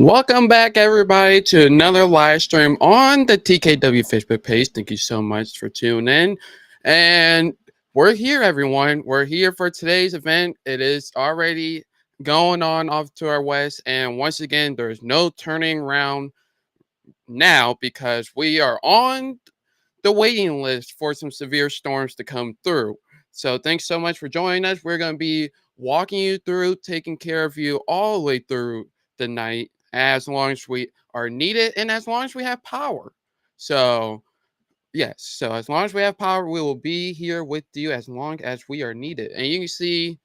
Welcome back, everybody, to another live stream on the TKW Facebook page. Thank you so much for tuning in. And we're here, everyone. We're here for today's event. It is already going on off to our west. And once again, there's no turning around now because we are on the waiting list for some severe storms to come through. So thanks so much for joining us. We're going to be walking you through, taking care of you all the way through the night as long as we are needed and as long as we have power. So, yes, so as long as we have power, we will be here with you as long as we are needed. And you can see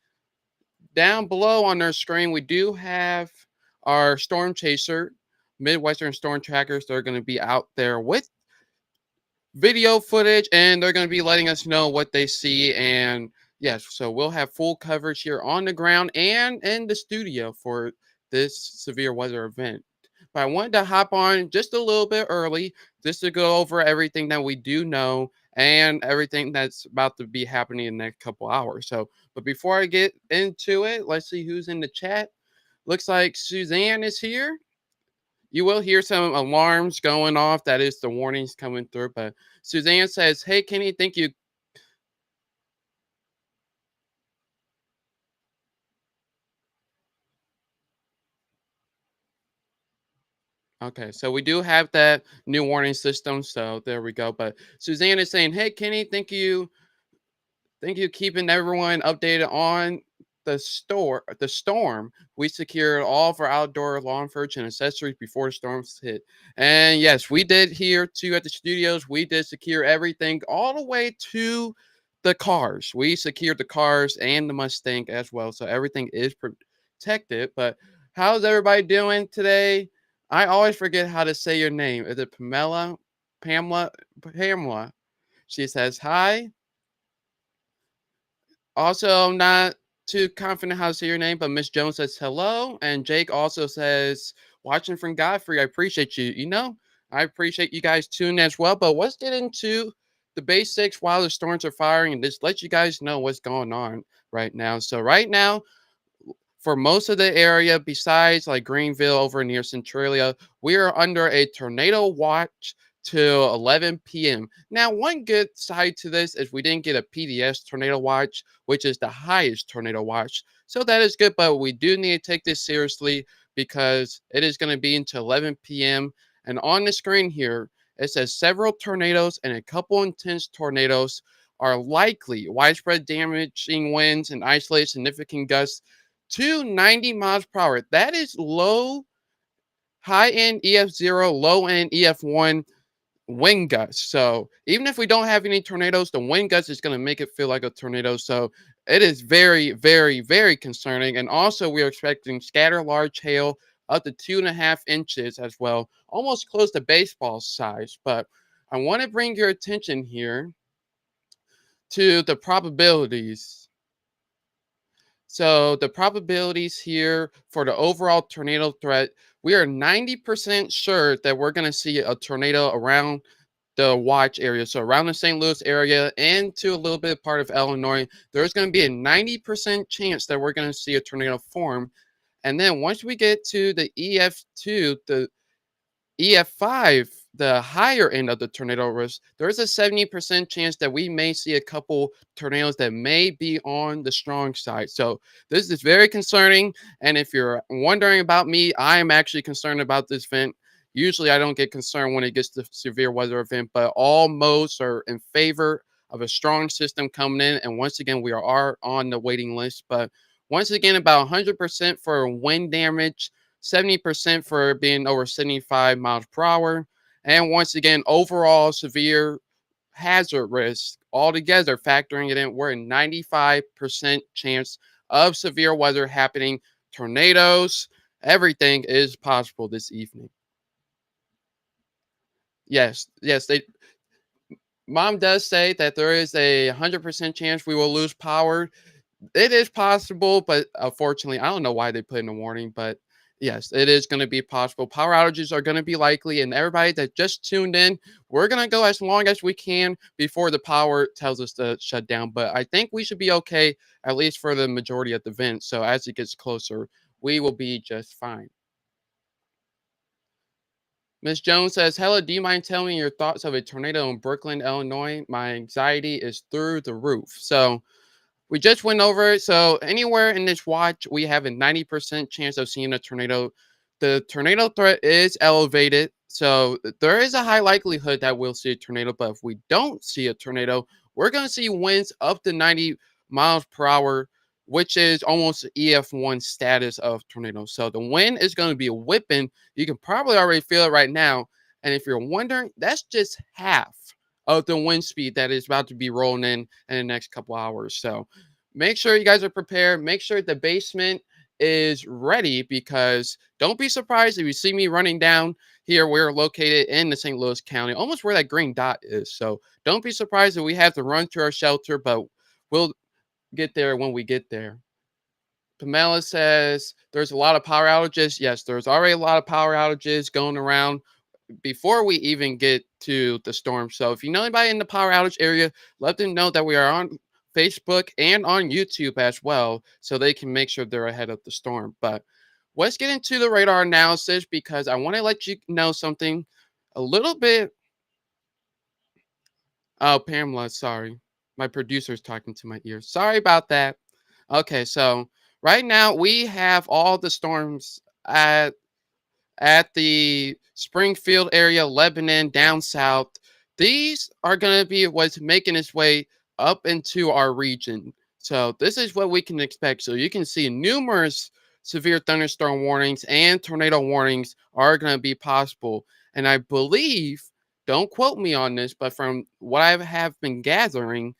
down below on our screen, we do have our storm chaser, Midwestern storm trackers. They're going to be out there with video footage and they're going to be letting us know what they see. And yes, so we'll have full coverage here on the ground and in the studio for this severe weather event. But I wanted to hop on just a little bit early just to go over everything that we do know and everything that's about to be happening in the next couple hours. So, but before I get into it, let's see who's in the chat. Looks like Suzanne is here. You will hear some alarms going off. That is the warnings coming through. But Suzanne says, "Hey, Kenny, thank you." Okay, so we do have that new warning system. So there we go. But Suzanne is saying, "Hey, Kenny, thank you, keeping everyone updated on the storm. We secured all of our outdoor lawn furniture and accessories before the storms hit. And yes, we did here too at the studios. We did secure everything all the way to the cars. We secured the cars and the Mustang as well. So everything is protected. But how's everybody doing today? I always forget how to say your name. Is it Pamela? Pamela? Pamela. She says, hi. Also, I'm not too confident how to say your name, but Miss Jones says hello. And Jake also says, watching from Godfrey, I appreciate you. I appreciate you guys tuning as well. But let's get into the basics while the storms are firing and just let you guys know what's going on right now. So, right now, for most of the area, besides like Greenville over near Centralia, we are under a tornado watch till 11 p.m. Now, one good side to this is we didn't get a PDS tornado watch, which is the highest tornado watch. So that is good, but we do need to take this seriously because it is going to be until 11 p.m. And on the screen here, it says several tornadoes and a couple intense tornadoes are likely. Widespread damaging winds and isolated significant gusts to 90 miles per hour. That is low, high end EF0, low end EF1 wind gusts. So even if we don't have any tornadoes, the wind gust is going to make it feel like a tornado. So it is very, very, very concerning. And also, we are expecting scattered large hail up to 2.5 inches as well, almost close to baseball size. But I want to bring your attention here to the probabilities. So the probabilities here for the overall tornado threat, we are 90% sure that we're going to see a tornado around the watch area. So around the St. Louis area and to a little bit part of Illinois, there's going to be a 90% chance that we're going to see a tornado form. And then once we get to the EF2, the EF5, the higher end of the tornado risk, there's a 70% chance that we may see a couple tornadoes that may be on the strong side. So this is very concerning. And if you're wondering about me, I am actually concerned about this event. Usually I don't get concerned when it gets to severe weather event, but all modes are in favor of a strong system coming in. And once again, we are on the waiting list. But once again, about 100% for wind damage, 70% for being over 75 miles per hour. And once again, overall severe hazard risk altogether, factoring it in, we're a 95% chance of severe weather happening. Tornadoes, everything is possible this evening. Yes, mom does say that there is a 100% chance we will lose power. It is possible, but unfortunately, I don't know why they put in a warning, but yes, it is going to be possible. Power outages are going to be likely, and everybody that just tuned in, we're going to go as long as we can before the power tells us to shut down. But I think we should be okay, at least for the majority of the event. So as it gets closer, we will be just fine. Miss Jones says, "Hello, do you mind telling me your thoughts of a tornado in Brooklyn, Illinois? My anxiety is through the roof." So we just went over it. So anywhere in this watch, we have a 90% chance of seeing a tornado. The tornado threat is elevated. So there is a high likelihood that we'll see a tornado. But if we don't see a tornado, we're going to see winds up to 90 miles per hour, which is almost EF1 status of tornado. So the wind is going to be whipping. You can probably already feel it right now. And if you're wondering, that's just half of the wind speed that is about to be rolling in the next couple hours. So make sure you guys are prepared. Make sure the basement is ready because don't be surprised if you see me running down here. We're located in the St. Louis County, almost where that green dot is. So don't be surprised if we have to run to our shelter, but we'll get there when we get there. Pamela says there's a lot of power outages. Yes, there's already a lot of power outages going around before we even get to the storm. So if you know anybody in the power outage area, let them know that we are on Facebook and on YouTube as well, so they can make sure they're ahead of the storm. But let's get into the radar analysis because I want to let you know something a little bit. Oh, Pamela, sorry. My producer's talking to my ear. Sorry about that. Okay, so right now we have all the storms at the Springfield area, Lebanon, down south. These are going to be what's making its way up into our region. So this is what we can expect. So you can see numerous severe thunderstorm warnings and tornado warnings are going to be possible. And I believe, don't quote me on this, but from what I have been gathering,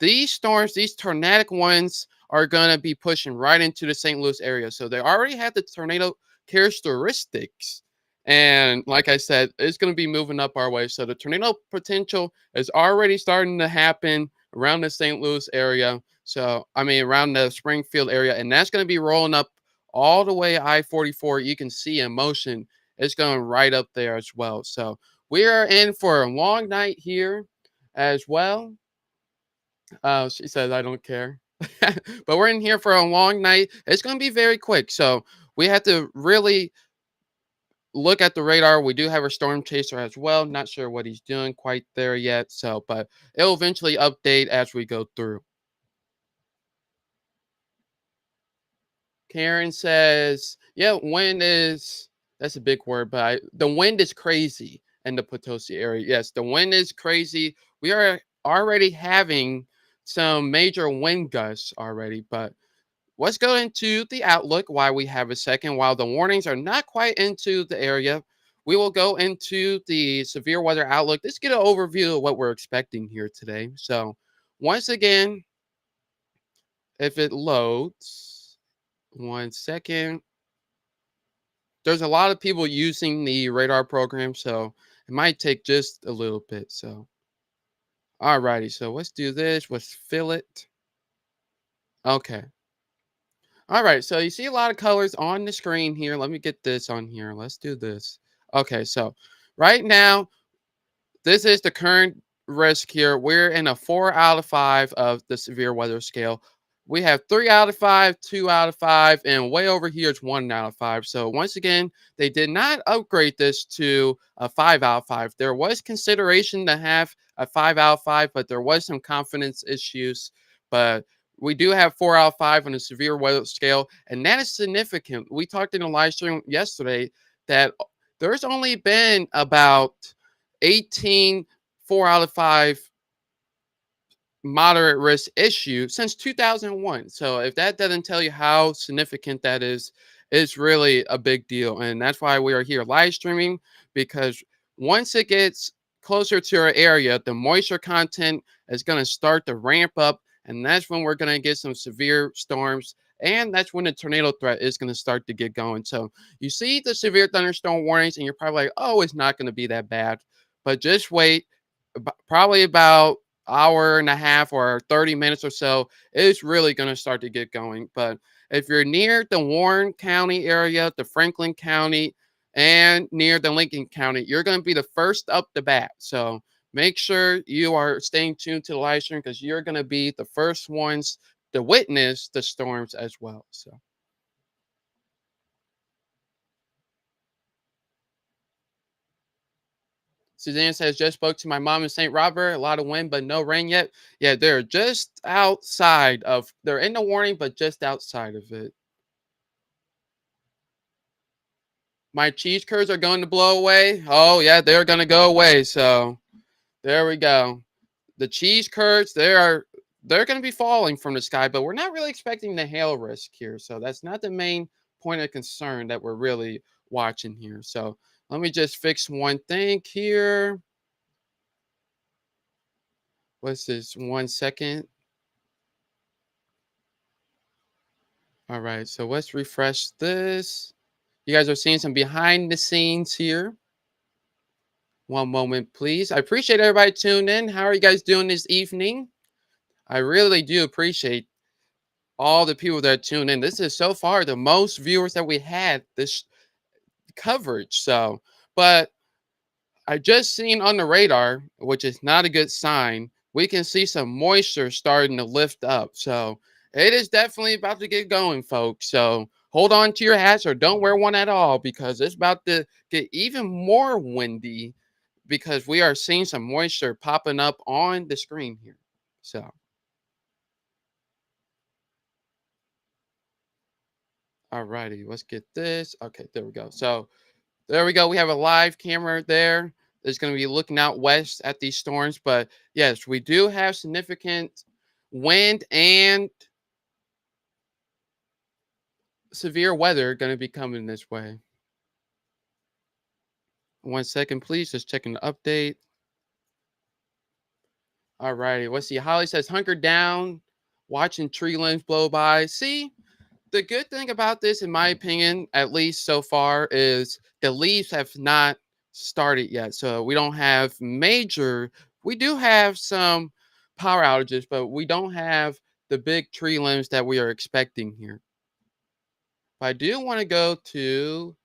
these storms, these tornadic ones, are going to be pushing right into the St. Louis area. So they already have the tornado characteristics. And like I said, it's going to be moving up our way. So the tornado potential is already starting to happen around the St. Louis area. So, I mean, around the Springfield area. And that's going to be rolling up all the way I-44. You can see in motion. It's going right up there as well. So we are in for a long night here as well. She says, I don't care. But we're in here for a long night. It's going to be very quick. So we have to really look at the radar. We do have a storm chaser as well. Not sure what he's doing quite there yet. So, but it'll eventually update as we go through. Karen says, yeah, wind is, that's a big word, but the wind is crazy in the Potosi area. Yes, the wind is crazy. We are already having some major wind gusts already, but let's go into the outlook while we have a second. While the warnings are not quite into the area, we will go into the severe weather outlook. Let's get an overview of what we're expecting here today. So, once again, if it loads, 1 second. There's a lot of people using the radar program, so it might take just a little bit. So, alrighty, so let's do this. Let's fill it. Okay. All right, so you see a lot of colors on the screen here. Let me get this on here. Let's do this. Okay, so right now, this is the current risk here. We're in a 4 out of 5 of the severe weather scale. We have 3 out of 5, 2 out of 5, and way over here it's 1 out of 5. So once again, they did not upgrade this to a 5 out of 5. There was consideration to have a 5 out of 5, but there was some confidence issues. But we do have 4 out of 5 on the severe weather scale, and that is significant. We talked in a live stream yesterday that there's only been about 18 4 out of 5 moderate risk issue since 2001. So if that doesn't tell you how significant that is, it's really a big deal. And that's why we are here live streaming, because once it gets closer to our area, the moisture content is going to start to ramp up. And that's when we're going to get some severe storms. And that's when the tornado threat is going to start to get going. So you see the severe thunderstorm warnings, and you're probably like, oh, it's not going to be that bad. But just wait. Probably about hour and a half or 30 minutes or so, it's really going to start to get going. But if you're near the Warren County area, the Franklin County, and near the Lincoln County, you're going to be the first up the bat. So make sure you are staying tuned to the live stream because you're going to be the first ones to witness the storms as well. So. Suzanne says, just spoke to my mom in St. Robert. A lot of wind, but no rain yet. Yeah, they're just outside of, they're in the warning, but just outside of it. My cheese curds are going to blow away. Oh, yeah, they're going to go away. So there we go. The cheese curds, they're going to be falling from the sky, but we're not really expecting the hail risk here. So that's not the main point of concern that we're really watching here. So let me just fix one thing here. What's this? 1 second. All right, so let's refresh this. You guys are seeing some behind the scenes here. One moment, please. I appreciate everybody tuning in. How are you guys doing this evening? I really do appreciate all the people that tune in. This is so far the most viewers that we had this coverage. So, but I just seen on the radar, which is not a good sign, we can see some moisture starting to lift up. So it is definitely about to get going, folks. So hold on to your hats or don't wear one at all because it's about to get even more windy because we are seeing some moisture popping up on the screen here. So, all righty, let's get this. Okay, there we go. So there we go. We have a live camera there that's going to be looking out west at these storms. But yes, we do have significant wind and severe weather going to be coming this way. 1 second, please. Just checking the update. All righty. Let's see. Holly says, hunker down, watching tree limbs blow by. See, the good thing about this, in my opinion, at least so far, is the leaves have not started yet. So we don't have major, we do have some power outages, but we don't have the big tree limbs that we are expecting here. But I do want to go to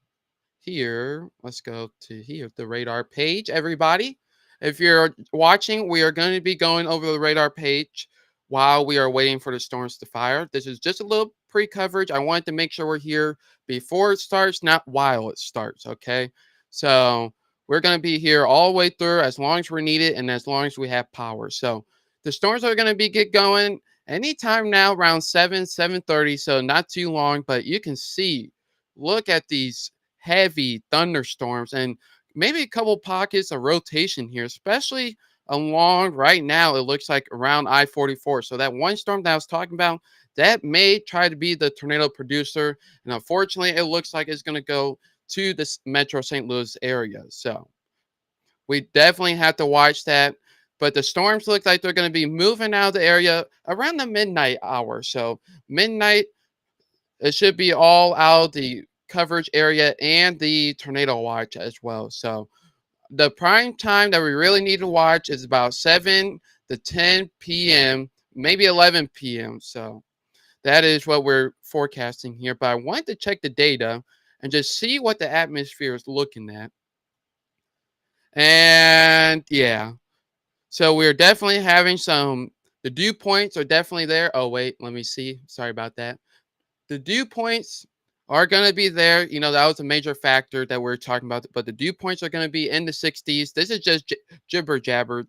here. Let's go to here, the radar page, everybody. If you're watching, we are going to be going over the radar page while we are waiting for the storms to fire. This is just a little pre-coverage. I wanted to make sure we're here before it starts, not while it starts, okay? So we're going to be here all the way through as long as we're needed and as long as we have power. So the storms are going to be get going anytime now around 7:30, so not too long, but you can see, look at these heavy thunderstorms and maybe a couple pockets of rotation here, especially along right now. It looks like around I-44. So that one storm that I was talking about, that may try to be the tornado producer. And unfortunately, it looks like it's going to go to this Metro St. Louis area. So we definitely have to watch that. But the storms look like they're going to be moving out of the area around the midnight hour. So midnight, it should be all out the coverage area and the tornado watch as well. So the prime time that we really need to watch is about 7 to 10 p.m., maybe 11 p.m. So that is what we're forecasting here. But I wanted to check the data and just see what the atmosphere is looking at. And yeah, so we're definitely having some, the dew points are definitely there. Oh, wait, let me see. Sorry about that. The dew points are going to be there. You know, that was a major factor that we're talking about, but the dew points are going to be in the 60s. This is just jibber jabber,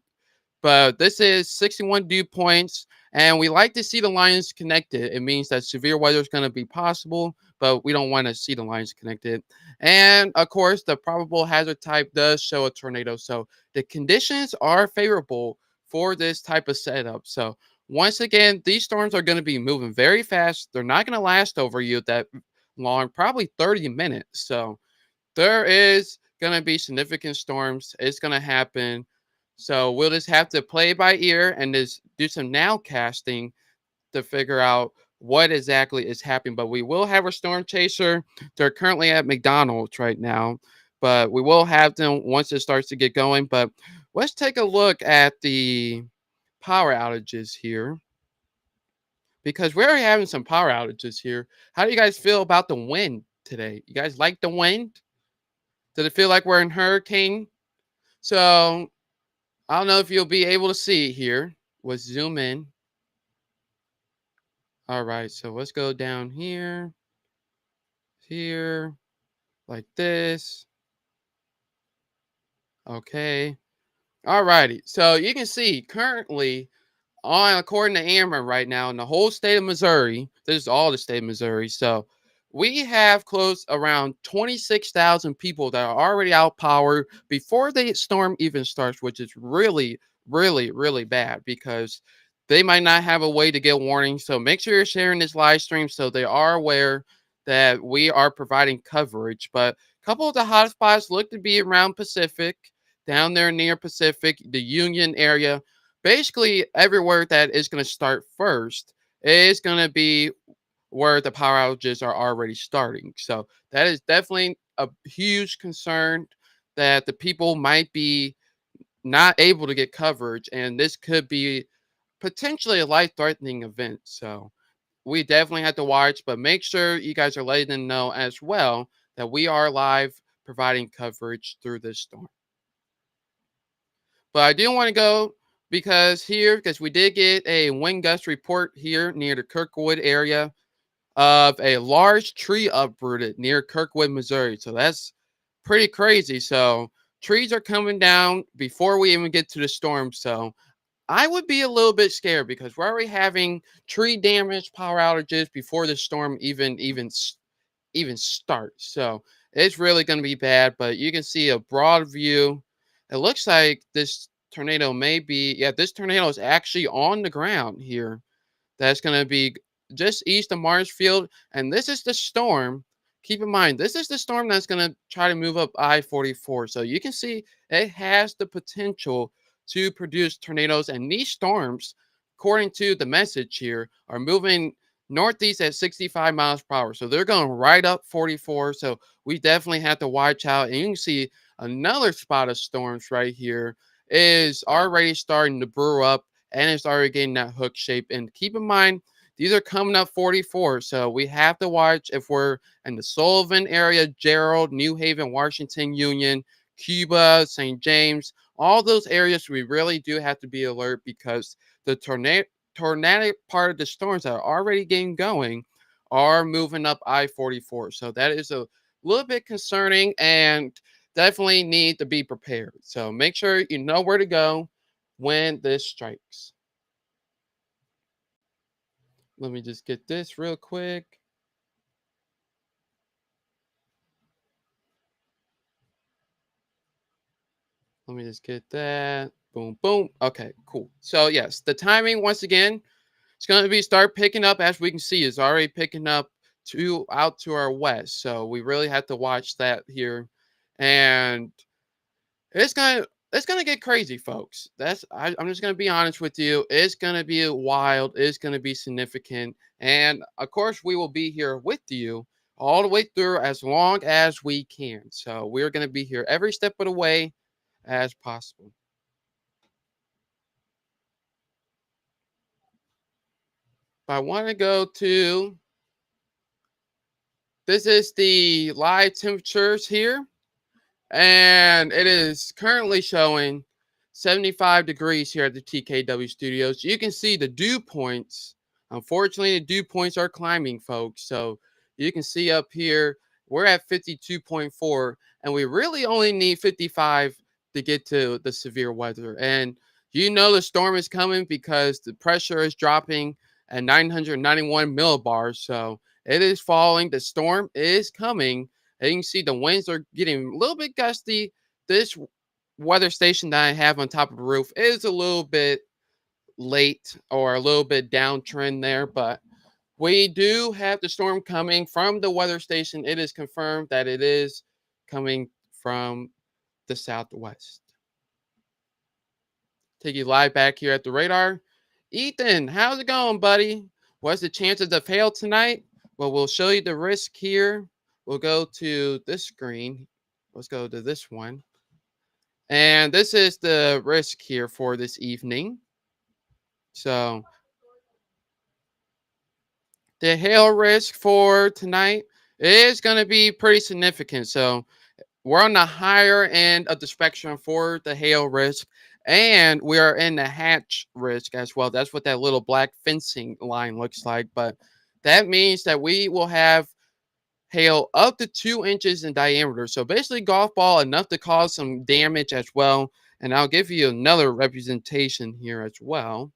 but this is 61 dew points. And we like to see the lines connected. It means that severe weather is going to be possible, but we don't want to see the lines connected. And of course, the probable hazard type does show a tornado. So the conditions are favorable for this type of setup. So once again, these storms are going to be moving very fast. They're not going to last over you that long, probably 30 minutes. So there is going to be significant storms. It's going to happen. So we'll just have to play by ear and just do some nowcasting to figure out what exactly is happening. But we will have a storm chaser. They're currently at McDonald's right now, but we will have them once it starts to get going. But let's take a look at the power outages here because we're already having some power outages here. How do you guys feel about the wind today? You guys like the wind? Did it feel like we're in hurricane? So I don't know if you'll be able to see it here. Let's zoom in. All right, so let's go down here, here, like this. Okay. Alrighty. So you can see currently on according to Ameren right now in the whole state of Missouri, this is all the state of Missouri. So we have close around 26,000 people that are already out power before the storm even starts, which is really, really, really bad because they might not have a way to get warning. So make sure you're sharing this live stream so they are aware that we are providing coverage. But a couple of the hotspots look to be around Pacific, down there near Pacific, the Union area. Basically, everywhere that is going to start first is going to be where the power outages are already starting. So that is definitely a huge concern that the people might be not able to get coverage, and this could be potentially a life-threatening event. So we definitely have to watch, but make sure you guys are letting them know as well that we are live providing coverage through this storm. But I do want to go because we did get a wind gust report here near the Kirkwood area of a large tree uprooted near Kirkwood, Missouri. So that's pretty crazy. So trees are coming down before we even get to the storm. So I would be a little bit scared because we're already having tree damage, power outages before the storm even start. So it's really going to be bad, but you can see a broad view. It looks like this tornado may be, yeah, this tornado is actually on the ground here. That's going to be just east of Marshfield. And this is the storm. Keep in mind, this is the storm that's going to try to move up I 44. So you can see it has the potential to produce tornadoes. And these storms, according to the message here, are moving northeast at 65 miles per hour. So they're going right up 44. So we definitely have to watch out. And you can see another spot of storms right here is already starting to brew up and it's already getting that hook shape. And keep in mind, these are coming up 44. So we have to watch if we're in the Sullivan area, Gerald, New Haven, Washington, Union, Cuba, St. James, all those areas we really do have to be alert because the tornadic part of the storms that are already getting going are moving up I 44. So that is a little bit concerning and definitely need to be prepared. So make sure you know where to go when this strikes. Let me just get this real quick. Let me just get that. Boom, boom. Okay, cool. So yes, the timing once again, it's going to be start picking up as we can see. It's already picking up to out to our west. So we really have to watch that here, and it's gonna get crazy, folks. I'm just gonna be honest with you. It's gonna be wild. It's gonna be significant, and of course, we will be here with you all the way through as long as we can. So we're gonna be here every step of the way as possible. But I want to go to this is the live temperatures here. And it is currently showing 75 degrees here at the TKW studios. You can see the dew points. Unfortunately, the dew points are climbing, folks. So you can see up here, we're at 52.4, and we really only need 55 to get to the severe weather. And you know the storm is coming because the pressure is dropping at 991 millibars. So it is falling. The storm is coming. And you can see the winds are getting a little bit gusty. This weather station that I have on top of the roof is a little bit late or a little bit downtrend there, but we do have the storm coming from the weather station. It is confirmed that it is coming from the southwest. Take you live back here at the radar. Ethan, how's it going, buddy? What's the chances of hail tonight? Well, we'll show you the risk here. We'll go to this screen. Let's go to this one. And this is the risk here for this evening. So the hail risk for tonight is going to be pretty significant. So we're on the higher end of the spectrum for the hail risk, and we are in the hatch risk as well. That's what that little black fencing line looks like. But that means that we will have hail up to 2 inches in diameter. So basically, golf ball enough to cause some damage as well. And I'll give you another representation here as well,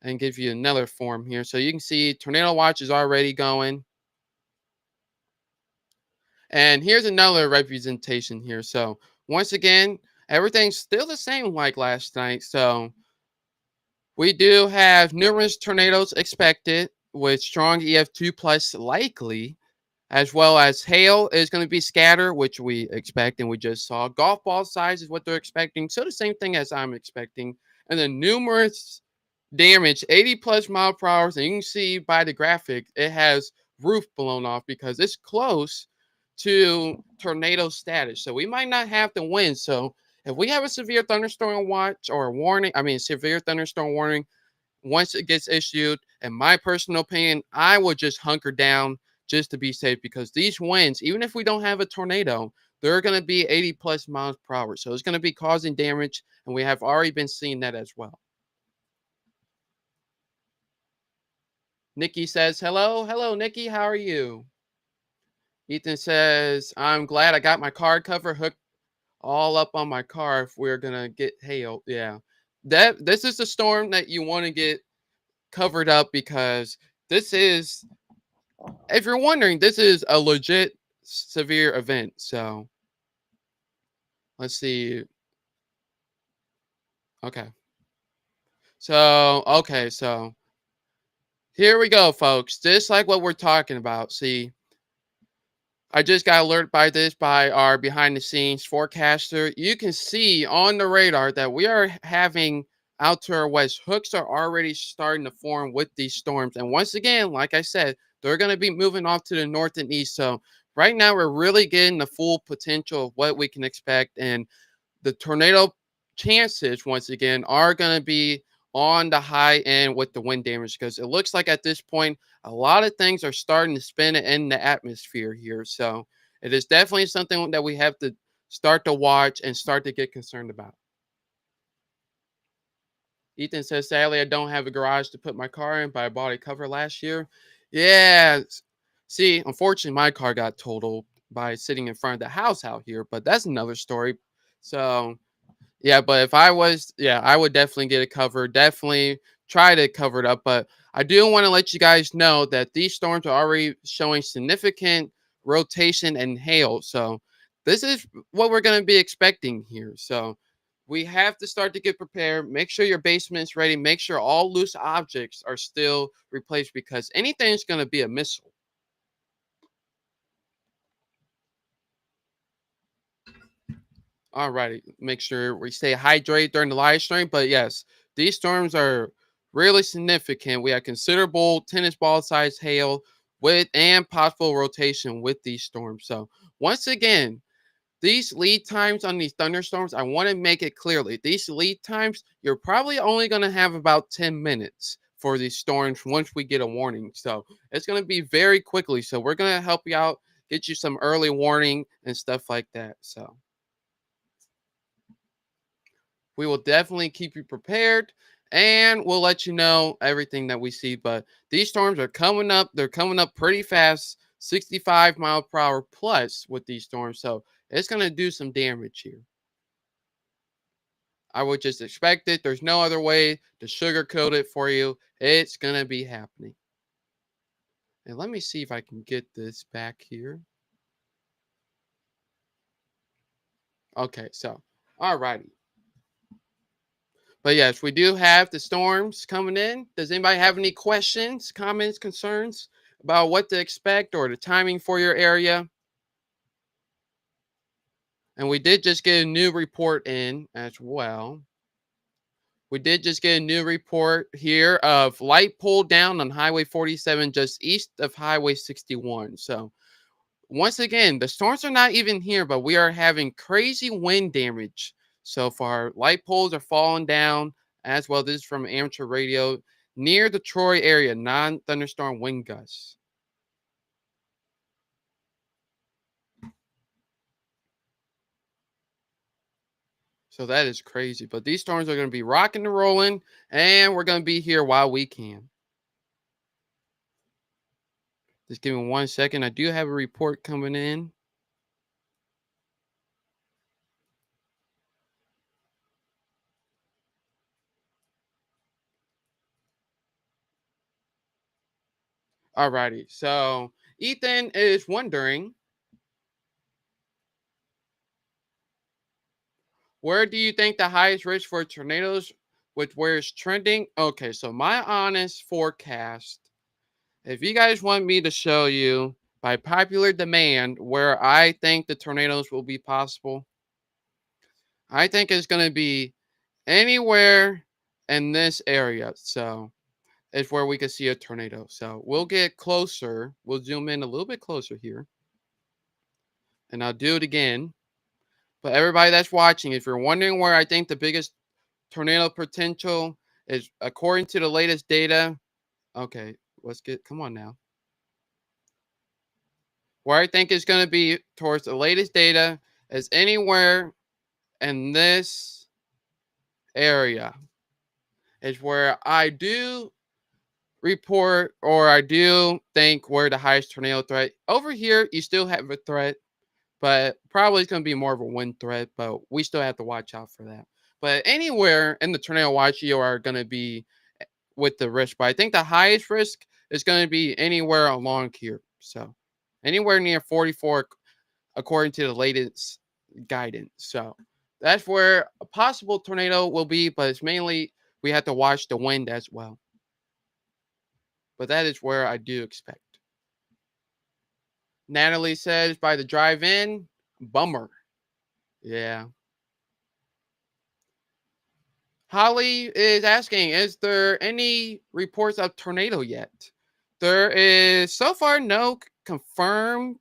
and give you another form here. So you can see tornado watch is already going. And here's another representation here. So once again, everything's still the same like last night. So we do have numerous tornadoes expected with strong EF2 plus likely, as well as hail is going to be scattered, which we expect and we just saw. Golf ball size is what they're expecting. So the same thing as I'm expecting. And then numerous damage, 80 plus mile per hour. And you can see by the graphic, it has roof blown off because it's close to tornado status. So we might not have the wind. So if we have a severe thunderstorm watch or a warning, I mean, severe thunderstorm warning, once it gets issued, in my personal opinion, I would just hunker down just to be safe because these winds, even if we don't have a tornado, they're going to be 80 plus miles per hour. So it's going to be causing damage. And we have already been seeing that as well. Nikki says, hello. Hello, Nikki. How are you? Ethan says, I'm glad I got my car cover hooked all up on my car if we're going to get hail. Yeah. This is the storm that you want to get covered up because this is, if you're wondering, this is a legit severe event. So let's see. Okay. So here we go, folks. Just like what we're talking about. See, I just got alerted by this by our behind the scenes forecaster. You can see on the radar that we are having out to our west. Hooks are already starting to form with these storms. And once again, like I said, they're going to be moving off to the north and east. So right now, we're really getting the full potential of what we can expect. And the tornado chances, once again, are going to be on the high end with the wind damage because it looks like at this point, a lot of things are starting to spin in the atmosphere here. So it is definitely something that we have to start to watch and start to get concerned about. Ethan says, sadly, I don't have a garage to put my car in, but I bought a cover last year. Yeah. See, unfortunately, my car got totaled by sitting in front of the house out here, but that's another story. So yeah, but if I was, yeah, I would definitely get it covered. Definitely try to cover it up. But I do want to let you guys know that these storms are already showing significant rotation and hail. So this is what we're going to be expecting here. So we have to start to get prepared. Make sure your basement's ready. Make sure all loose objects are still replaced because anything's going to be a missile. All righty. Make sure we stay hydrated during the live stream. But yes, these storms are really significant. We have considerable tennis ball size hail with and possible rotation with these storms. So once again, these lead times on these thunderstorms, I want to make it clearly. These lead times, you're probably only going to have about 10 minutes for these storms once we get a warning. So it's going to be very quickly. So we're going to help you out, get you some early warning and stuff like that. So we will definitely keep you prepared and we'll let you know everything that we see. But these storms are coming up. They're coming up pretty fast, 65 mile per hour plus with these storms. So it's going to do some damage here. I would just expect it. There's no other way to sugarcoat it for you. It's going to be happening. And let me see if I can get this back here. Okay, so, all righty. But yes, we do have the storms coming in. Does anybody have any questions, comments, concerns about what to expect or the timing for your area? And we did just get a new report in as well. We did just get a new report here of light pull down on Highway 47 just east of Highway 61. So once again, the storms are not even here, but we are having crazy wind damage so far. Light poles are falling down as well. This is from amateur radio near the Troy area, non thunderstorm wind gusts. So that is crazy. But these storms are going to be rocking and rolling, and we're going to be here while we can. Just give me 1 second. I do have a report coming in. Alrighty. So Ethan is wondering, where do you think the highest risk for tornadoes with where it's trending? Okay, so my honest forecast, if you guys want me to show you by popular demand where I think the tornadoes will be possible, I think it's going to be anywhere in this area. So it's where we could see a tornado. So we'll get closer. We'll zoom in a little bit closer here. And I'll do it again. But everybody that's watching, if you're wondering where I think the biggest tornado potential is, according to the latest data, okay, let's get, come on now. Where I think is going to be towards the latest data is anywhere in this area is where I do report, or I do think where the highest tornado threat. Over here, you still have a threat, but probably it's going to be more of a wind threat, but we still have to watch out for that. But anywhere in the tornado watch, you are going to be with the risk. But I think the highest risk is going to be anywhere along here. So anywhere near 44, according to the latest guidance. So that's where a possible tornado will be, but it's mainly we have to watch the wind as well. But that is where I do expect. Natalie says by the drive-in, bummer. Yeah. Holly is asking, is there any reports of tornado yet? There is so far no confirmed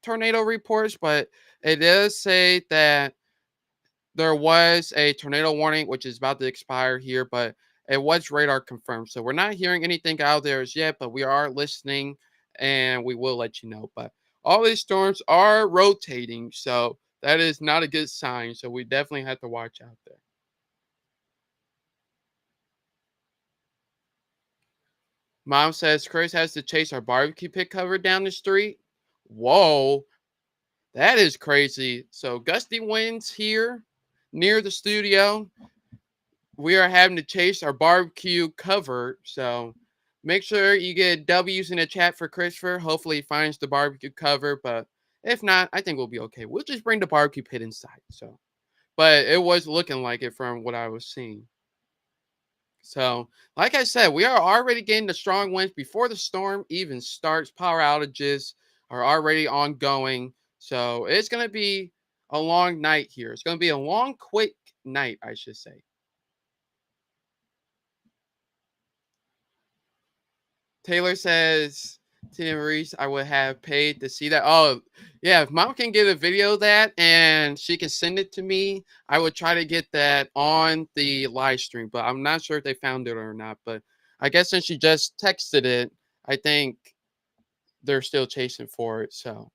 tornado reports, but it does say that there was a tornado warning, which is about to expire here, but it was radar confirmed. So we're not hearing anything out there as yet, but we are listening and we will let you know. But all these storms are rotating, so that is not a good sign. So we definitely have to watch out there. Mom says Chris has to chase our barbecue pit cover down the street. Whoa, that is crazy. So gusty winds here near the studio. We are having to chase our barbecue cover. So make sure you get W's in the chat for Christopher. Hopefully he finds the barbecue cover. But if not, I think we'll be okay. We'll just bring the barbecue pit inside. So, but it was looking like it from what I was seeing. So, like I said, we are already getting the strong winds before the storm even starts. Power outages are already ongoing. So, it's going to be a long night here. It's going to be a long, quick night, I should say. Taylor says, Tina Maurice, I would have paid to see that. Oh, yeah. If mom can get a video of that and she can send it to me, I would try to get that on the live stream. But I'm not sure if they found it or not. But I guess since she just texted it, I think they're still chasing for it. So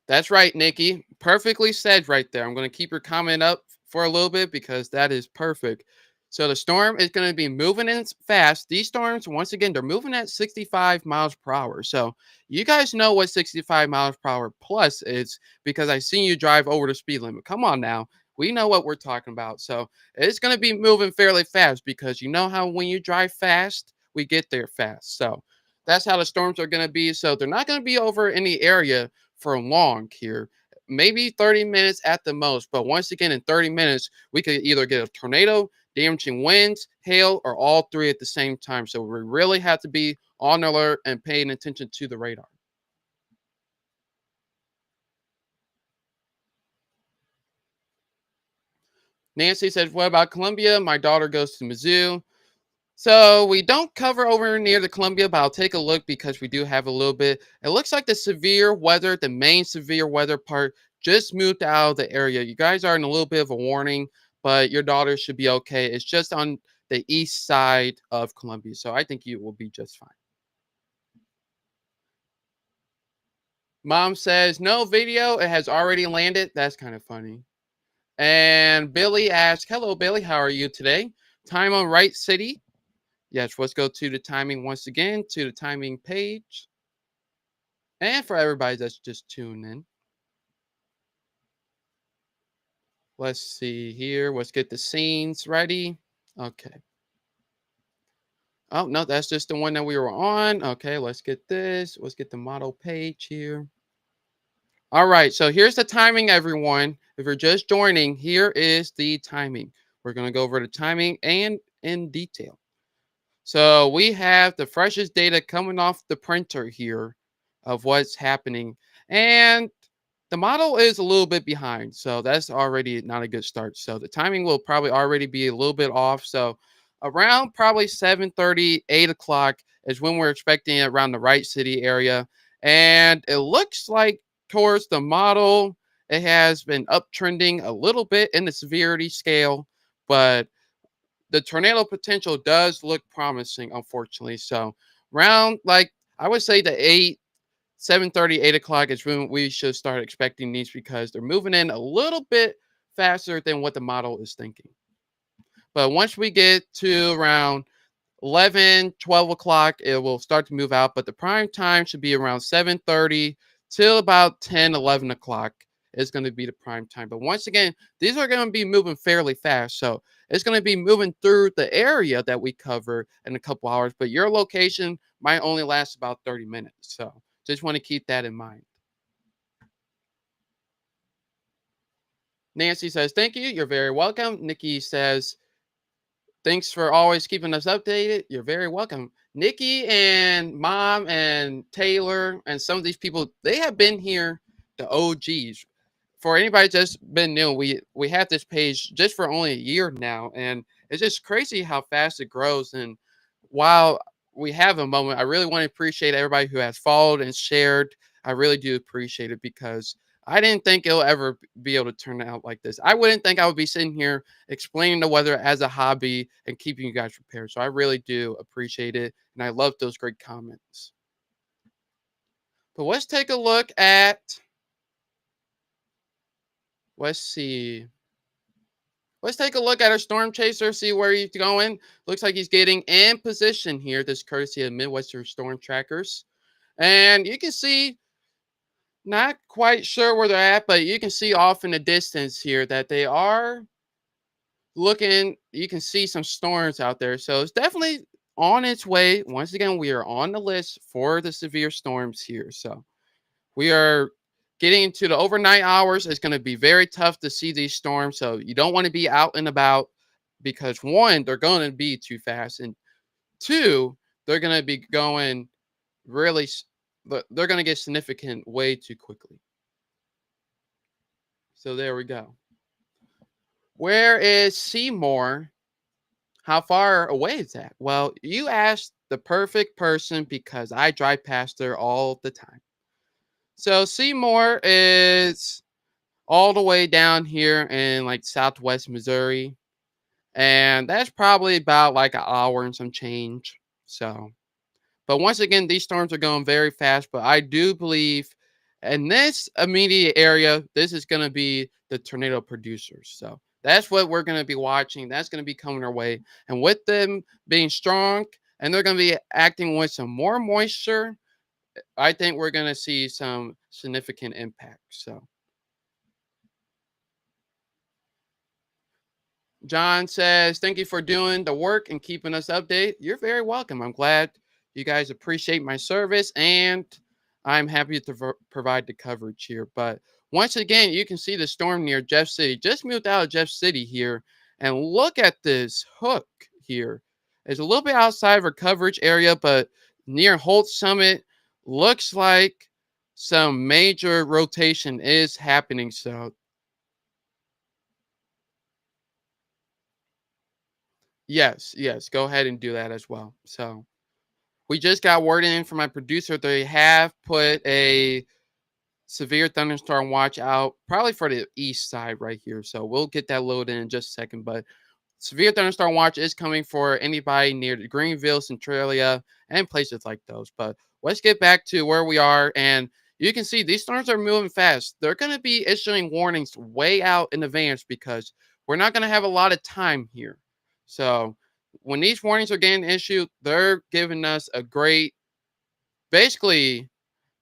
that's right, Nikki. Perfectly said right there. I'm going to keep your comment up for a little bit because that is perfect. So the storm is going to be moving in fast. These storms, once again, they're moving at 65 miles per hour. So you guys know what 65 miles per hour plus is because I seen you drive over the speed limit. Come on now. We know what we're talking about. So it's going to be moving fairly fast because you know how when you drive fast, we get there fast. So that's how the storms are going to be. So they're not going to be over any area for long here. Maybe 30 minutes at the most. But once again, in 30 minutes, we could either get a tornado, damaging winds, hail, or all three at the same time. So we really have to be on alert and paying attention to the radar. Nancy says, what about Columbia? My daughter goes to Mizzou. So we don't cover over near the Columbia, but I'll take a look because we do have a little bit. It looks like the severe weather, the main severe weather part, just moved out of the area. You guys are in a little bit of a warning, but your daughter should be okay. It's just on the east side of Columbia. So I think you will be just fine. Mom says, no video. It has already landed. That's kind of funny. And Billy asks, hello, Billy. How are you today? Time on Right City. Yes, let's go to the timing once again, to the timing page. And for everybody that's just tuning in, let's see here. Let's get the scenes ready. Okay. Oh, no, that's just the one that we were on. Okay, let's get this. Let's get the model page here. All right, so here's the timing, everyone. If you're just joining, here is the timing. We're going to go over the timing and in detail. So we have the freshest data coming off the printer here of what's happening. And the model is a little bit behind. So that's already not a good start. So the timing will probably already be a little bit off. So around probably 7:30, 8 o'clock is when we're expecting it around the right city area. And it looks like towards the model, it has been uptrending a little bit in the severity scale, but the tornado potential does look promising, unfortunately. So round like I would say the 7:30, 8 o'clock is when we should start expecting these because they're moving in a little bit faster than what the model is thinking. But once we get to around 11, 12 o'clock, it will start to move out. But the prime time should be around 7:30 till about 10, 11 o'clock is going to be the prime time. But once again, these are going to be moving fairly fast. So it's going to be moving through the area that we cover in a couple hours. But your location might only last about 30 minutes. So just want to keep that in mind. Nancy says, thank you. You're very welcome. Nikki says, thanks for always keeping us updated. You're very welcome. Nikki and Mom and Taylor and some of these people, they have been here, the OGs. For anybody just been new, we have this page just for only a year now, and it's just crazy how fast it grows. And while we have a moment, I really want to appreciate everybody who has followed and shared. I really do appreciate it because I didn't think it'll ever be able to turn out like this. I wouldn't think I would be sitting here explaining the weather as a hobby and keeping you guys prepared. So I really do appreciate it, and I love those great comments. But let's take a look at. Let's see. Let's take a look at our storm chaser, see where he's going. Looks like he's getting in position here. This courtesy of Midwestern Storm Trackers. And you can see, not quite sure where they're at, but you can see off in the distance here that they are looking. You can see some storms out there. So it's definitely on its way. Once again, we are on the list for the severe storms here. So we are getting into the overnight hours. It's going to be very tough to see these storms. So you don't want to be out and about because one, they're going to be too fast. And two, they're going to be going really, they're going to get significant way too quickly. So there we go. Where is Seymour? How far away is that? Well, you asked the perfect person because I drive past there all the time. So Seymour is all the way down here in like southwest Missouri. And that's probably about like an hour and some change. So, but once again, these storms are going very fast. But I do believe in this immediate area, this is going to be the tornado producers. So that's what we're going to be watching. That's going to be coming our way. And with them being strong and they're going to be acting with some more moisture, I think we're going to see some significant impact. So. John says, thank you for doing the work and keeping us updated. You're very welcome. I'm glad you guys appreciate my service and I'm happy to provide the coverage here. But once again, you can see the storm near Jeff City. Just moved out of Jeff City here. And look at this hook here. It's a little bit outside of our coverage area, but near Holt Summit, looks like some major rotation is happening. So yes, go ahead and do that as well. So we just got word in from my producer. They have put a severe thunderstorm watch out, probably for the east side right here. So we'll get that loaded in just a second. But severe thunderstorm watch is coming for anybody near the Greenville, Centralia, and places like those. But let's get back to where we are. And you can see these storms are moving fast. They're going to be issuing warnings way out in advance because we're not going to have a lot of time here. So When these warnings are getting issued, they're giving us a great, basically,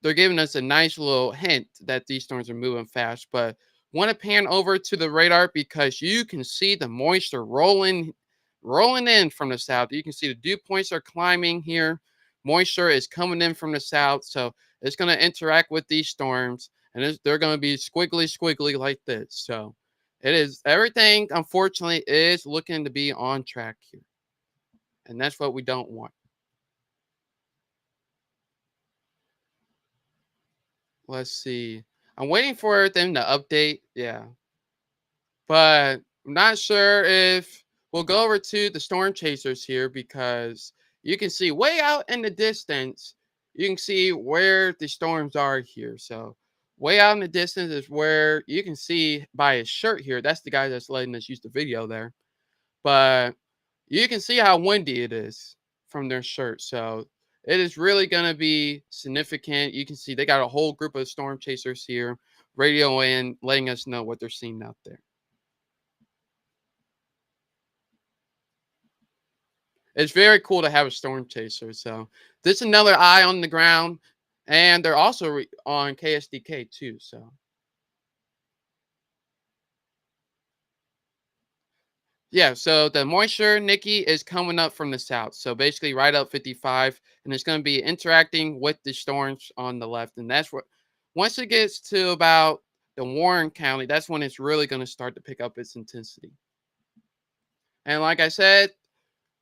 they're giving us a nice little hint that these storms are moving fast. But want to pan over to the radar because you can see the moisture rolling in from the south. You can see the dew points are climbing here. Moisture is coming in from the south, so it's going to interact with these storms, and they're going to be squiggly like this. So it is, everything unfortunately is looking to be on track here, and that's what we don't want. Let's see. I'm waiting for them to update. Yeah. But I'm not sure if we'll go over to the storm chasers here because you can see way out in the distance, you can see where the storms are here. So way out in the distance is where you can see by his shirt here. That's the guy that's letting us use the video there. But you can see how windy it is from their shirt. So it is really going to be significant. You can see they got a whole group of storm chasers here, radio in, letting us know what they're seeing out there. It's very cool to have a storm chaser. So this is another eye on the ground, and they're also on KSDK too. So yeah, so the moisture, Nikki, is coming up from the south. So basically, right up 55, and it's going to be interacting with the storms on the left, and that's what. Once it gets to about the Warren County, that's when it's really going to start to pick up its intensity. And like I said,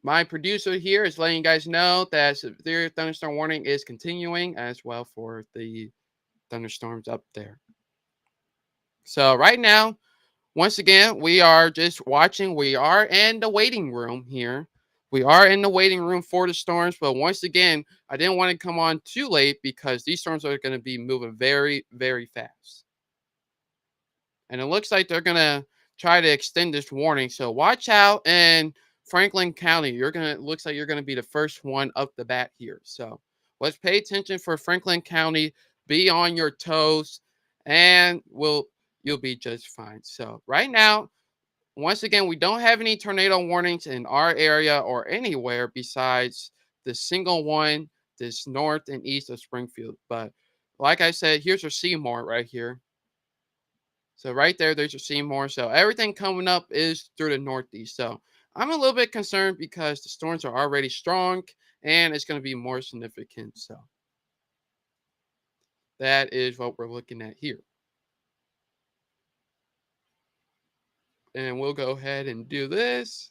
my producer here is letting you guys know that severe thunderstorm warning is continuing as well for the thunderstorms up there. So right now, once again, we are just watching. We are in the waiting room here. We are in the waiting room for the storms, but once again, I didn't want to come on too late because these storms are going to be moving very fast. And it looks like they're gonna try to extend this warning. So watch out in Franklin County. Looks like you're gonna be the first one up the bat here. So let's pay attention for Franklin County. Be on your toes, and you'll be just fine. So right now, once again, we don't have any tornado warnings in our area or anywhere besides the single one this north and east of Springfield. But like I said, here's your Seymour right here. So right there, there's your Seymour. So everything coming up is through the northeast. So I'm a little bit concerned because the storms are already strong and it's going to be more significant. So that is what we're looking at here. And we'll go ahead and do this.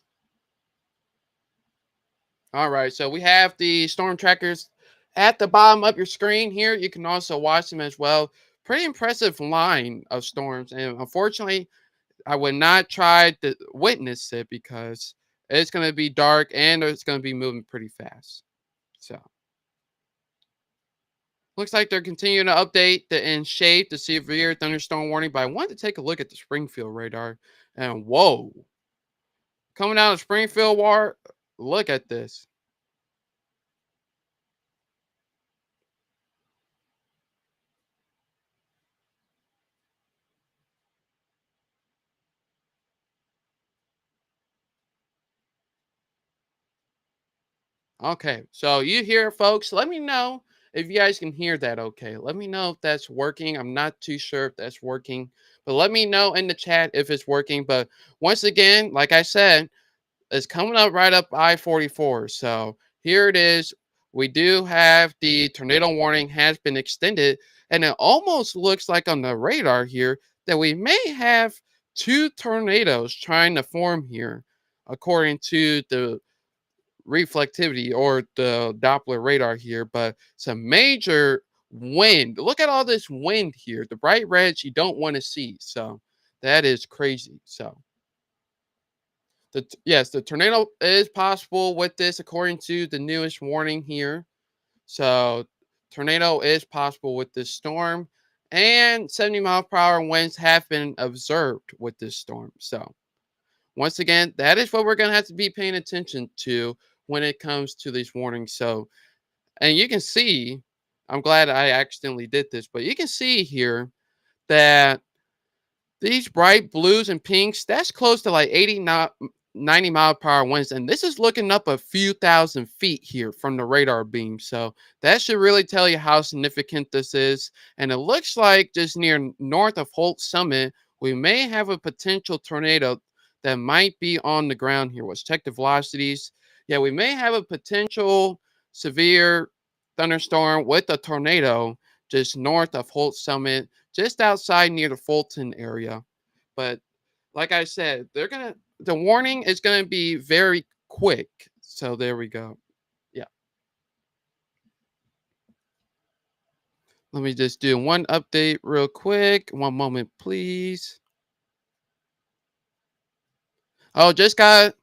All right. So we have the storm trackers at the bottom of your screen here. You can also watch them as well. Pretty impressive line of storms. And unfortunately, I would not try to witness it because it's going to be dark and it's going to be moving pretty fast. So looks like they're continuing to update the in shape the severe thunderstorm warning. But I wanted to take a look at the Springfield radar, and whoa, coming out of Springfield, war, look at this. Okay, so you hear, folks? Let me know if you guys can hear that. Okay, let me know if that's working. I'm not too sure if that's working, but let me know in the chat if it's working. But once again, like I said, it's coming up right up I-44. So here it is. We do have the tornado warning has been extended, and it almost looks like on the radar here that we may have two tornadoes trying to form here, according to the reflectivity or the Doppler radar here. But some major wind. Look at all this wind here. The bright reds you don't want to see. So that is crazy. So yes, the tornado is possible with this, according to the newest warning here. So tornado is possible with this storm, and 70-mile-per-hour winds have been observed with this storm. So once again, that is what we're going to have to be paying attention to when it comes to these warnings. So, and you can see, I'm glad I accidentally did this, but you can see here that these bright blues and pinks, that's close to like 80 90-mile-per-hour winds, and this is looking up a few thousand feet here from the radar beam. So that should really tell you how significant this is. And it looks like just near north of Holt Summit, we may have a potential tornado that might be on the ground here. Let's check the velocities. Yeah, we may have a potential severe thunderstorm with a tornado just north of Holt Summit, just outside near the Fulton area. But like I said, the warning is gonna be very quick. So there we go. Yeah. Let me just do one update real quick. One moment, please. Oh, just got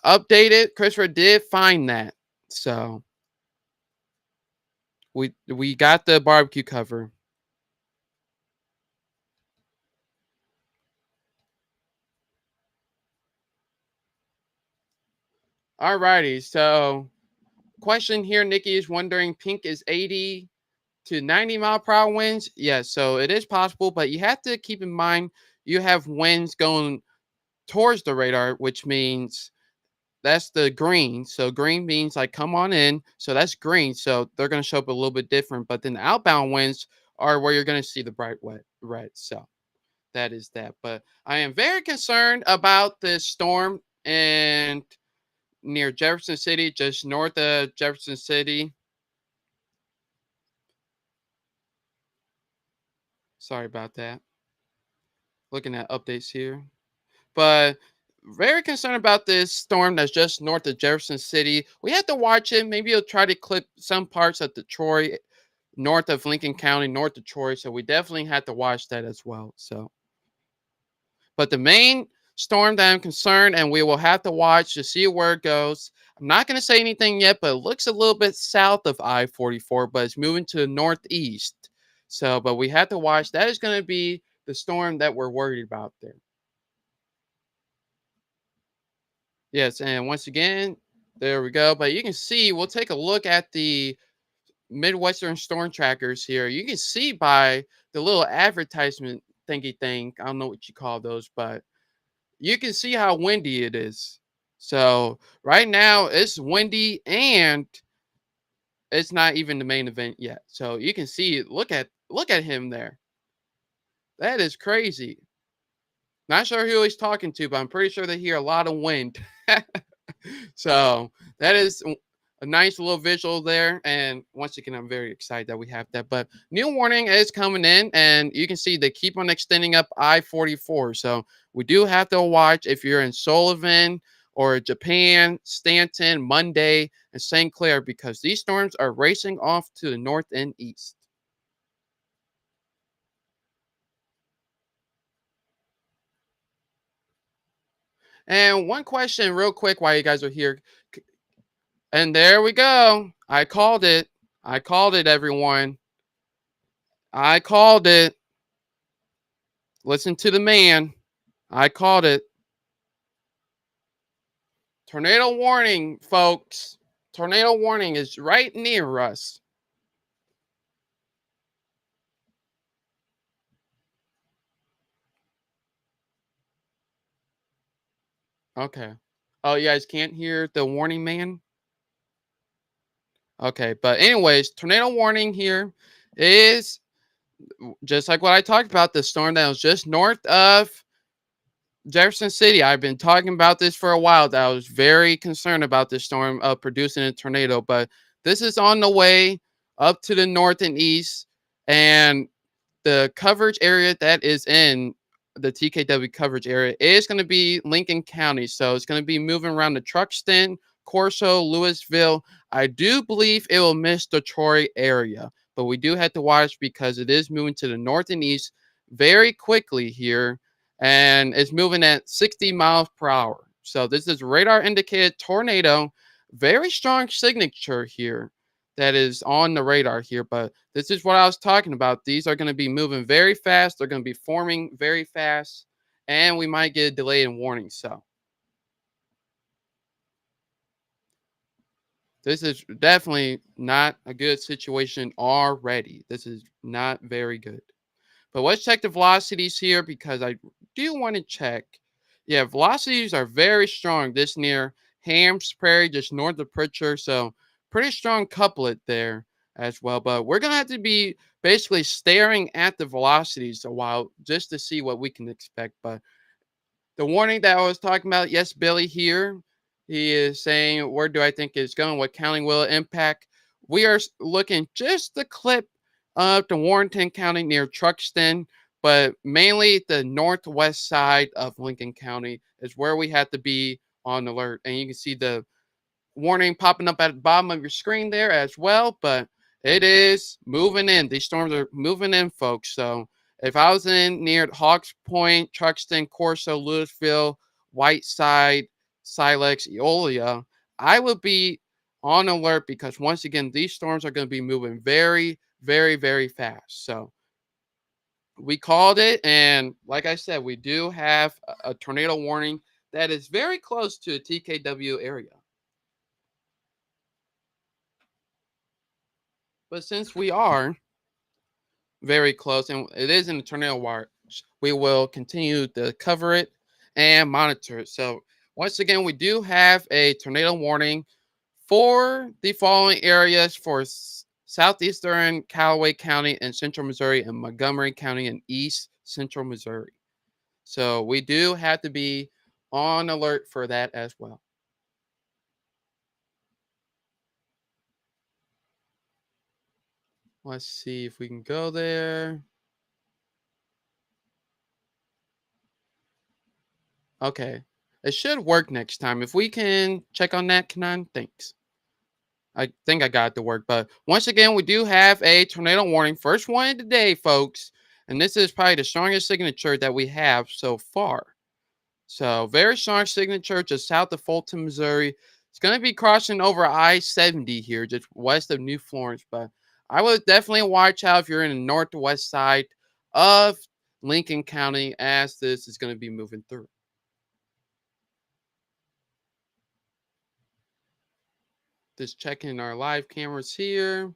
updated. Christopher did find that. So we got the barbecue cover. Alrighty. So question here, Nikki is wondering pink is 80 to 90-mile-per-hour winds. Yes, so it is possible, but you have to keep in mind you have winds going towards the radar, which means that's the green. So green means like come on in. So that's green. So they're going to show up a little bit different. But then the outbound winds are where you're going to see the bright wet red. So that is that. But I am very concerned about this storm and near Jefferson City, just north of Jefferson City. Sorry about that. Looking at updates here. But very concerned about this storm that's just north of Jefferson City. We have to watch it. Maybe you'll try to clip some parts of Detroit, north of Lincoln County, north Detroit. So we definitely have to watch that as well. So, but the main storm that I'm concerned, and we will have to watch to see where it goes. I'm not going to say anything yet, but it looks a little bit south of I-44, but it's moving to the northeast. So, but we have to watch. That is going to be the storm that we're worried about there. Yes, and once again, there we go. But you can see, we'll take a look at the Midwestern storm trackers here. You can see by the little advertisement thingy thing. I don't know what you call those, but you can see how windy it is. So right now it's windy and it's not even the main event yet. So you can see, look at him there. That is crazy. Not sure who he's talking to, but I'm pretty sure they hear a lot of wind. So that is a nice little visual there. And once again, I'm very excited that we have that. But new warning is coming in, and you can see they keep on extending up I-44. So we do have to watch if you're in Sullivan or Japan, Stanton, Monday, and St. Clair, because these storms are racing off to the north and east. And one question, real quick, while you guys are here. And there we go. I called it. I called it, everyone. I called it. Listen to the man. I called it. Tornado warning, folks. Tornado warning is right near us. Okay. Oh, you guys can't hear the warning man? Okay. But, anyways, tornado warning here is just like what I talked about, the storm that was just north of Jefferson City. I've been talking about this for a while. That I was very concerned about this storm producing a tornado, but this is on the way up to the north and east, and the coverage area that is in the TKW coverage area is going to be Lincoln County. So it's going to be moving around the Truxton, Corso, Louisville. I do believe it will miss the Troy area, but we do have to watch because it is moving to the north and east very quickly here, and it's moving at 60 miles per hour. So this is radar indicated tornado, very strong signature here that is on the radar here. But this is what I was talking about. These are going to be moving very fast. They're going to be forming very fast, and we might get a delay in warning. So this is definitely not a good situation already. This is not very good. But let's check the velocities here because I do want to check Yeah, velocities are very strong this near Hams Prairie, just north of Pritchard. So pretty strong couplet there as well. But we're gonna have to be basically staring at the velocities a while just to see what we can expect. But the warning that I was talking about, yes, Billy here. He is saying, where do I think it's going? What county will it impact? We are looking just the clip of the Warrenton County near Truxton, but mainly the northwest side of Lincoln County is where we have to be on alert. And you can see the warning popping up at the bottom of your screen there as well, but it is moving in. These storms are moving in, folks. So if I was in near Hawks Point, Truxton, Corso, Louisville, Whiteside, Silex, Eolia, I would be on alert because once again, these storms are going to be moving very, very, very fast. So we called it, and like I said, we do have a tornado warning that is very close to the TKW area. But since we are very close and it is in the tornado watch, we will continue to cover it and monitor it. So, once again, we do have a tornado warning for the following areas for southeastern Callaway County and central Missouri and Montgomery County and east central Missouri. So, we do have to be on alert for that as well. Let's see if we can go there. Okay. It should work next time. If we can check on that, Kanan, thanks. I think I got it to work. But once again, we do have a tornado warning. First one of the day, folks. And this is probably the strongest signature that we have so far. So, very strong signature just south of Fulton, Missouri. It's going to be crossing over I 70 here, just west of New Florence. But I would definitely watch out if you're in the northwest side of Lincoln County as this is going to be moving through. Just checking our live cameras here.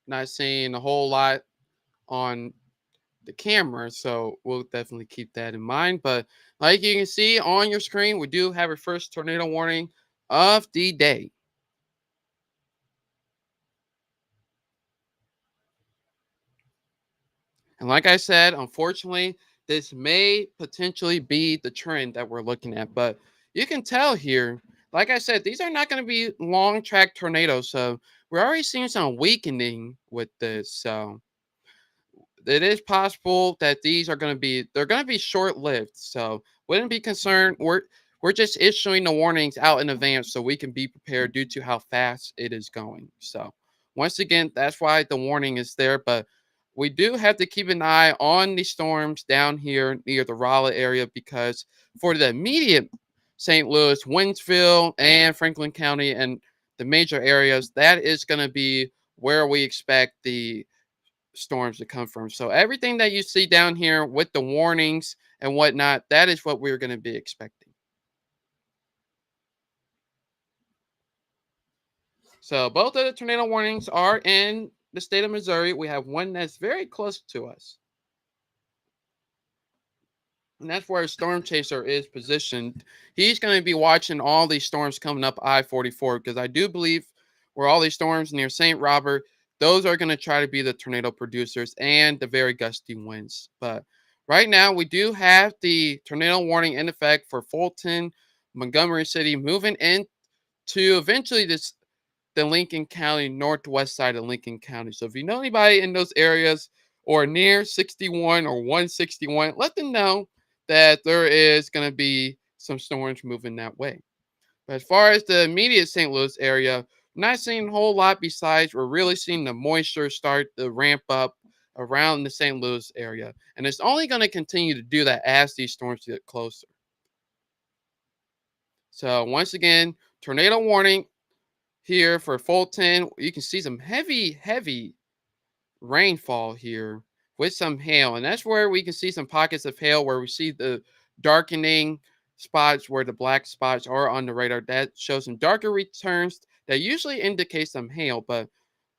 Not seeing a whole lot on the camera, so we'll definitely keep that in mind. But like you can see on your screen, we do have our first tornado warning of the day. And like I said, unfortunately, this may potentially be the trend that we're looking at. But you can tell here, like I said, these are not going to be long track tornadoes. So we're already seeing some weakening with this. So it is possible that these are going to be they're going to be short lived. So wouldn't be concerned. We're just issuing the warnings out in advance so we can be prepared due to how fast it is going. So once again, that's why the warning is there. But we do have to keep an eye on the storms down here near the Raleigh area because for the immediate St. Louis, Winsville, and Franklin County and the major areas, that is going to be where we expect the storms to come from. So everything that you see down here with the warnings and whatnot, that is what we're going to be expecting. So both of the tornado warnings are in the state of Missouri. We have one that's very close to us. And that's where Storm Chaser is positioned. He's going to be watching all these storms coming up I-44 because I do believe where all these storms near St. Robert, those are going to try to be the tornado producers and the very gusty winds. But right now, we do have the tornado warning in effect for Fulton, Montgomery City, moving into eventually the Lincoln County, northwest side of Lincoln County. So if you know anybody in those areas or near 61 or 161, let them know that there is going to be some storms moving that way. But as far as the immediate St. Louis area, we're not seeing a whole lot besides we're really seeing the moisture start to ramp up around the St. Louis area. And it's only going to continue to do that as these storms get closer. So once again, tornado warning here for Fulton. You can see some heavy rainfall here with some hail. And that's where we can see some pockets of hail where we see the darkening spots where the black spots are on the radar. That shows some darker returns that usually indicate some hail. But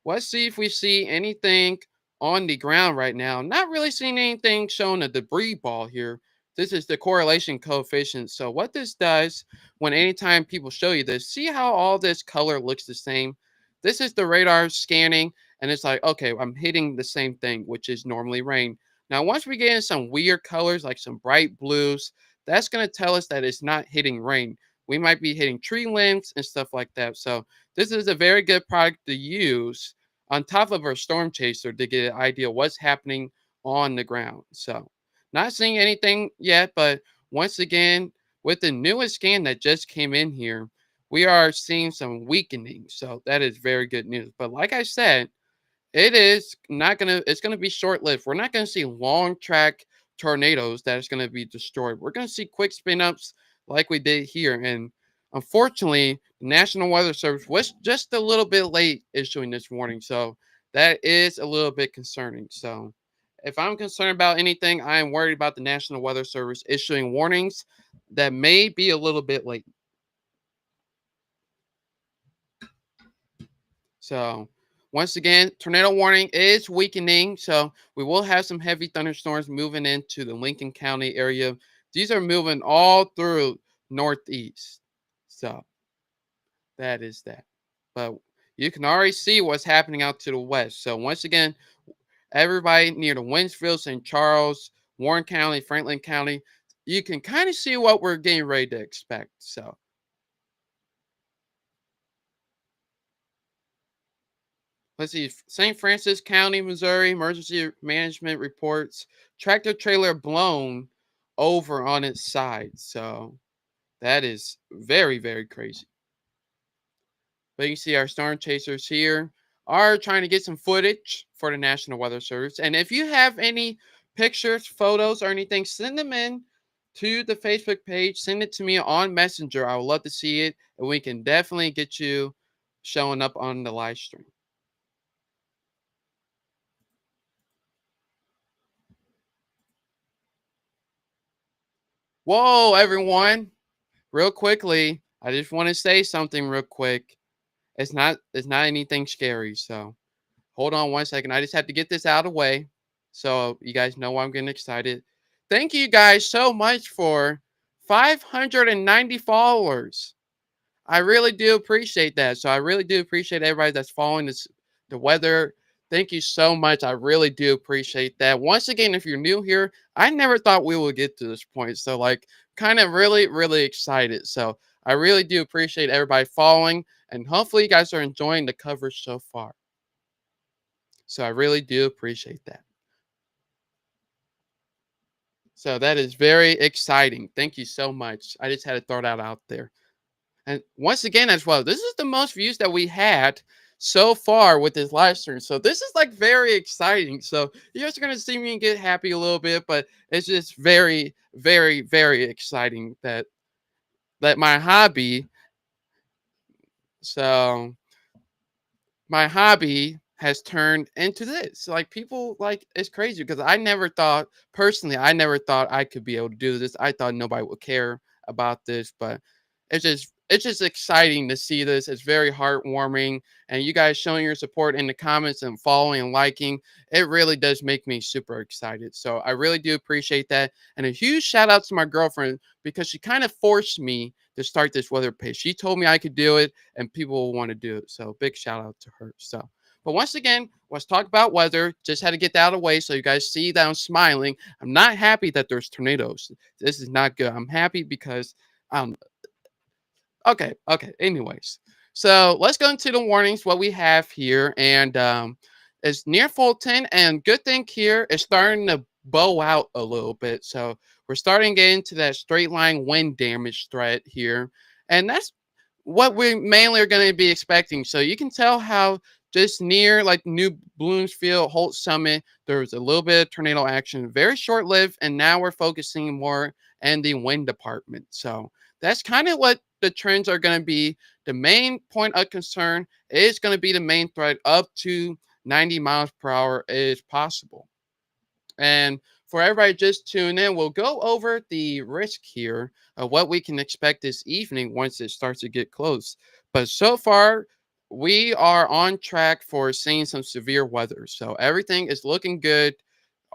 let's see if we see anything on the ground right now. Not really seeing anything showing a debris ball here. This is the correlation coefficient. So what this does, when anytime people show you this, see how all this color looks the same? This is the radar scanning, and it's like, okay, I'm hitting the same thing, which is normally rain. Now, once we get in some weird colors, like some bright blues, that's going to tell us that it's not hitting rain. We might be hitting tree limbs and stuff like that. So this is a very good product to use on top of our storm chaser to get an idea what's happening on the ground. So not seeing anything yet, but once again, with the newest scan that just came in here, we are seeing some weakening. So that is very good news. But like I said, it's gonna be short-lived. We're not gonna see long track tornadoes that is gonna be destroyed. We're gonna see quick spin ups like we did here. And unfortunately, the National Weather Service was just a little bit late issuing this warning. So that is a little bit concerning. So if I'm concerned about anything, I am worried about the National Weather Service issuing warnings that may be a little bit late. So, once again, tornado warning is weakening. So, we will have some heavy thunderstorms moving into the Lincoln County area. These are moving all through Northeast. So, that is that. But you can already see what's happening out to the west. So, once again, everybody near the Winsfield, St. Charles, Warren County, Franklin County, you can kind of see what we're getting ready to expect. So, let's see. St. Francis County, Missouri, emergency management reports tractor trailer blown over on its side. So that is very, very crazy. But you see our storm chasers here are trying to get some footage for the National Weather Service. And if you have any pictures, photos, or anything, send them in to the Facebook page. Send it to me on Messenger. I would love to see it. And we can definitely get you showing up on the live stream. Whoa, everyone. Real quickly, I just want to say something real quick. It's not anything scary, so hold on one second. I just have to get this out of the way so you guys know why I'm getting excited. Thank you guys so much for 590 followers. I really do appreciate that. So I really do appreciate everybody that's following the weather. Thank you so much. I really do appreciate that. Once again, if you're new here, I never thought we would get to this point. So like kind of really, really excited. So I really do appreciate everybody following, and hopefully you guys are enjoying the coverage so far. So I really do appreciate that. So that is very exciting. Thank you so much. I just had to throw that out there. And once again, as well, this is the most views that we had so far with this live stream. So this is like very exciting. So you guys are gonna see me get happy a little bit, but it's just very, very, very exciting that my hobby. So my hobby has turned into this. Like people like it's crazy because I never thought personally, I never thought I could be able to do this. I thought nobody would care about this, but it's just exciting to see this. It's very heartwarming. And you guys showing your support in the comments and following and liking, it really does make me super excited. So I really do appreciate that. And a huge shout out to my girlfriend because she kind of forced me to start this weather page. She told me I could do it and people will want to do it. So big shout out to her. So, but once again, let's talk about weather. Just had to get that out of the way so you guys see that I'm smiling. I'm not happy that there's tornadoes. This is not good. I'm happy because um okay, okay. Anyways, so let's go into the warnings. What we have here, and it's near Fulton, and good thing here is starting to bow out a little bit. So we're starting to get into that straight line wind damage threat here, and that's what we mainly are going to be expecting. So you can tell how just near like New Bloomsfield, Holt Summit, there was a little bit of tornado action, very short lived, and now we're focusing more in the wind department. So that's kind of what the trends are going to be. The main point of concern is going to be the main threat up to 90 miles per hour is possible. And for everybody just tune in, we'll go over the risk here of what we can expect this evening once it starts to get close. But so far, we are on track for seeing some severe weather. So everything is looking good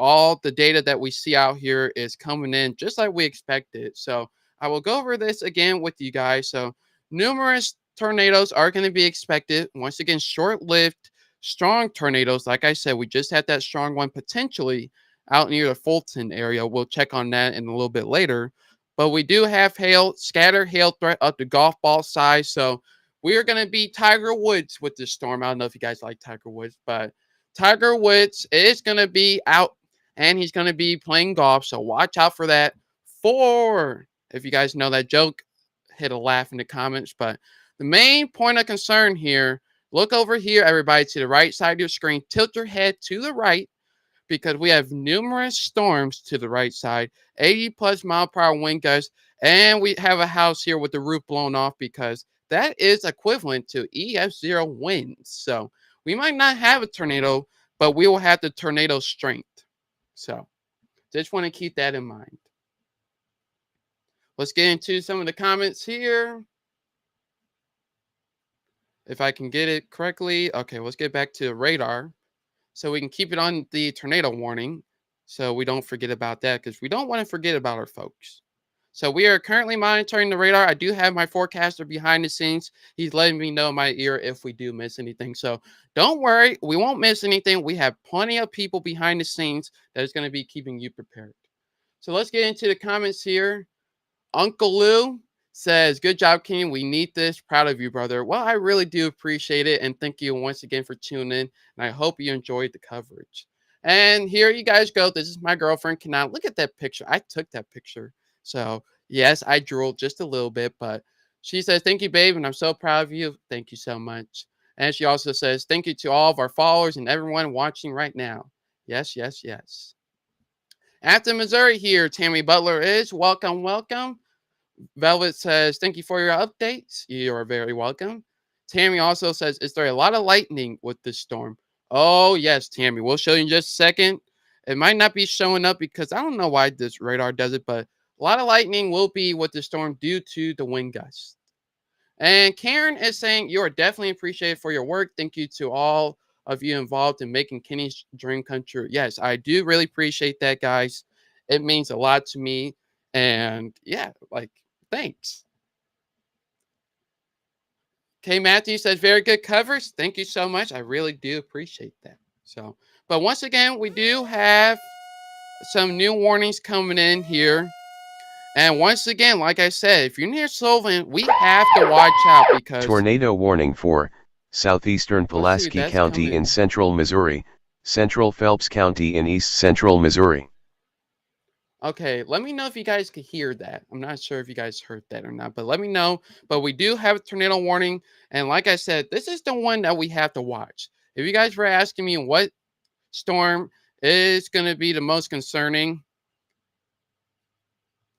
all the data that we see out here is coming in just like we expected. So I will go over this again with you guys. So numerous tornadoes are going to be expected. Once again, short-lived, strong tornadoes. Like I said, we just had that strong one potentially out near the Fulton area. We'll check on that in a little bit later. But we do have hail, scattered hail threat up to golf ball size. So we are going to be Tiger Woods with this storm. I don't know if you guys like Tiger Woods, but Tiger Woods is going to be out and he's going to be playing golf. So watch out for that. Four. If you guys know that joke, hit a laugh in the comments. But the main point of concern here, look over here, everybody, to the right side of your screen. Tilt your head to the right because we have numerous storms to the right side, 80 plus mile per hour wind gusts, and we have a house here with the roof blown off because that is equivalent to EF0 winds. So we might not have a tornado, but we will have the tornado strength. So just want to keep that in mind. Let's get into some of the comments here. If I can get it correctly. Okay, let's get back to the radar so we can keep it on the tornado warning so we don't forget about that because we don't want to forget about our folks. So we are currently monitoring the radar. I do have my forecaster behind the scenes. He's letting me know in my ear if we do miss anything. So don't worry, we won't miss anything. We have plenty of people behind the scenes that is going to be keeping you prepared. So let's get into the comments here. Uncle Lou says, "Good job, King. We need this. Proud of you, brother." Well, I really do appreciate it. And thank you once again for tuning in. And I hope you enjoyed the coverage. And here you guys go. This is my girlfriend, Kanal. Look at that picture. I took that picture. So, yes, I drooled just a little bit. But she says, "Thank you, babe. And I'm so proud of you. Thank you so much." And she also says, "Thank you to all of our followers and everyone watching right now." Yes, yes, yes. After Missouri here, Tammy Butler is. Welcome, welcome. Velvet says, "Thank you for your updates." You are very welcome. Tammy also says, "Is there a lot of lightning with this storm?" Oh, yes, Tammy. We'll show you in just a second. It might not be showing up because I don't know why this radar does it, but a lot of lightning will be with the storm due to the wind gusts. And Karen is saying, "You are definitely appreciated for your work. Thank you to all of you involved in making Kenny's dream come true." Yes, I do really appreciate that, guys. It means a lot to me. And yeah, like, thanks. K. Matthew says, "Very good covers. Thank you so much. I really do appreciate that." So, but once again, we do have some new warnings coming in here. And once again, like I said, if you're near Sullivan, we have to watch out because Tornado warning for southeastern let's see, Pulaski that's County in coming. central Missouri, central Phelps County in east central Missouri. Okay, let me know if you guys could hear that. I'm not sure if you guys heard that or not, but let me know. But we do have a tornado warning. And like I said, this is the one that we have to watch. If you guys were asking me what storm is going to be the most concerning.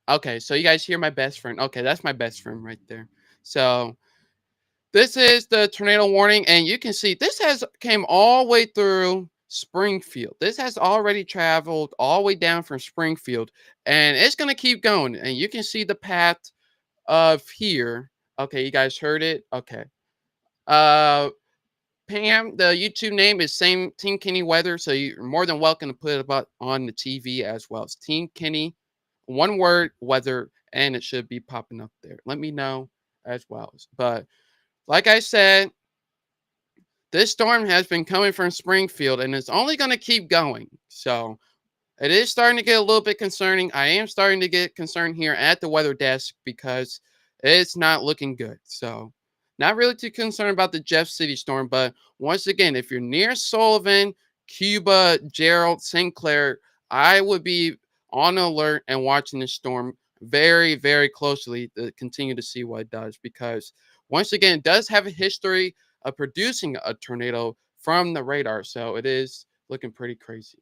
Okay, so you guys hear my best friend. Okay, that's my best friend right there. So this is the tornado warning, and you can see this has came all the way through Springfield. This has already traveled all the way down from Springfield, and it's gonna keep going. And you can see the path of here. Okay, you guys heard it. Okay. Uh Pam, the YouTube name is same Team Kenny Weather, so you're more than welcome to put it up on the TV as well. It's Team Kenny, one word, weather, and it should be popping up there. Let me know as well. But like I said, this storm has been coming from Springfield and it's only going to keep going. So it is starting to get a little bit concerning. I am starting to get concerned here at the weather desk because it's not looking good. So, not really too concerned about the Jeff City storm, but once again, if you're near Sullivan, Cuba, Gerald, Sinclair, I would be on alert and watching this storm very, very closely to continue to see what it does because once again, it does have a history of producing a tornado from the radar. So, it is looking pretty crazy.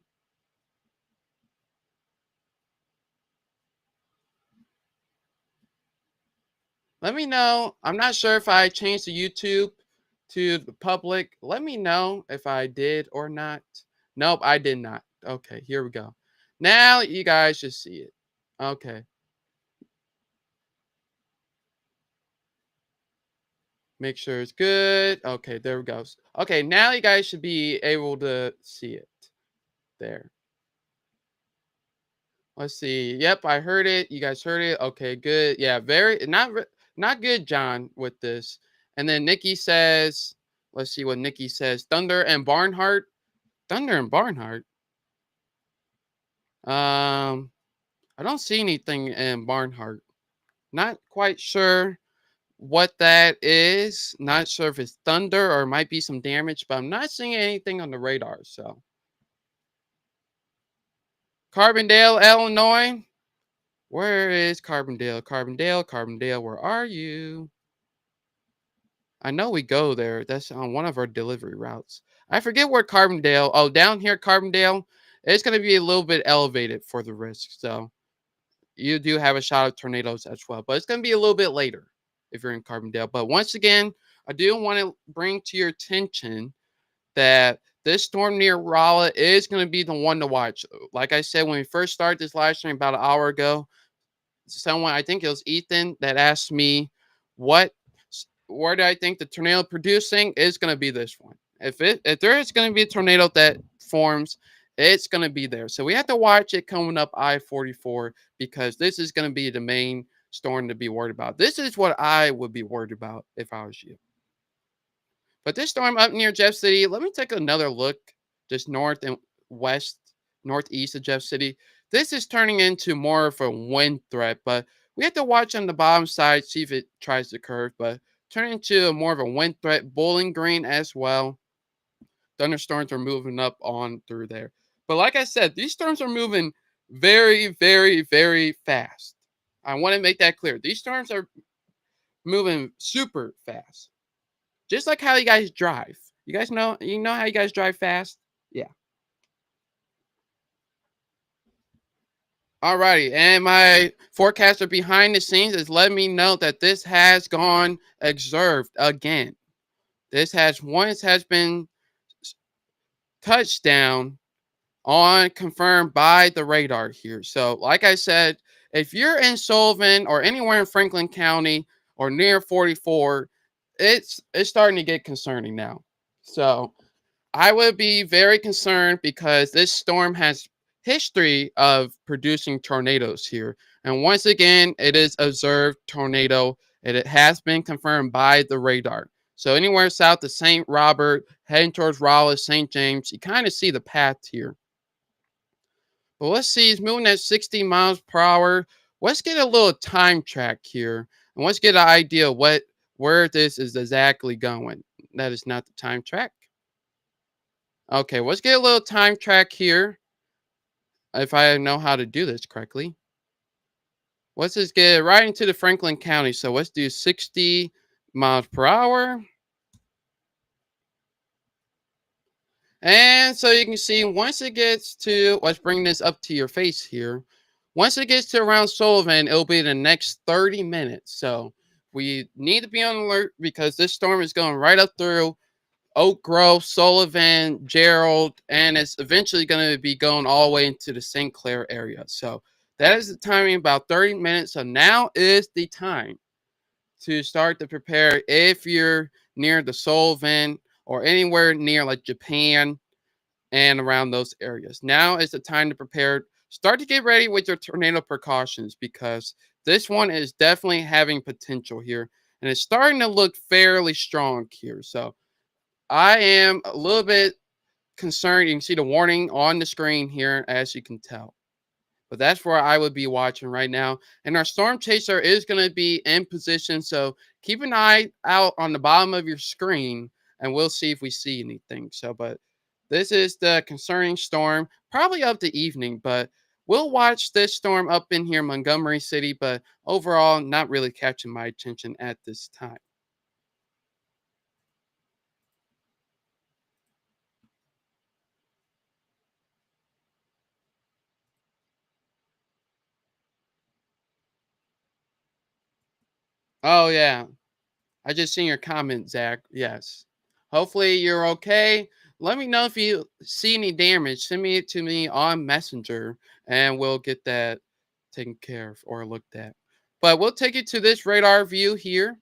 Let me know. I'm not sure if I changed the YouTube to the public. Let me know if I did or not. Nope, I did not. Okay, here we go. Now you guys should see it. Okay, make sure it's good. Okay, there we go. Okay, now you guys should be able to see it there. Let's see. Yep, I heard it. You guys heard it. Okay, good. Yeah, very not good, John, with this. And then Nikki says, let's see what Nikki says. Thunder and Barnhart. Thunder and Barnhart. Um, I don't see anything in Barnhart. Not quite sure what that is. Not sure if it's thunder or it might be some damage, but I'm not seeing anything on the radar. So, Carbondale, Illinois. Where is Carbondale? Carbondale, Carbondale, where are you? I know we go there. That's on one of our delivery routes. I forget where Carbondale. Oh, down here, Carbondale. It's going to be a little bit elevated for the risk. So you do have a shot of tornadoes as well, but it's going to be a little bit later if you're in Carbondale. But once again, I do want to bring to your attention that this storm near Raleigh is going to be the one to watch. Like I said, when we first started this live stream about an hour ago, someone, I think it was Ethan, that asked me what where do I think the tornado producing is going to be this one. If there is going to be a tornado that forms, it's going to be there. So we have to watch it coming up I-44 because this is going to be the main storm to be worried about. This is what I would be worried about if I was you. But this storm up near Jeff City, let me take another look just north and west, northeast of Jeff City. This is turning into more of a wind threat, but we have to watch on the bottom side, see if it tries to curve, but turning into more of a wind threat. Bowling Green as well. Thunderstorms are moving up on through there. But like I said, these storms are moving very, very, very fast. I want to make that clear. These storms are moving super fast. Just like how you guys drive. You know how you guys drive fast? Yeah. Alrighty. And my forecaster behind the scenes is letting me know that this has gone observed again. This has once has been touchdown on confirmed by the radar here. So, like I said, if you're in Sullivan or anywhere in Franklin County or near 44, it's starting to get concerning now. So I would be very concerned because this storm has history of producing tornadoes here. And once again, it is observed tornado and it has been confirmed by the radar. So anywhere south of St. Robert, heading towards Raleigh, St. James, you kind of see the path here. But let's see, it's moving at 60 miles per hour. Let's get a little time track here. And let's get an idea where this is exactly going. That is not the time track. Okay, let's get a little time track here. If I know how to do this correctly. Let's just get right into the Franklin County. So let's do 60 miles per hour. And so you can see once it gets to, let's bring this up to your face here. Once it gets to around Sullivan, it'll be the next 30 minutes. So we need to be on alert because this storm is going right up through Oak Grove, Sullivan, Gerald, and it's eventually going to be going all the way into the St. Clair area. So that is the timing, about 30 minutes. So now is the time to start to prepare if you're near the Sullivan or anywhere near like Japan and around those areas. Now is the time to prepare. Start to get ready with your tornado precautions because this one is definitely having potential here. And it's starting to look fairly strong here. So I am a little bit concerned. You can see the warning on the screen here, as you can tell. But that's where I would be watching right now. And our storm chaser is going to be in position. So keep an eye out on the bottom of your screen and we'll see if we see anything. So, but this is the concerning storm, probably up to evening, but we'll watch this storm up in here, Montgomery City. But overall, not really catching my attention at this time. Oh, yeah. I just seen your comment, Zach. Yes. Hopefully you're okay. Let me know if you see any damage. Send me it to me on Messenger and we'll get that taken care of or looked at. But we'll take you to this radar view here.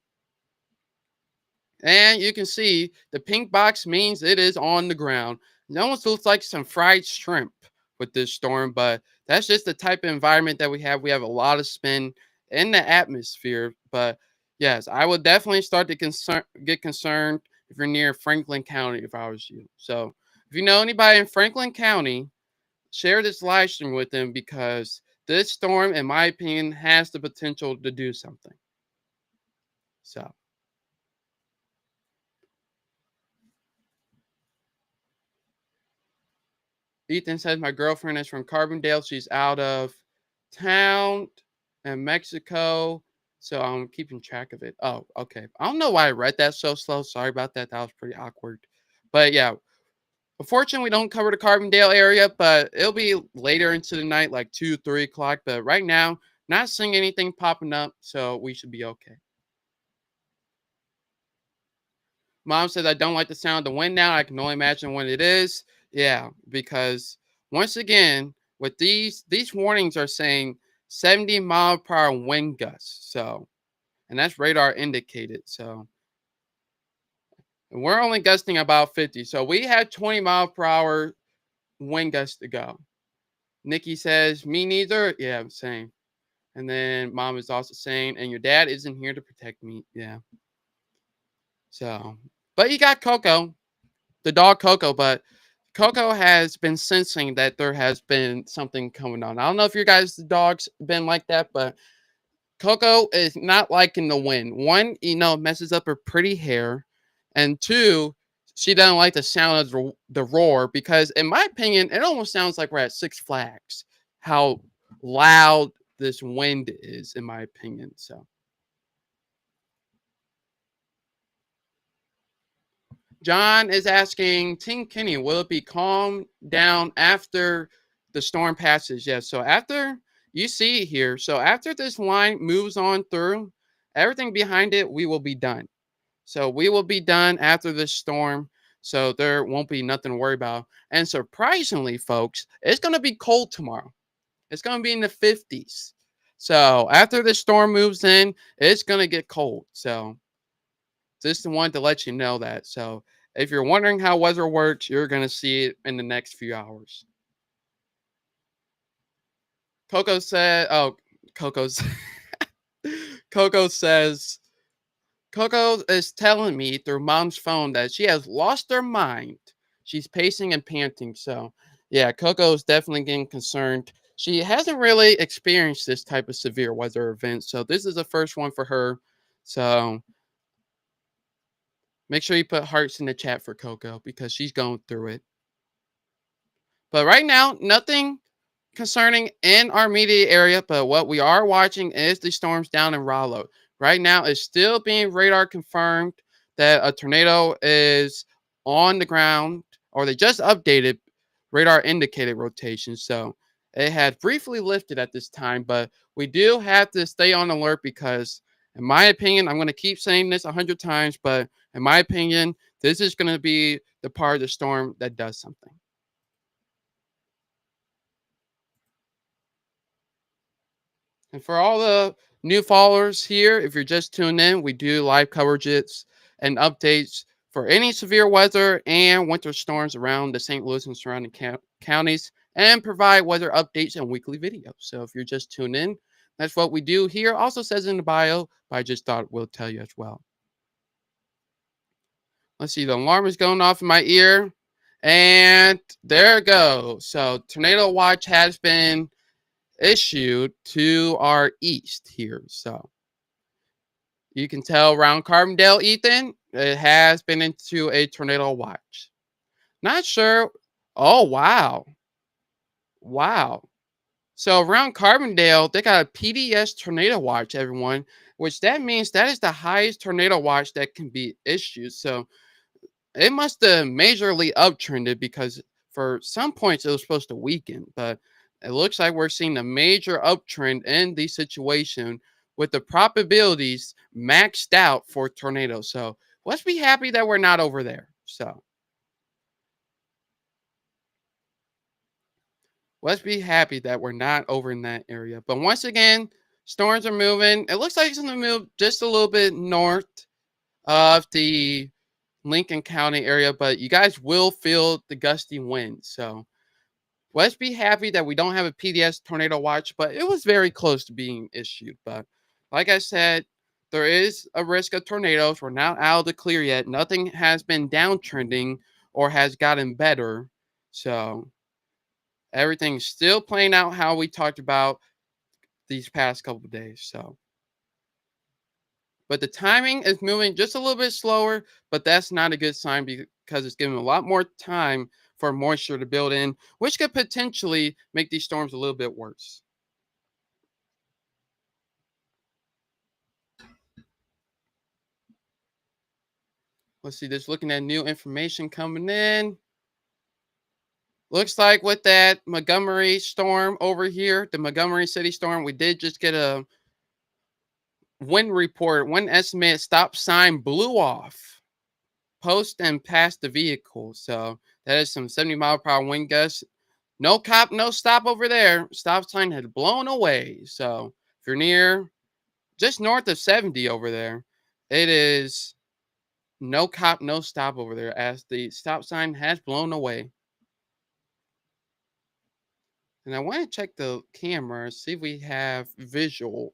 And you can see the pink box means it is on the ground. It almost looks like some fried shrimp with this storm, but that's just the type of environment that we have. We have a lot of spin in the atmosphere, but yes, I would definitely start to get concerned if you're near Franklin County if I was you. So if you know anybody in Franklin County, share this live stream with them because this storm, in my opinion, has the potential to do something. So Ethan says my girlfriend is from Carbondale. She's out of town in Mexico. So I'm keeping track of it. Oh, okay. I don't know why I read that so slow. Sorry about that. That was pretty awkward. But yeah, unfortunately, we don't cover the Carbondale area, but it'll be later into the night, like 2, 3 o'clock. But right now, not seeing anything popping up. So we should be okay. Mom says I don't like the sound of the wind now. I can only imagine what it is. Yeah, because once again, with these warnings are saying 70-mile-per-hour wind gusts. So, and that's radar indicated. So, and we're only gusting about 50. So we had 20-mile-per-hour wind gusts to go. Nikki says, me neither. Yeah, same. And then mom is also saying, and your dad isn't here to protect me. Yeah. So, but you got Coco, the dog Coco, but Coco has been sensing that there has been something coming on. I don't know if your guys' dogs been like that, but Coco is not liking the wind. One, messes up her pretty hair, and two, she doesn't like the sound of the roar because, in my opinion, it almost sounds like we're at Six Flags. How loud this wind is, in my opinion. So. John is asking, Team Kenny, will it be calmed down after the storm passes? Yes. So after you see it here, so after this line moves on through, everything behind it, we will be done. So we will be done after this storm. So there won't be nothing to worry about. And surprisingly, folks, it's going to be cold tomorrow. It's going to be in the 50s. So after this storm moves in, it's going to get cold. So just wanted to let you know that. So if you're wondering how weather works, you're going to see it in the next few hours. Coco said, oh, Coco's Coco says, Coco is telling me through mom's phone that she has lost her mind. She's pacing and panting. So, yeah, Coco is definitely getting concerned. She hasn't really experienced this type of severe weather event. So, this is the first one for her. So, make sure you put hearts in the chat for Coco because she's going through it. But right now, nothing concerning in our media area, but what we are watching is the storms down in Rollo. Right now, it's still being radar confirmed that a tornado is on the ground, or they just updated radar indicated rotation. So it had briefly lifted at this time, but we do have to stay on alert because, in my opinion, I'm going to keep saying this 100 times, but in my opinion, this is going to be the part of the storm that does something. And for all the new followers here, if you're just tuned in, we do live coverages and updates for any severe weather and winter storms around the St. Louis and surrounding counties and provide weather updates and weekly videos. So if you're just tuned in, that's what we do here. Also says in the bio, but I just thought we'll tell you as well. Let's see, the alarm is going off in my ear. And there it goes. So tornado watch has been issued to our east here. So you can tell around Carbondale, Ethan, it has been into a tornado watch. Not sure. Oh, wow. Wow. So around Carbondale, they got a PDS tornado watch, everyone, which that means that is the highest tornado watch that can be issued. So it must have majorly uptrended because for some points it was supposed to weaken, but it looks like we're seeing a major uptrend in the situation with the probabilities maxed out for tornadoes. So let's be happy that we're not over there. So let's be happy that we're not over in that area. But once again, storms are moving. It looks like it's going to move just a little bit north of the Lincoln County area, but you guys will feel the gusty wind. So let's be happy that we don't have a PDS tornado watch, but it was very close to being issued. But like I said, there is a risk of tornadoes. We're not out of the clear yet. Nothing has been downtrending or has gotten better. So everything's still playing out how we talked about these past couple of days. So, but the timing is moving just a little bit slower, but that's not a good sign because it's giving a lot more time for moisture to build in, which could potentially make these storms a little bit worse. Let's see, just looking at new information coming in. Looks like with that Montgomery storm over here, the Montgomery City storm, we did just get a wind report, wind estimate, stop sign blew off, post and past the vehicle. So that is some 70-mile-per-hour wind gusts. No cop, no stop over there. Stop sign had blown away. So if you're near, just north of 70 over there, it is no cop, no stop over there as the stop sign has blown away. And I want to check the camera, see if we have visual.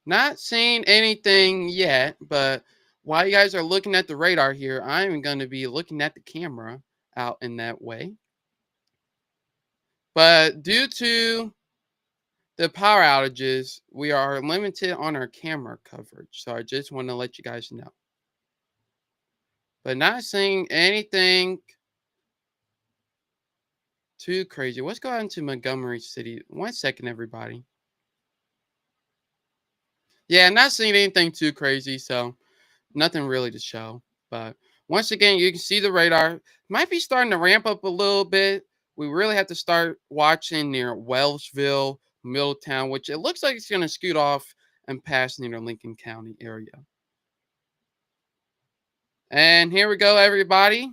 Not seeing anything yet, but while you guys are looking at the radar here, I'm going to be looking at the camera out in that way. But due to the power outages, we are limited on our camera coverage. So I just want to let you guys know. But not seeing anything too crazy. Let's go out into Montgomery City. 1 second, everybody. Yeah, not seeing anything too crazy. So nothing really to show. But once again, you can see the radar might be starting to ramp up a little bit. We really have to start watching near Wellsville, Middletown, which it looks like it's going to scoot off and pass near the Lincoln County area. And here we go, everybody.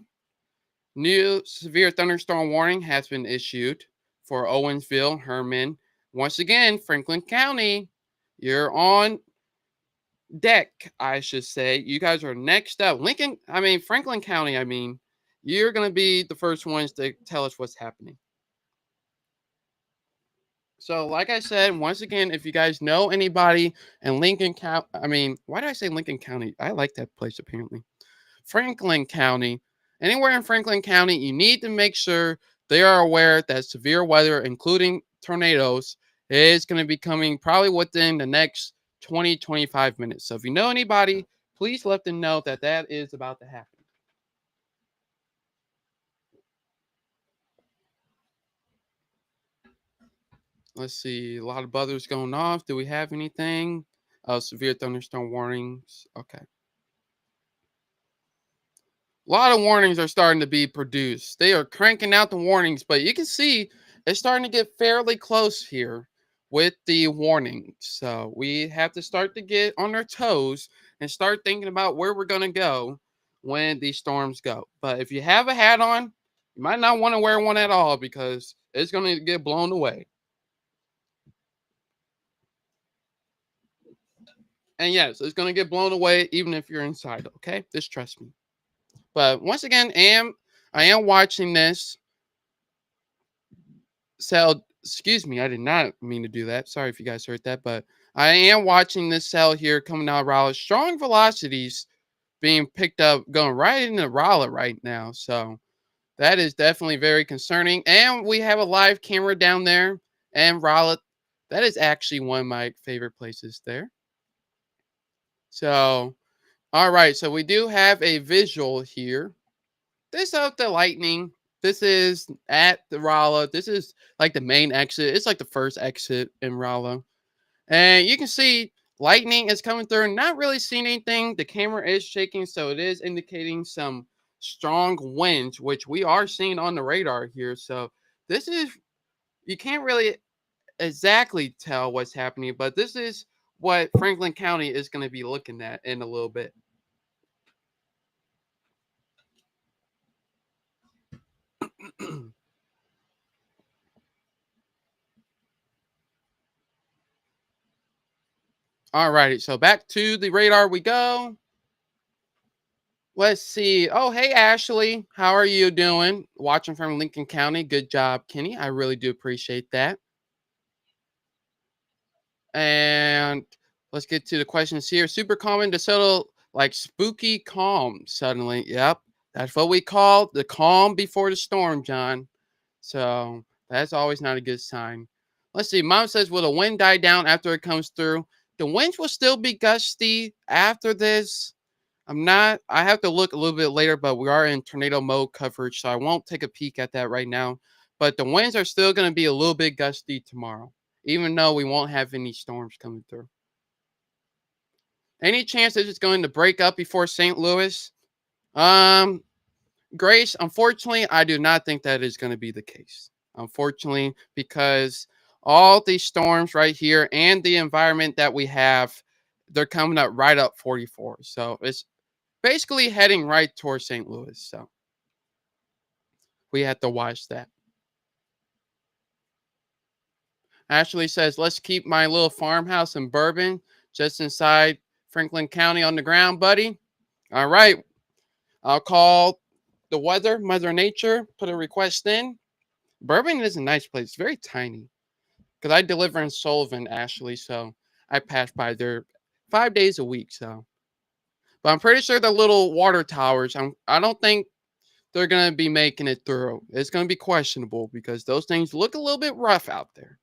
New severe thunderstorm warning has been issued for Owensville, Herman. Once again, Franklin County, you're on deck, I should say. You guys are next up. Franklin County, you're going to be the first ones to tell us what's happening. So, like I said, once again, if you guys know anybody in Lincoln County, why did I say Lincoln County? I like that place apparently. Franklin County, anywhere in Franklin County, you need to make sure they are aware that severe weather, including tornadoes, is going to be coming probably within the next 20-25 minutes. So if you know anybody, please let them know that that is about to happen. Let's see, a lot of buzzers going off. Do we have anything? Oh, severe thunderstorm warnings. Okay. A lot of warnings are starting to be produced. They are cranking out the warnings, but you can see it's starting to get fairly close here with the warnings. So we have to start to get on our toes and start thinking about where we're going to go when these storms go. But if you have a hat on, you might not want to wear one at all because it's going to get blown away. And yes, it's going to get blown away even if you're inside, okay? Just trust me. But once again, I am watching this cell. Excuse me, I did not mean to do that. Sorry if you guys heard that, but I am watching this cell here coming out of Raleigh. Strong velocities being picked up, going right into Raleigh right now. So that is definitely very concerning. And we have a live camera down there and Raleigh. That is actually one of my favorite places there. So, all right. So we do have a visual here. This of the lightning. This is at the Raleigh. This is like the main exit. It's like the first exit in Raleigh. And you can see lightning is coming through. Not really seeing anything. The camera is shaking, so it is indicating some strong winds, which we are seeing on the radar here. So this is, you can't really exactly tell what's happening, but this is what Franklin County is going to be looking at in a little bit. All righty, so back to the radar we go. Let's see. Oh, hey, Ashley. How are you doing? Watching from Lincoln County. Good job, Kenny. I really do appreciate that. And let's get to the questions here. Super common to settle like spooky calm suddenly. Yep. That's what we call the calm before the storm, John. So that's always not a good sign. Let's see. Mom says, will the wind die down after it comes through? The winds will still be gusty after this. I'm not, I have to look a little bit later, but we are in tornado mode coverage, so I won't take a peek at that right now. But the winds are still going to be a little bit gusty tomorrow, even though we won't have any storms coming through. Any chance that it's going to break up before St. Louis? Um, Grace, unfortunately, I do not think that is going to be the case. Unfortunately, because all these storms right here and the environment that we have, they're coming up right up 44. So it's basically heading right towards St. Louis. So we have to watch that. Ashley says, let's keep my little farmhouse in Bourbon just inside Franklin County on the ground, buddy. All right. I'll call the weather, Mother Nature, put a request in. Bourbon is a nice place. It's very tiny. Because I deliver in Sullivan, Ashley. So I pass by there 5 days a week. So, but I'm pretty sure the little water towers, I don't think they're going to be making it through. It's going to be questionable because those things look a little bit rough out there.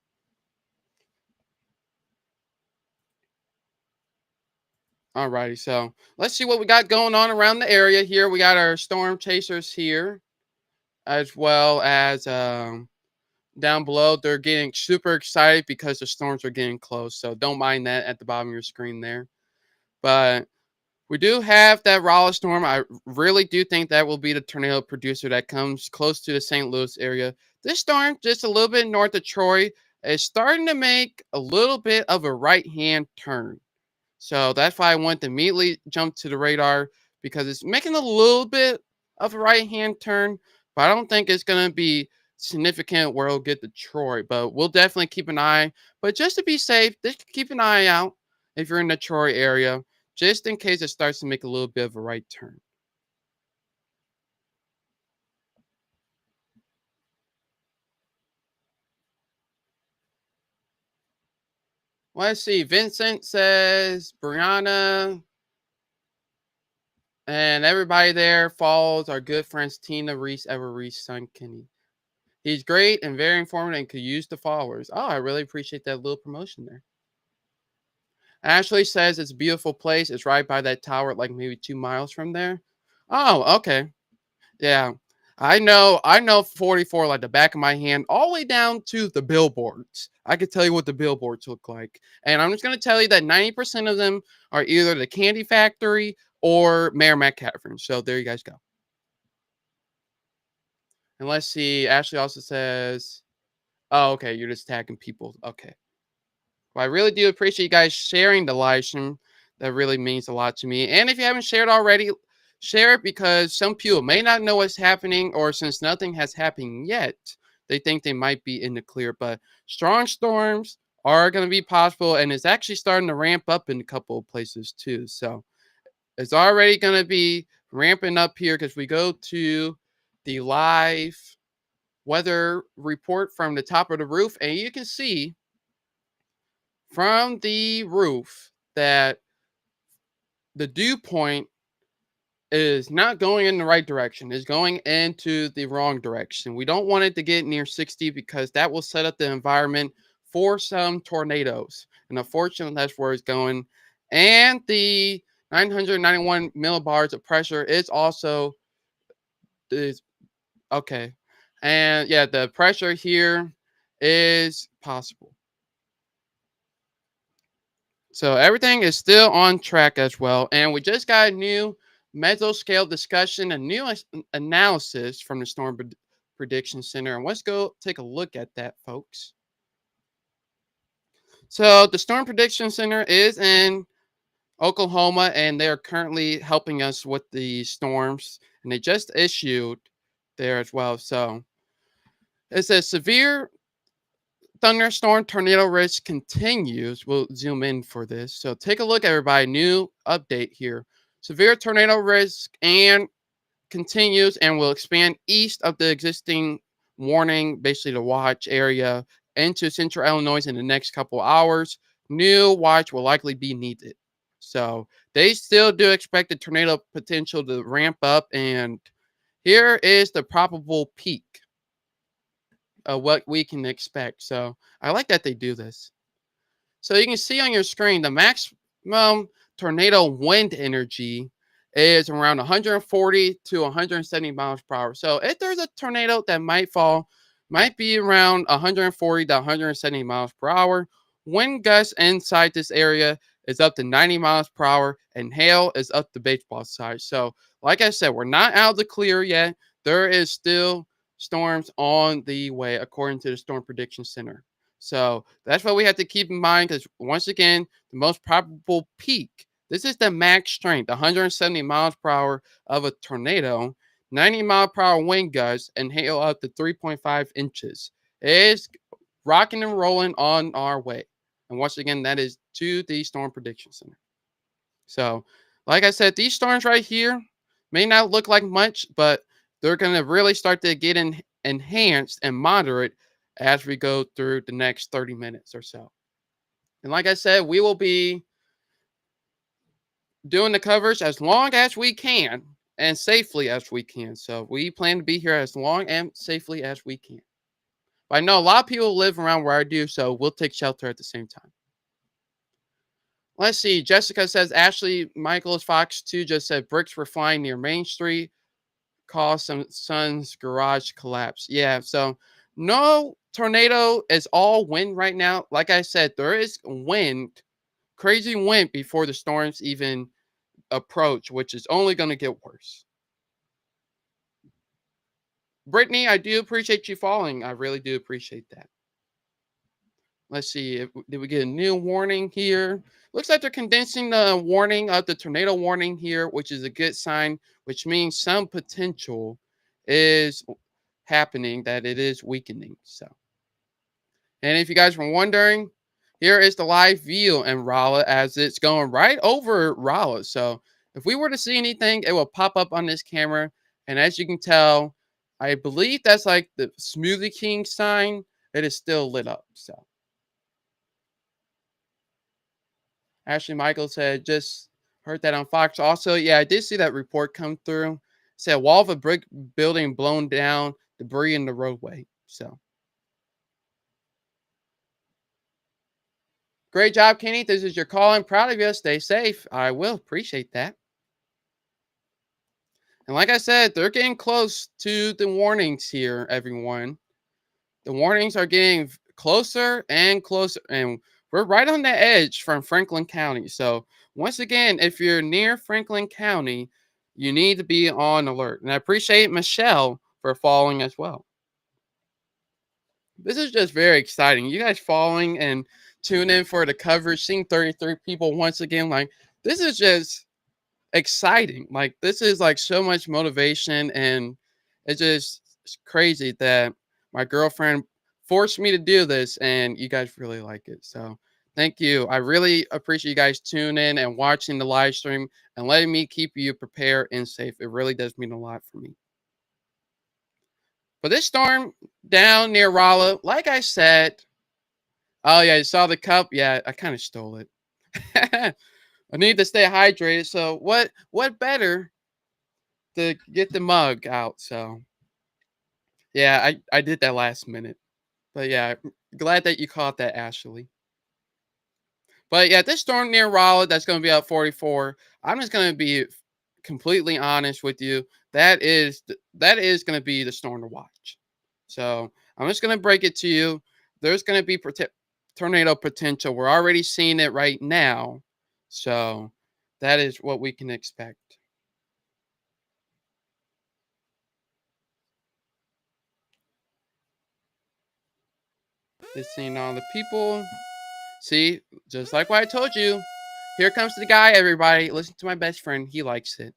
Alrighty, so let's see what we got going on around the area here. We got our storm chasers here, as well as down below. They're getting super excited because the storms are getting close. So don't mind that at the bottom of your screen there. But we do have that Raleigh storm. I really do think that will be the tornado producer that comes close to the St. Louis area. This storm, just a little bit north of Troy, is starting to make a little bit of a right hand turn. So that's why I want to immediately jump to the radar because it's making a little bit of a right hand turn, but I don't think it's going to be significant where it'll get to Troy. But we'll definitely keep an eye. But just to be safe, just keep an eye out if you're in the Troy area, just in case it starts to make a little bit of a right turn. Let's see. Vincent says Brianna and everybody there follows our good friends Tina Reese, Ever Reese, son Kenny. He's great and very informative and could use the followers. Oh, I really appreciate that little promotion there. Ashley says it's a beautiful place. It's right by that tower, like maybe 2 miles from there. Oh, okay. Yeah. I know 44 like the back of my hand, all the way down to the billboards. I could tell you what the billboards look like. And I'm just gonna tell you that 90% of them are either the Candy Factory or Mayor McCaffrey. So there you guys go. And let's see. Ashley also says, oh, okay, you're just tagging people. Okay. Well, I really do appreciate you guys sharing the live stream. That really means a lot to me. And if you haven't shared already, share it because some people may not know what's happening, or since nothing has happened yet, they think they might be in the clear. But strong storms are going to be possible, and it's actually starting to ramp up in a couple of places too. So it's already going to be ramping up here because we go to the live weather report from the top of the roof, and you can see from the roof that the dew point is not going in the right direction. It's going into the wrong direction. We don't want it to get near 60 because that will set up the environment for some tornadoes. And unfortunately, that's where it's going. And the 991 millibars of pressure is okay. And yeah, the pressure here is possible. So everything is still on track as well. And we just got a new mesoscale discussion, a new analysis from the Prediction Center. And let's go take a look at that, folks. So the Storm Prediction Center is in Oklahoma, and they are currently helping us with the storms. And they just issued there as well. So it says severe thunderstorm tornado risk continues. We'll zoom in for this. So take a look, everybody. New update here. severe tornado risk and continues and will expand east of the existing warning, basically the watch area, into central Illinois in the next couple hours. New watch will likely be needed. So they still do expect the tornado potential to ramp up, and here is the probable peak of what we can expect. So I like that they do this. So you can see on your screen the maximum tornado wind energy is around 140 to 170 miles per hour. So if there's a tornado that might fall, might be around 140 to 170 miles per hour. Wind gusts inside this area is up to 90 miles per hour, and hail is up to baseball size. So, like I said, we're not out of the clear yet. There is still storms on the way, according to the Storm Prediction Center. So that's what we have to keep in mind because, once again, the most probable peak. This is the max strength, 170 miles per hour of a tornado, 90-mile per hour wind gusts, and hail up to 3.5 inches. It is rocking and rolling on our way. And once again, that is to the Storm Prediction Center. So, like I said, these storms right here may not look like much, but they're going to really start to get enhanced and moderate as we go through the next 30 minutes or so. And like I said, we will be doing the coverage as long as we can and safely as we can. So we plan to be here as long and safely as we can. But I know a lot of people live around where I do, so we'll take shelter at the same time. Let's see. Jessica says Ashley Michaels Fox 2 just said bricks were flying near Main Street, caused some son's garage collapse. Yeah, so no tornado is all wind right now. Like I said, there is wind, crazy wind before the storms even approach, which is only going to get worse. Brittany, I do appreciate you following. I really do appreciate that. Let's see. Did we get a new warning here? Looks like they're condensing the warning of the tornado warning here, which is a good sign, which means some potential is happening, that it is weakening. So, and if you guys were wondering, here is the live view in Rolla as it's going right over Rolla. So if we were to see anything, it will pop up on this camera. And as you can tell, I believe that's like the Smoothie King sign. It is still lit up. So Ashley Michaels said, just heard that on Fox. Also, yeah, I did see that report come through. It said wall of a brick building blown down, debris in the roadway. So great job, Kenny. This is your call. I'm proud of you. Stay safe. I will appreciate that. And like I said, they're getting close to the warnings here, everyone. The warnings are getting closer and closer. And we're right on the edge from Franklin County. So once again, if you're near Franklin County, you need to be on alert. And I appreciate Michelle for following as well. This is just very exciting. You guys following and tune in for the coverage, seeing 33 people once again. Like, this is just exciting. Like, this is like so much motivation, and it's just crazy that my girlfriend forced me to do this, and you guys really like it. So thank you. I really appreciate you guys tuning in and watching the live stream and letting me keep you prepared and safe. It really does mean a lot for me. But this storm down near Rolla, like I said, oh yeah, you saw the cup? Yeah, I kind of stole it. I need to stay hydrated. So what better to get the mug out? So yeah, I did that last minute. But yeah, glad that you caught that, Ashley. But yeah, this storm near Rolla that's going to be up 44. I'm just going to be completely honest with you. That is going to be the storm to watch. So I'm just going to break it to you. There's going to be tornado potential. We're already seeing it right now. So that is what we can expect. Just seeing all the people. See, just like what I told you. Here comes the guy, everybody. Listen to my best friend. He likes it.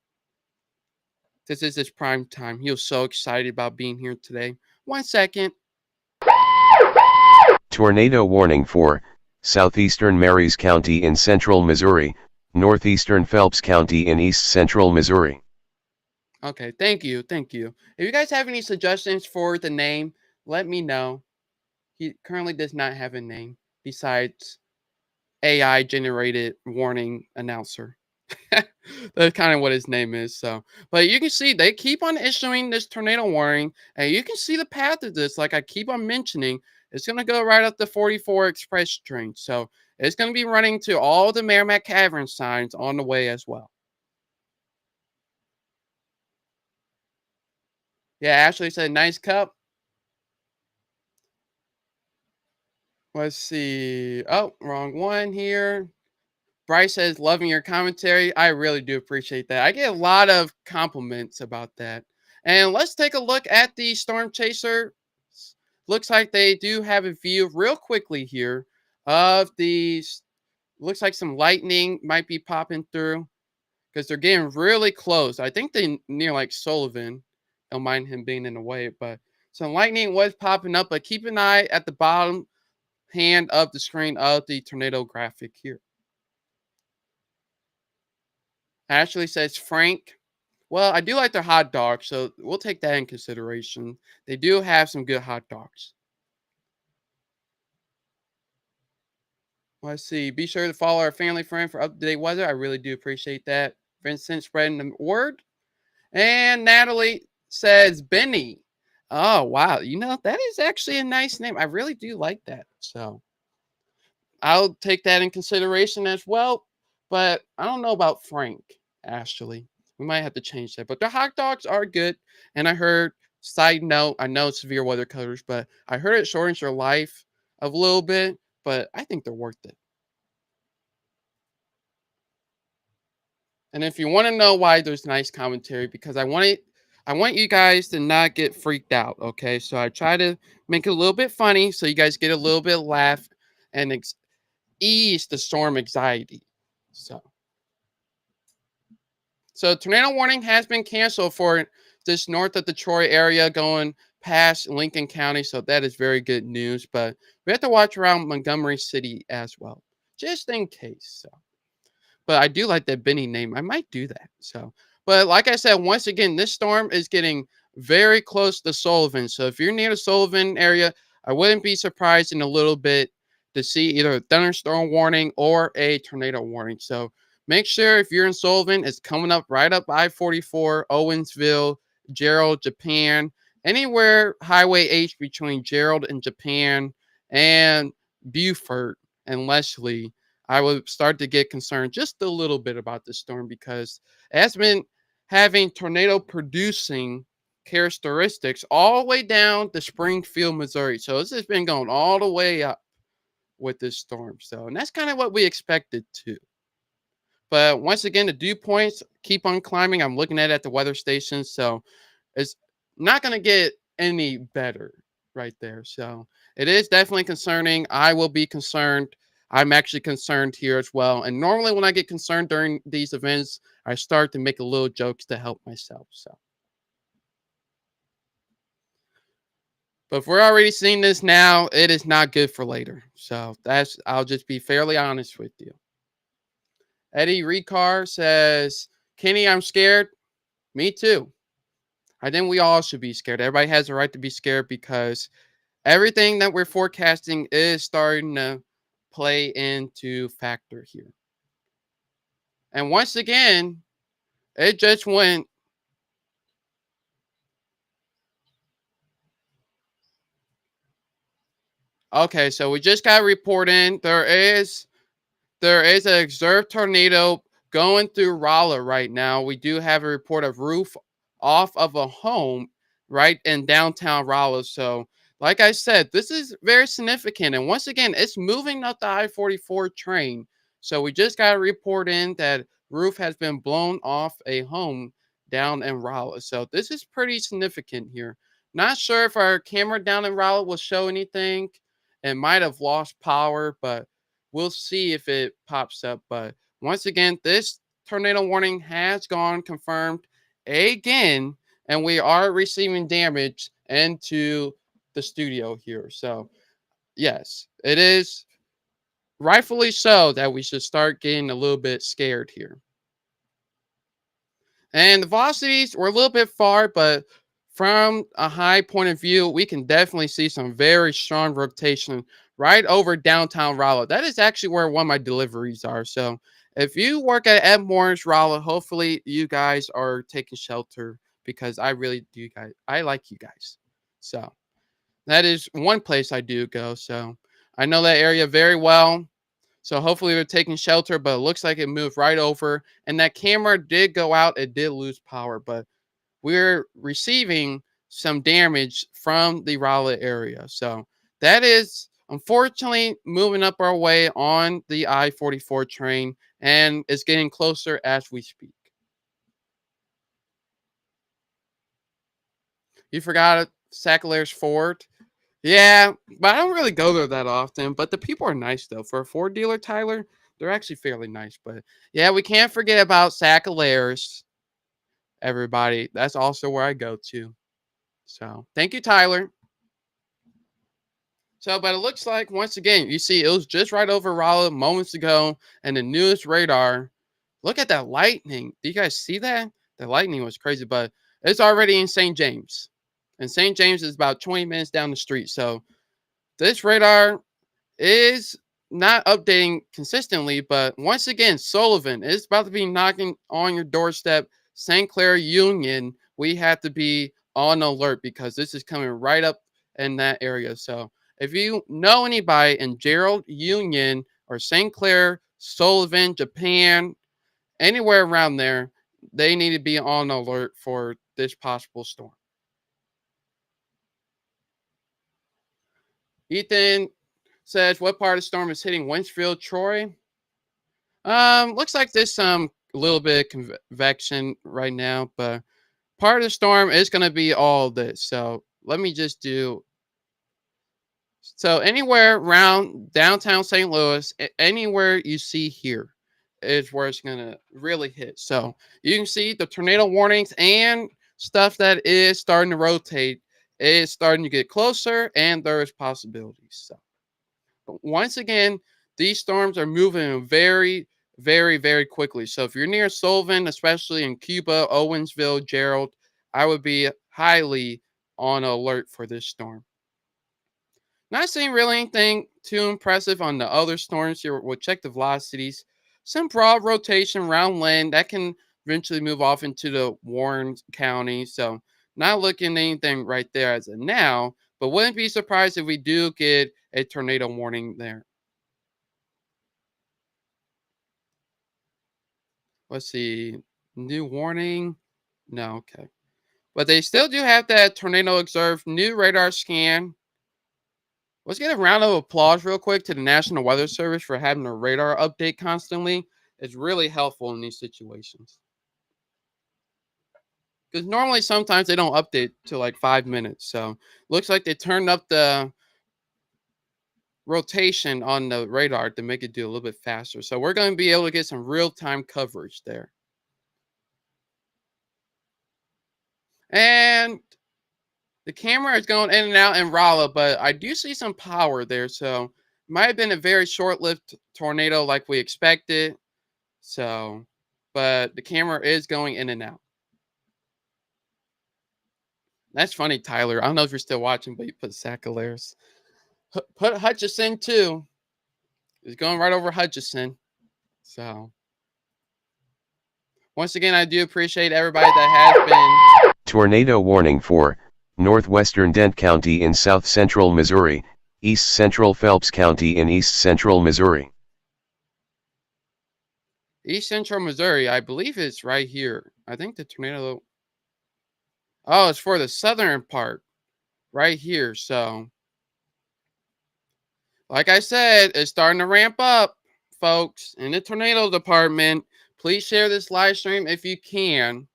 This is his prime time. He was so excited about being here today. 1 second. Tornado warning for southeastern Marys County in central Missouri, Northeastern Phelps County in east central Missouri. Okay, thank you, thank you. If you guys have any suggestions for the name, let me know. He currently does not have a name besides AI generated warning announcer. That's kind of what his name is. So, but you can see they keep on issuing this tornado warning, and you can see the path of this. Like I keep on mentioning, it's going to go right up the 44 express train. So it's going to be running to all the Merrimack Cavern signs on the way as well. Yeah, Ashley said, nice cup. Let's see. Oh, wrong one here. Bryce says, loving your commentary. I really do appreciate that. I get a lot of compliments about that. And let's take a look at the Storm Chaser. Looks like they do have a view real quickly here of these. Looks like some lightning might be popping through because they're getting really close. I think they near like Sullivan. Don't mind him being in the way, but some lightning was popping up. But keep an eye at the bottom hand of the screen of the tornado graphic here. Ashley says Frank. Well, I do like their hot dogs, so we'll take that in consideration. They do have some good hot dogs. Let's see. Be sure to follow our family friend for up-to-date weather. I really do appreciate that. Vincent spreading the word. And Natalie says Benny. Oh, wow. You know, that is actually a nice name. I really do like that. So I'll take that in consideration as well. But I don't know about Frank, actually. We might have to change that. But the hot dogs are good. And I heard, side note, I know it's severe weather colors, but I heard it shortens your life a little bit. But I think they're worth it. And if you want to know why there's nice commentary, because I want you guys to not get freaked out. Okay. So I try to make it a little bit funny so you guys get a little bit of laugh and ease the storm anxiety. So tornado warning has been canceled for this north of Detroit area going past Lincoln County. So that is very good news. But we have to watch around Montgomery City as well, just in case. So, but I do like that Benny name. I might do that. So, but like I said, once again, this storm is getting very close to Sullivan. So if you're near the Sullivan area, I wouldn't be surprised in a little bit to see either a thunderstorm warning or a tornado warning. So make sure if you're in Sullivan, it's coming up right up I-44, Owensville, Gerald, Japan, anywhere Highway H between Gerald and Japan and Beaufort and Leslie. I would start to get concerned just a little bit about this storm because it has been having tornado producing characteristics all the way down to Springfield, Missouri. So this has been going all the way up with this storm. So, and that's kind of what we expected too. But once again, the dew points keep on climbing. I'm looking at the weather station. So it's not going to get any better right there. So it is definitely concerning. I will be concerned. I'm actually concerned here as well. And normally when I get concerned during these events, I start to make a little jokes to help myself. So, but if we're already seeing this now, it is not good for later. So I'll just be fairly honest with you. Eddie Ricard says, Kenny, I'm scared. Me too. I think we all should be scared. Everybody has a right to be scared because everything that we're forecasting is starting to play into factor here. And once again, it just went. Okay, so we just got a report in. There is an observed tornado going through Rolla right now. We do have a report of roof off of a home right in downtown Rolla. So, like I said, this is very significant. And once again, it's moving up the I-44 train. So we just got a report in that roof has been blown off a home down in Rolla. So this is pretty significant here. Not sure if our camera down in Rolla will show anything. It might have lost power, but we'll see if it pops up. But once again, this tornado warning has gone confirmed again, and we are receiving damage into the studio here. So, yes, it is rightfully so that we should start getting a little bit scared here. And the velocities were a little bit far, but from a high point of view, we can definitely see some very strong rotation right over downtown Raleigh. That is actually where one of my deliveries are. So if you work at Ed Moore's Raleigh, hopefully you guys are taking shelter because I really do guys. I like you guys. So that is one place I do go. So I know that area very well. So hopefully they're taking shelter, but it looks like it moved right over. And that camera did go out. It did lose power, but we're receiving some damage from the Raleigh area. So that is unfortunately moving up our way on the I-44 train and it's getting closer as we speak. You forgot Sacklairs Ford? Yeah, but I don't really go there that often. But the people are nice though. For a Ford dealer, Tyler, they're actually fairly nice. But yeah, we can't forget about Sacklairs, everybody. That's also where I go to. So thank you, Tyler. So, but it looks like once again, you see, it was just right over Raleigh moments ago, and the newest radar. Look at that lightning. Do you guys see that? The lightning was crazy, but it's already in St. James, and St. James is about 20 minutes down the street. So this radar is not updating consistently, but once again, Sullivan is about to be knocking on your doorstep. St. Clair Union, we have to be on alert because this is coming right up in that area. So if you know anybody in Gerald Union or St. Clair, Sullivan, Japan, anywhere around there, they need to be on alert for this possible storm. Ethan says, what part of the storm is hitting Winchfield, Troy? Looks like there's some little bit of convection right now, but part of the storm is going to be all this. So let me just do. So anywhere around downtown St. Louis, anywhere you see here is where it's going to really hit. So you can see the tornado warnings and stuff that is starting to rotate is starting to get closer, and there is possibilities. So. But once again, these storms are moving very, very, very quickly. So if you're near Sullivan, especially in Cuba, Owensville, Gerald, I would be highly on alert for this storm. Not seeing really anything too impressive on the other storms here. We'll check the velocities. Some broad rotation around land that can eventually move off into the Warren County. So not looking at anything right there as of now, but wouldn't be surprised if we do get a tornado warning there. Let's see. New warning. No, okay. But they still do have that tornado observed new radar scan. Let's get a round of applause real quick to the National Weather Service for having a radar update constantly. It's really helpful in these situations. Because normally sometimes they don't update to like 5 minutes. So looks like they turned up the rotation on the radar to make it do a little bit faster. So we're going to be able to get some real-time coverage there. And the camera is going in and out in Raleigh, but I do see some power there. So it might have been a very short-lived tornado like we expected. So, but the camera is going in and out. That's funny, Tyler. I don't know if you're still watching, but you put Sacklairs. Put Hutchison too. It's going right over Hutchison. So once again, I do appreciate everybody that has been. Tornado warning for northwestern Dent County in south central Missouri, east central Phelps County in east central Missouri. East central Missouri, I believe it's right here. I think the tornado. Oh, it's for the southern part right here. So, like I said, it's starting to ramp up, folks, in the tornado department. Please share this live stream if you can,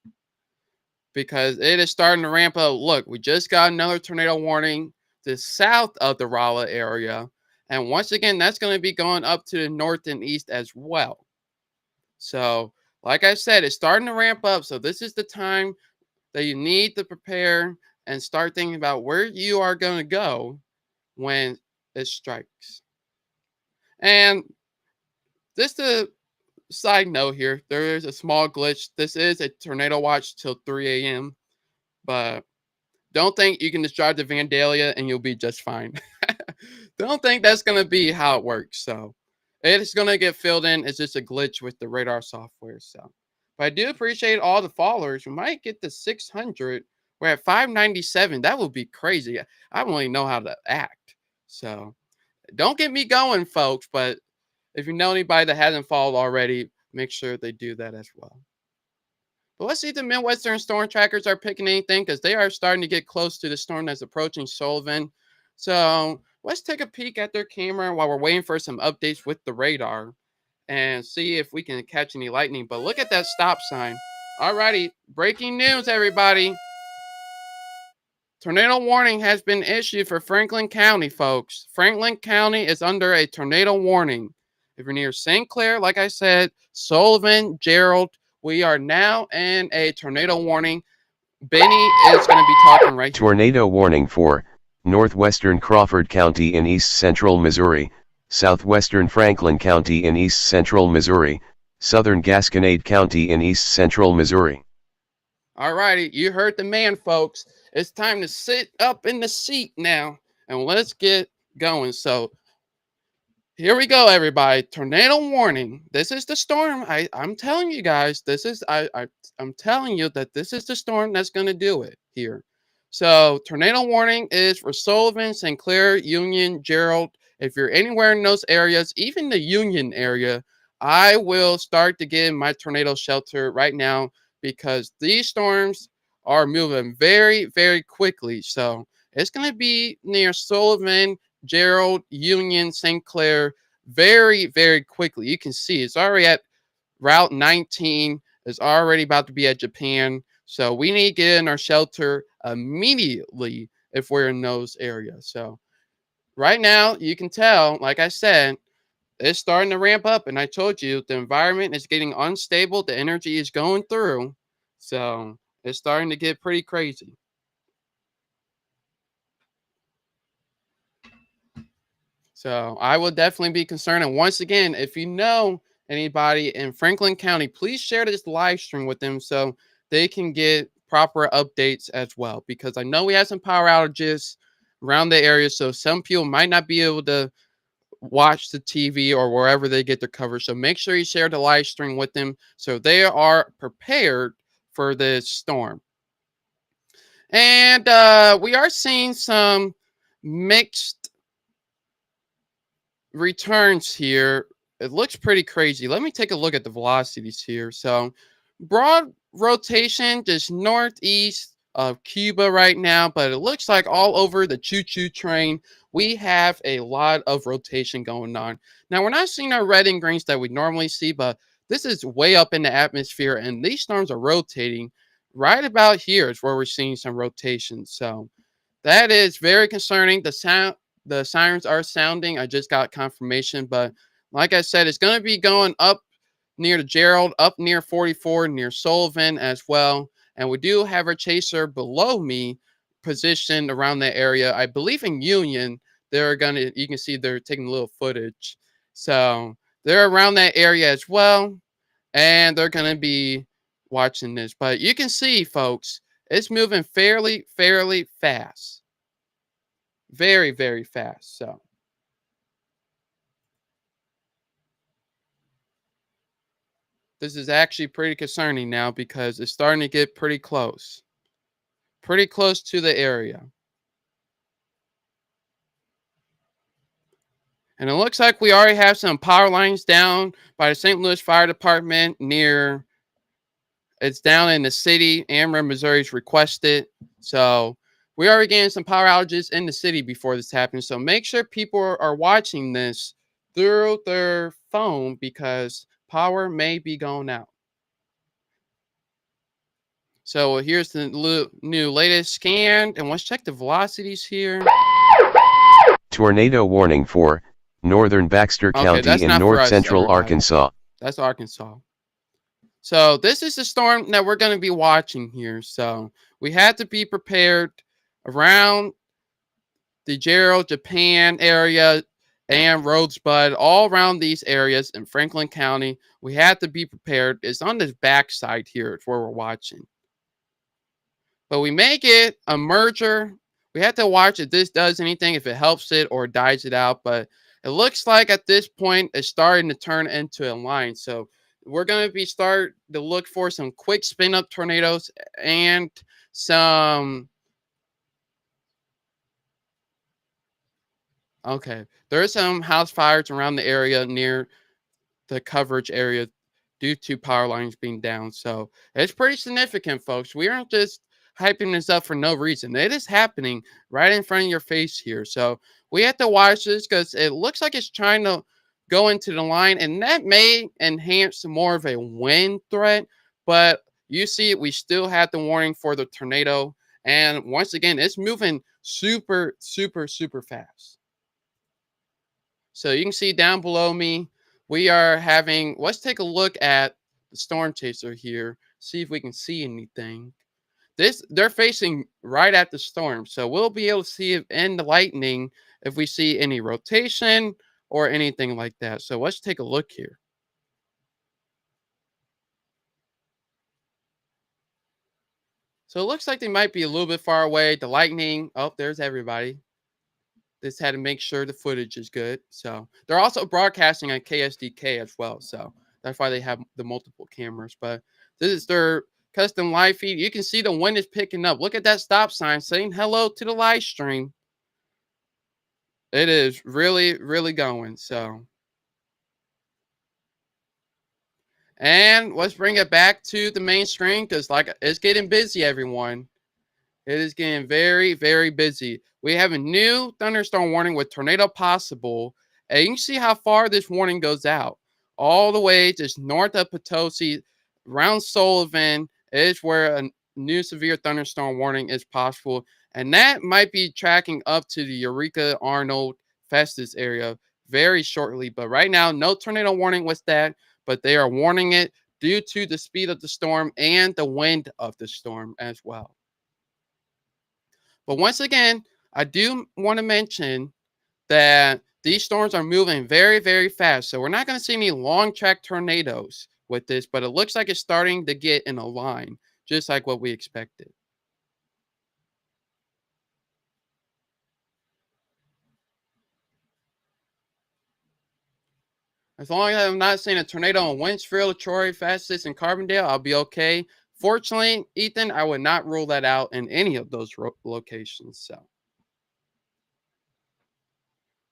because it is starting to ramp up. Look, we just got another tornado warning to south of the Raleigh area. And once again, that's going to be going up to the north and east as well. So, like I said, it's starting to ramp up. So, this is the time that you need to prepare and start thinking about where you are going to go when it strikes. And just a side note here, there is a small glitch. This is a tornado watch till 3 a.m., but don't think you can just drive to Vandalia and you'll be just fine. Don't think that's going to be how it works. So it's going to get filled in. It's just a glitch with the radar software. So, but I do appreciate all the followers. We might get to 600. We're at 597. That would be crazy. I don't really know how to act. So don't get me going, folks. But if you know anybody that hasn't followed already, make sure they do that as well. But let's see if the Midwestern storm trackers are picking anything because they are starting to get close to the storm that's approaching Sullivan. So let's take a peek at their camera while we're waiting for some updates with the radar and see if we can catch any lightning. But look at that stop sign. Alrighty, breaking news, everybody. Tornado warning has been issued for Franklin County, folks. Franklin County is under a tornado warning. If you're near St. Clair, like I said, Sullivan, Gerald, we are now in a tornado warning. Benny is going to be talking right here. Tornado warning for northwestern Crawford County in east central Missouri, southwestern Franklin County in east central Missouri, southern Gasconade County in east central Missouri. Alrighty, you heard the man, folks. It's time to sit up in the seat now and let's get going. So here we go, everybody. Tornado warning. This is the storm. I'm telling you guys, I'm telling you that this is the storm that's gonna do it here. So tornado warning is for Sullivan, St. Clair, Union, Gerald. If you're anywhere in those areas, even the Union area, I will start to get in my tornado shelter right now because these storms are moving very, very quickly. So it's gonna be near Sullivan, Gerald, Union, St. Clair very, very quickly. You can see it's already at Route 19. It's already about to be at Japan. So we need to get in our shelter immediately if we're in those areas. So right now, you can tell, like I said, it's starting to ramp up. And I told you the environment is getting unstable. The energy is going through. So it's starting to get pretty crazy. So I will definitely be concerned. And once again, if you know anybody in Franklin County, please share this live stream with them so they can get proper updates as well. Because I know we have some power outages around the area, so some people might not be able to watch the TV or wherever they get their coverage. So make sure you share the live stream with them so they are prepared for this storm. And we are seeing some mixed returns here. It looks pretty crazy. Let me take a look at the velocities here. So broad rotation just northeast of Cuba right now, but it looks like all over the choo-choo train we have a lot of rotation going on. Now we're not seeing our red and greens that we normally see, but this is way up in the atmosphere and these storms are rotating right about here is where we're seeing some rotation. So that is very concerning. The sirens are sounding. I just got confirmation, but like I said, it's going to be going up near the Gerald, up near 44, near Sullivan as well. And we do have our chaser below me positioned around that area. I believe in Union, you can see they're taking a little footage. So they're around that area as well. And they're going to be watching this. But you can see, folks, it's moving fairly, fairly fast. Very, very fast. So this is actually pretty concerning now because it's starting to get pretty close. Pretty close to the area. And it looks like we already have some power lines down by the St. Louis Fire Department it's down in the city. Ameren, Missouri's requested. So we are getting some power outages in the city before this happens. So make sure people are watching this through their phone because power may be going out. So here's the new latest scan. And let's check the velocities here. Tornado warning for northern Baxter County in north central Arkansas. That's Arkansas. So this is the storm that we're going to be watching here. So we had to be prepared around the Gerald, Japan area. and Rosebud, all around these areas in Franklin County. We have to be prepared. It's on this backside here. It's where we're watching. But we make it a merger. We have to watch if this does anything, if it helps it or dies it out. But it looks like at this point it's starting to turn into a line. So we're going to be start to look for some quick spin up tornadoes and some. Okay, there's some house fires around the area near the coverage area due to power lines being down. So it's pretty significant, folks. We aren't just hyping this up for no reason. It is happening right in front of your face here. So we have to watch this because it looks like it's trying to go into the line, and that may enhance more of a wind threat. But you see, we still have the warning for the tornado. And once again, it's moving super, super, super fast. So you can see down below me, we are having, let's take a look at the storm chaser here, see if we can see anything. They're facing right at the storm. So we'll be able to see if in the lightning, if we see any rotation or anything like that. So let's take a look here. So it looks like they might be a little bit far away. The lightning, oh, there's everybody. Just had to make sure the footage is good. So they're also broadcasting on KSDK as well. So that's why they have the multiple cameras. But this is their custom live feed. You can see the wind is picking up. Look at that stop sign saying hello to the live stream. It is really, really going. So, and let's bring it back to the main screen because like it's getting busy, everyone. It is getting very, very busy. We have a new thunderstorm warning with tornado possible. And you can see how far this warning goes out. All the way just north of Potosi, around Sullivan is where a new severe thunderstorm warning is possible. And that might be tracking up to the Eureka, Arnold, Festus area very shortly. But right now, no tornado warning with that. But they are warning it due to the speed of the storm and the wind of the storm as well. But once again, I do want to mention that these storms are moving very, very fast. So we're not going to see any long track tornadoes with this, but it looks like it's starting to get in a line, just like what we expected. As long as I'm not seeing a tornado in Wentzville, Troy, Festus, and Carbondale, I'll be okay. Fortunately, Ethan, I would not rule that out in any of those locations. So.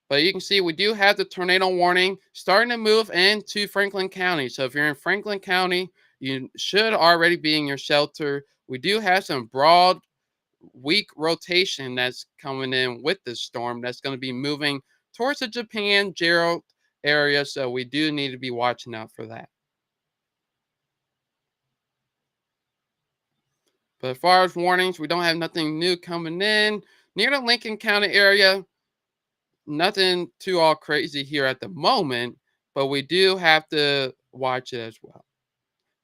But you can see we do have the tornado warning starting to move into Franklin County. So if you're in Franklin County, you should already be in your shelter. We do have some broad, weak rotation that's coming in with this storm that's going to be moving towards the Japan, Gerald area. So we do need to be watching out for that. But as far as warnings, we don't have nothing new coming in. Near the Lincoln County area, nothing too all crazy here at the moment, but we do have to watch it as well.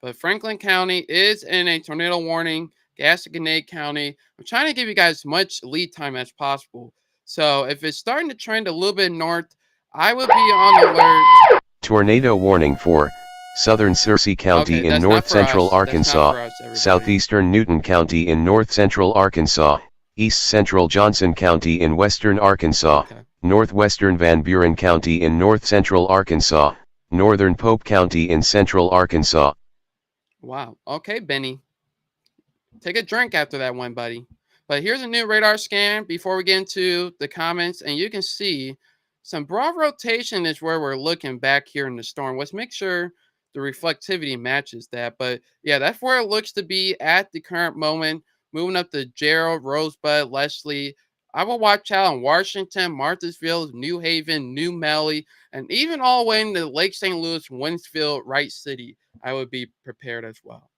But Franklin County is in a tornado warning. Gasconade County, I'm trying to give you guys as much lead time as possible. So if it's starting to trend a little bit north, I would be on alert. Tornado warning for southern Searcy County in north central Arkansas, southeastern Newton County in north central Arkansas, east central Johnson County in western Arkansas, northwestern Van Buren County in north central Arkansas, northern Pope County in central Arkansas. Wow. Okay, Benny. Take a drink after that one, buddy. But here's a new radar scan before we get into the comments, and you can see some broad rotation is where we're looking back here in the storm. Let's make sure the reflectivity matches that. But yeah, that's where it looks to be at the current moment. Moving up to Gerald, Rosebud, Leslie. I will watch out in Washington, Marthasville, New Haven, New Mally, and even all the way into Lake St. Louis, Wentzville, Wright City. I would be prepared as well.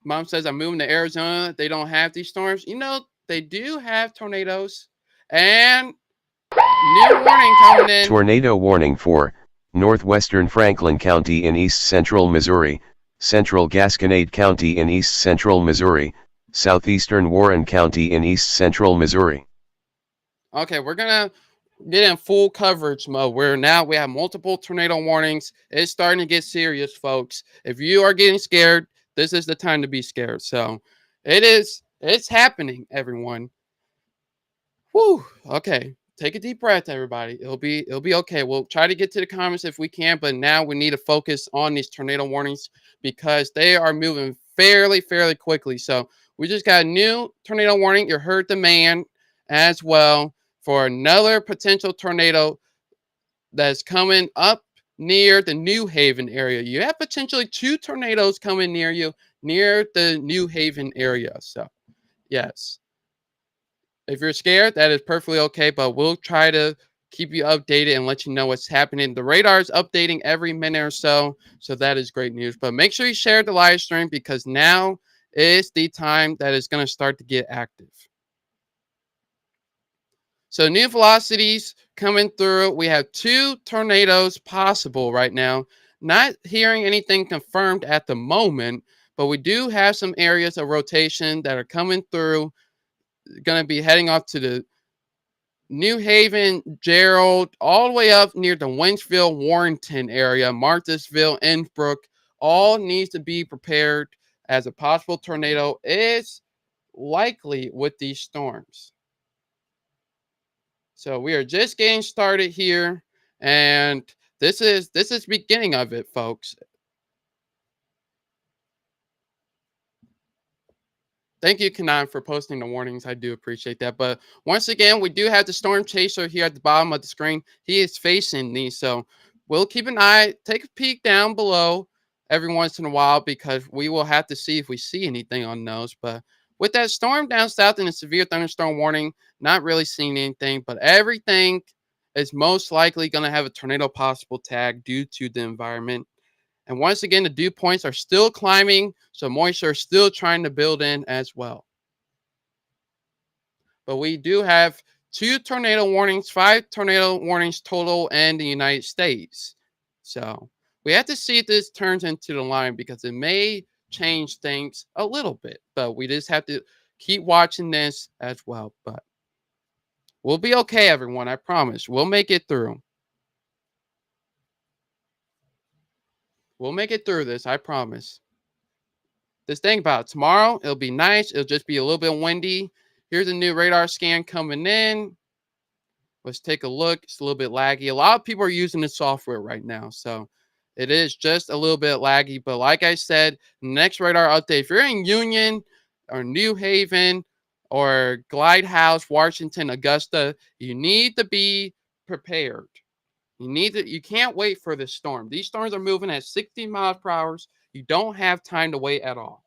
Mom says I'm moving to Arizona. They don't have these storms. You know, they do have tornadoes. And new warning coming in. Tornado warning for northwestern Franklin County in east central Missouri, central Gasconade County in east central Missouri, southeastern Warren County in east central Missouri. Okay, we're gonna get in full coverage mode where now we have multiple tornado warnings. It's starting to get serious, folks. If you are getting scared, this is the time to be scared. So it's happening, everyone. Whew. Okay. Take a deep breath, everybody. It'll be okay. We'll try to get to the comments if we can, but now we need to focus on these tornado warnings because they are moving fairly quickly. So we just got a new tornado warning. You heard the man as well for another potential tornado that's coming up near the New Haven area. You have potentially two tornadoes coming near you near the New Haven area. So yes. If you're scared, that is perfectly okay, but we'll try to keep you updated and let you know what's happening. The radar is updating every minute or so that is great news. But make sure you share the live stream because now is the time that is going to start to get active. So new velocities coming through. We have two tornadoes possible right now. Not hearing anything confirmed at the moment, but we do have some areas of rotation that are coming through. Going to be heading off to the New Haven, Gerald, all the way up near the Wentzville, Warrenton area, Marthasville, Innsbrook, all needs to be prepared as a possible tornado is likely with these storms. So we are just getting started here, and this is beginning of it, folks. Thank you, Kanan, for posting the warnings. I do appreciate that. But once again, we do have the storm chaser here at the bottom of the screen. He is facing these, so we'll keep an eye, take a peek down below every once in a while because we will have to see if we see anything on those. But with that storm down south and a severe thunderstorm warning, not really seeing anything, but everything is most likely going to have a tornado possible tag due to the environment. And once again, the dew points are still climbing, so moisture is still trying to build in as well. But we do have two tornado warnings, five tornado warnings total in the United States. So we have to see if this turns into the line because it may change things a little bit. But we just have to keep watching this as well. But we'll be okay, everyone. I promise. We'll make it through. We'll make it through this. I promise. Just think about it. Tomorrow, it'll be nice. It'll just be a little bit windy. Here's a new radar scan coming in. Let's take a look. It's a little bit laggy. A lot of people are using the software right now. So it is just a little bit laggy. But like I said, next radar update, if you're in Union or New Haven or Glide House, Washington, Augusta, you need to be prepared. You can't wait for this storm. These storms are moving at 60 miles per hour. You don't have time to wait at all.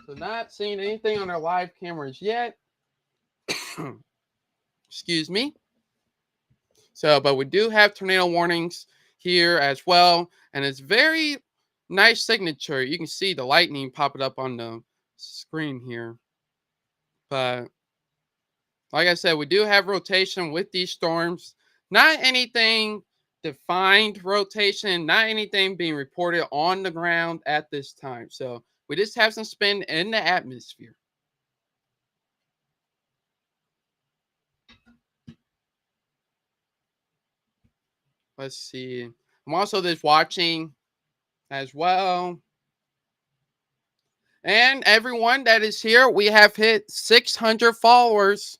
So not seeing anything on our live cameras yet. Excuse me. So, but we do have tornado warnings here as well. And it's very nice signature. You can see the lightning popping up on the screen here. But like I said, we do have rotation with these storms. Not anything defined rotation, not anything being reported on the ground at this time. So we just have some spin in the atmosphere. Let's see. I'm also just watching as well. And everyone that is here, we have hit 600 followers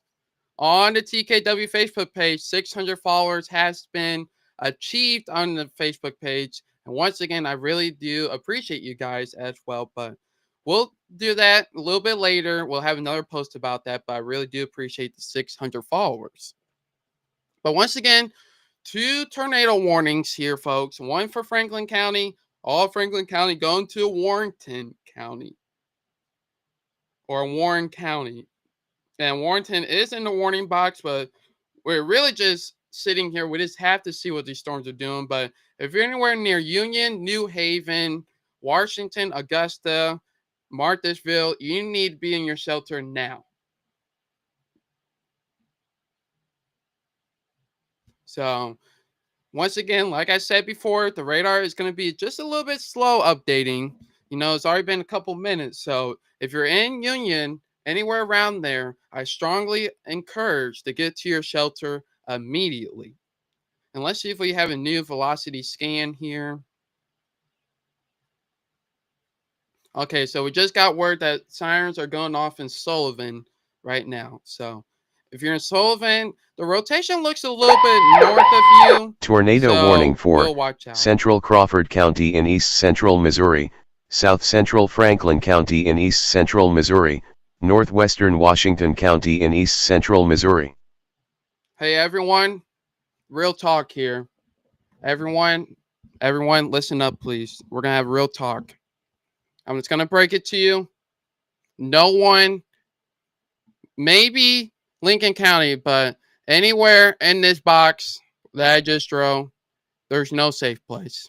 on the TKW Facebook page. 600 followers has been achieved on the Facebook page. And once again, I really do appreciate you guys as well. But we'll do that a little bit later. We'll have another post about that. But I really do appreciate the 600 followers. But once again, two tornado warnings here, folks. One for Franklin County, all Franklin County going to Warrenton County or Warren County. And Warrenton is in the warning box, but we're really just sitting here. We just have to see what these storms are doing. But if you're anywhere near Union, New Haven, Washington, Augusta, Marthasville, you need to be in your shelter now. So once again, like I said before, the radar is going to be just a little bit slow updating. It's already been a couple minutes. So if you're in Union, anywhere around there, I strongly encourage to get to your shelter immediately. And let's see if we have a new velocity scan here. Okay, so we just got word that sirens are going off in Sullivan right now. So if you're in Sullivan, the rotation looks a little bit north of you. Tornado warning So for we'll watch out. Central Crawford County in east central Missouri, south central Franklin County in east central Missouri, northwestern Washington County in east central Missouri. Hey everyone, real talk here. Everyone, listen up, please. We're gonna have real talk. I'm just gonna break it to you. No one, maybe Lincoln County, but anywhere in this box that I just drew, there's no safe place.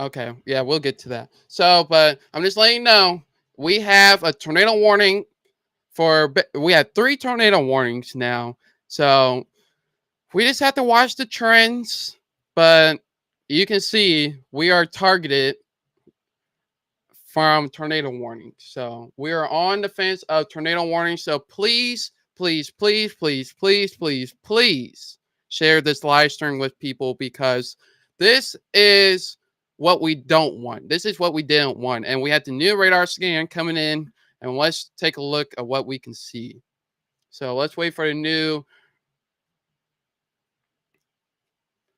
Okay, yeah, we'll get to that. So, but I'm just letting you know we have a tornado warning we have 3 tornado warnings now. So we just have to watch the trends, but you can see we are targeted from tornado warnings. So we are on the fence of tornado warnings. So please, please, please, please, please, please, please share this live stream with people because this is what we don't want. This is what we didn't want. And we had the new radar scan coming in. And let's take a look at what we can see. So let's wait for the new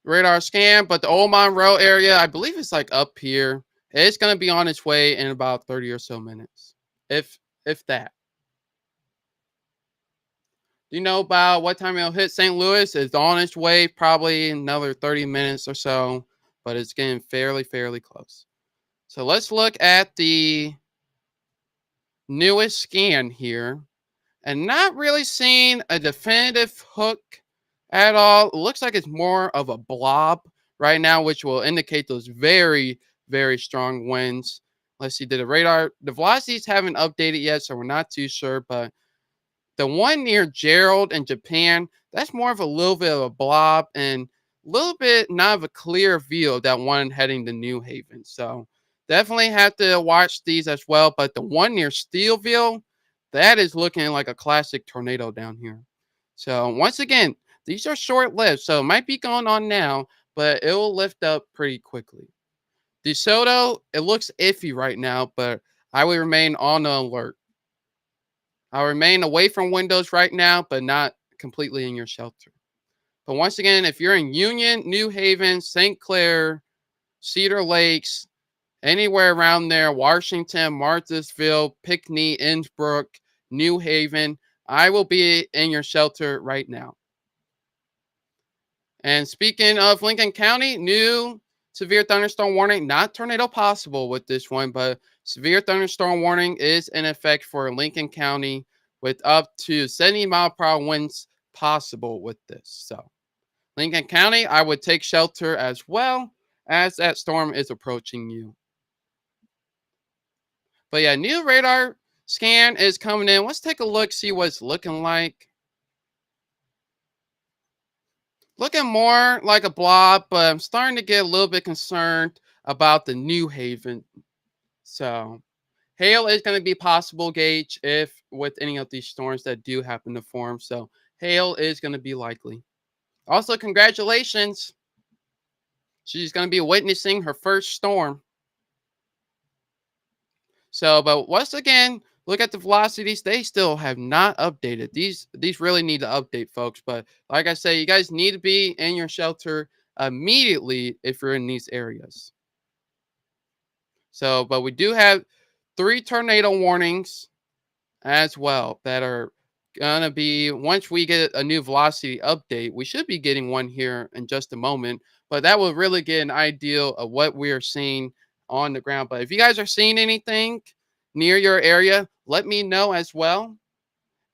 radar scan. But the Old Monroe area, I believe it's like up here. It's going to be on its way in about 30 or so minutes, if that. Do you know about what time it'll hit St. Louis? It's on its way, probably another 30 minutes or so, but it's getting fairly close. So let's look at the newest scan here, and not really seeing a definitive hook at all. It looks like it's more of a blob right now, which will indicate those very strong winds. Let's see, did the velocities haven't updated yet, so we're not too sure, but the one near Gerald in Japan, that's more of a little bit of a blob and a little bit not of a clear view of that one heading to New Haven. So definitely have to watch these as well. But the one near Steelville, that is looking like a classic tornado down here. So once again, these are short lived, so it might be going on now, but it will lift up pretty quickly. DeSoto, it looks iffy right now, but I will remain on the alert. I'll remain away from windows right now, but not completely in your shelter. But once again, if you're in Union, New Haven, St. Clair, Cedar Lakes, anywhere around there, Washington, Marthasville, Pinckney, Innsbrook, New Haven, I will be in your shelter right now. And speaking of Lincoln County, new severe thunderstorm warning, not tornado possible with this one, but severe thunderstorm warning is in effect for Lincoln County with up to 70-mile-per-hour winds possible with this. So, Lincoln County, I would take shelter as well as that storm is approaching you. But yeah, new radar scan is coming in. Let's take a look, see what it's looking like. Looking more like a blob, but I'm starting to get a little bit concerned about the New Haven. So, hail is going to be possible, Gage, if with any of these storms that do happen to form. So, hail is going to be likely. Also, congratulations. She's going to be witnessing her first storm. So, but once again, look at the velocities. They still have not updated. These really need to update, folks. But like I say, you guys need to be in your shelter immediately if you're in these areas. So, but we do have 3 tornado warnings as well that are gonna be once we get a new velocity update. We should be getting one here in just a moment, but that will really get an idea of what we are seeing on the ground. But if you guys are seeing anything near your area, let me know as well,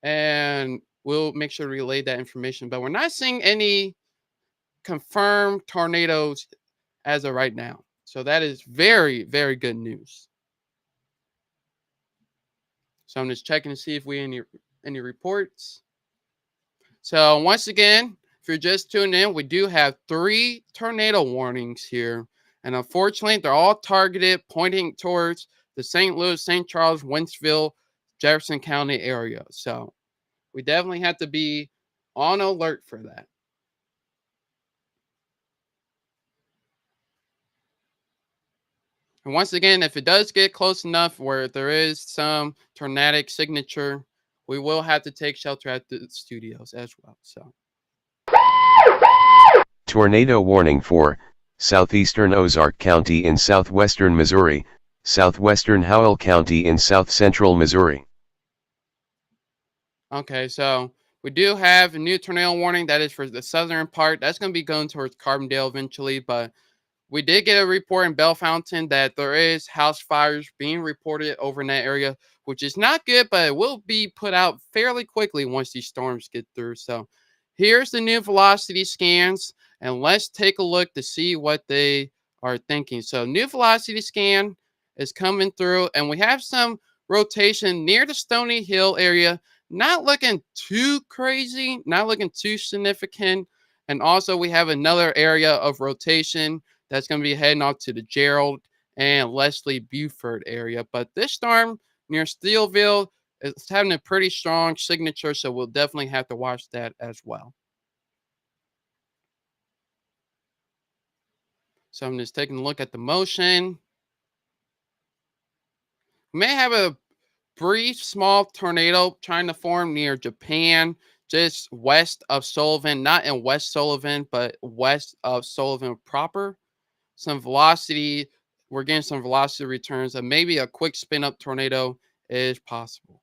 and we'll make sure to relay that information. But we're not seeing any confirmed tornadoes as of right now, so that is very good news. So I'm just checking to see if we any reports. So once again, If you're just tuning in, we do have 3 tornado warnings here. And unfortunately, they're all targeted, pointing towards the St. Louis, St. Charles, Wentzville, Jefferson County area. So we definitely have to be on alert for that. And once again, if it does get close enough where there is some tornadic signature, we will have to take shelter at the studios as well. So Tornado warning for southeastern Ozark County in southwestern Missouri, southwestern Howell County in south central Missouri. okay, so we do have a new tornado warning that is for the southern part. That's going to be going towards Carbondale eventually, but we did get a report in Bellefontaine that there is house fires being reported over in that area, which is not good, but it will be put out fairly quickly once these storms get through. So here's the new velocity scans, and let's take a look to see what they are thinking. So new velocity scan is coming through, and we have some rotation near the Stony Hill area. Not looking too crazy, not looking too significant. And also we have another area of rotation that's going to be heading off to the Gerald and Leslie Buford area. But this storm near Steelville is having a pretty strong signature, so we'll definitely have to watch that as well. So I'm just taking a look at the motion. We may have a brief small tornado trying to form near Japan, just west of Sullivan, not in West Sullivan, but west of Sullivan proper. Some velocity. We're getting some velocity returns, and maybe a quick spin up tornado is possible.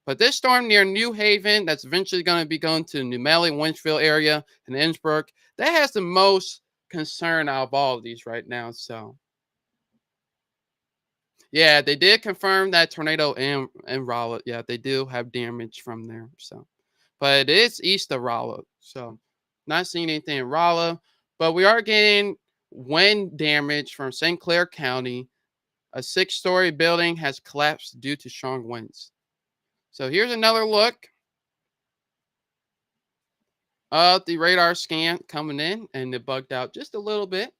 But this storm near New Haven, that's eventually going to be going to the New Melle, Winchfield area, and Innsbruck, that has the most concern out of all of these right now. So, yeah, they did confirm that tornado in Rolla. Yeah, they do have damage from there. So, but it is east of Rolla. So, not seeing anything in Rolla, but we are getting wind damage from St. Clair County. A 6-story building has collapsed due to strong winds. So here's another look of the radar scan coming in, and it bugged out just a little bit.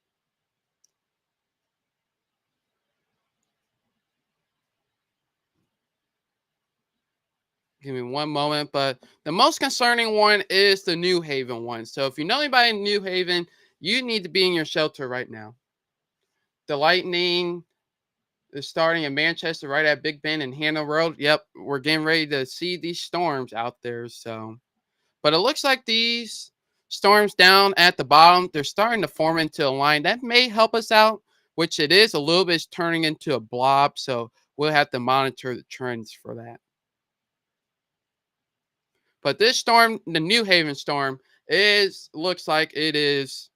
Give me one moment, but the most concerning one is the New Haven one. So if you know anybody in New Haven, you need to be in your shelter right now. The lightning is starting in Manchester, right at Big Ben and Hannah Road. Yep, we're getting ready to see these storms out there. So, but it looks like these storms down at the bottom, they're starting to form into a line that may help us out, which it is a little bit turning into a blob. So we'll have to monitor the trends for that. But this storm, the New Haven storm, is looks like it is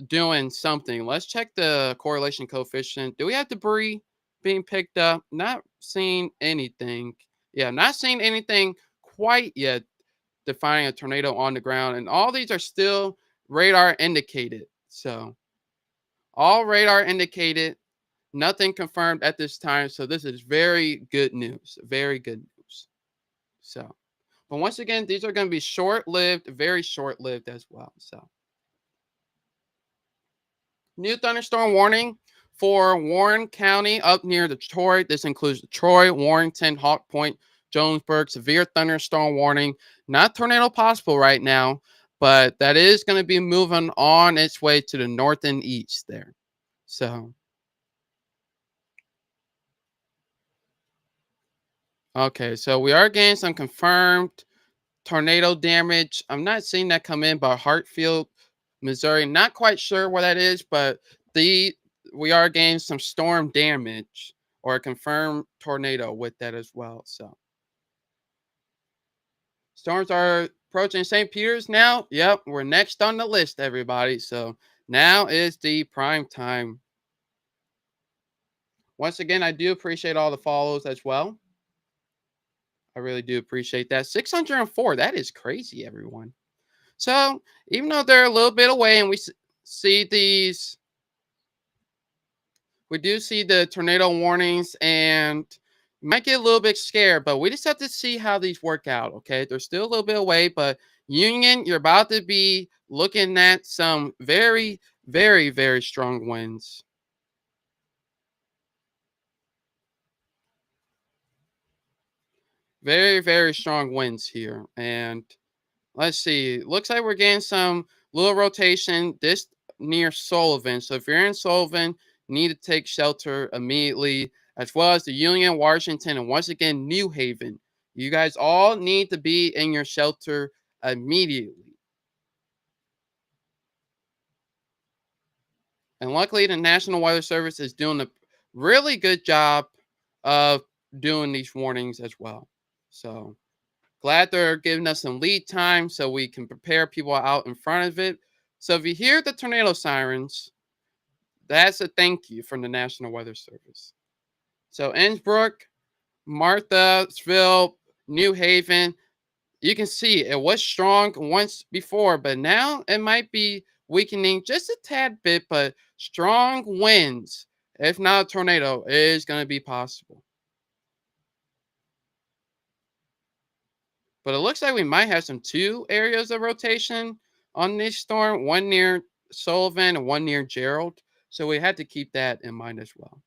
doing something. Let's check the correlation coefficient. Do we have debris being picked up? Not seeing anything. Yeah, not seeing anything quite yet defining a tornado on the ground. And all these are still radar indicated. So all radar indicated, nothing confirmed at this time. So this is very good news. Very good news. So, but once again, these are going to be short lived, very short lived as well. So, new thunderstorm warning for Warren County up near Detroit. This includes Detroit, Warrington, Hawk Point, Jonesburg. Severe thunderstorm warning. Not tornado possible right now, but that is going to be moving on its way to the north and east there. So, okay, so we are getting some confirmed tornado damage. I'm not seeing that come in, but Hartfield, Missouri, not quite sure where that is, but the we are getting some storm damage or a confirmed tornado with that as well. So storms are approaching St. Peter's now. Yep, we're next on the list, everybody. So now is the prime time. Once again, I do appreciate all the follows as well. I really do appreciate that. 604, that is crazy, everyone. So even though they're a little bit away and see these, we do see the tornado warnings and you might get a little bit scared, but we just have to see how these work out. Okay. They're still a little bit away, but Union, you're about to be looking at some very, very, very strong winds. Very, very strong winds here. And let's see. Looks like we're getting some little rotation this near Sullivan. So if you're in Sullivan, you need to take shelter immediately, as well as the Union, Washington, and once again, New Haven. You guys all need to be in your shelter immediately. And luckily, the National Weather Service is doing a really good job of doing these warnings as well. So glad they're giving us some lead time so we can prepare people out in front of it. So if you hear the tornado sirens, that's a thank you from the National Weather Service. So Innsbruck, Marthasville, New Haven, you can see it was strong once before, but now it might be weakening just a tad bit, but strong winds, if not a tornado, is going to be possible. But it looks like we might have some two areas of rotation on this storm, one near Sullivan and one near Gerald. So we had to keep that in mind as well.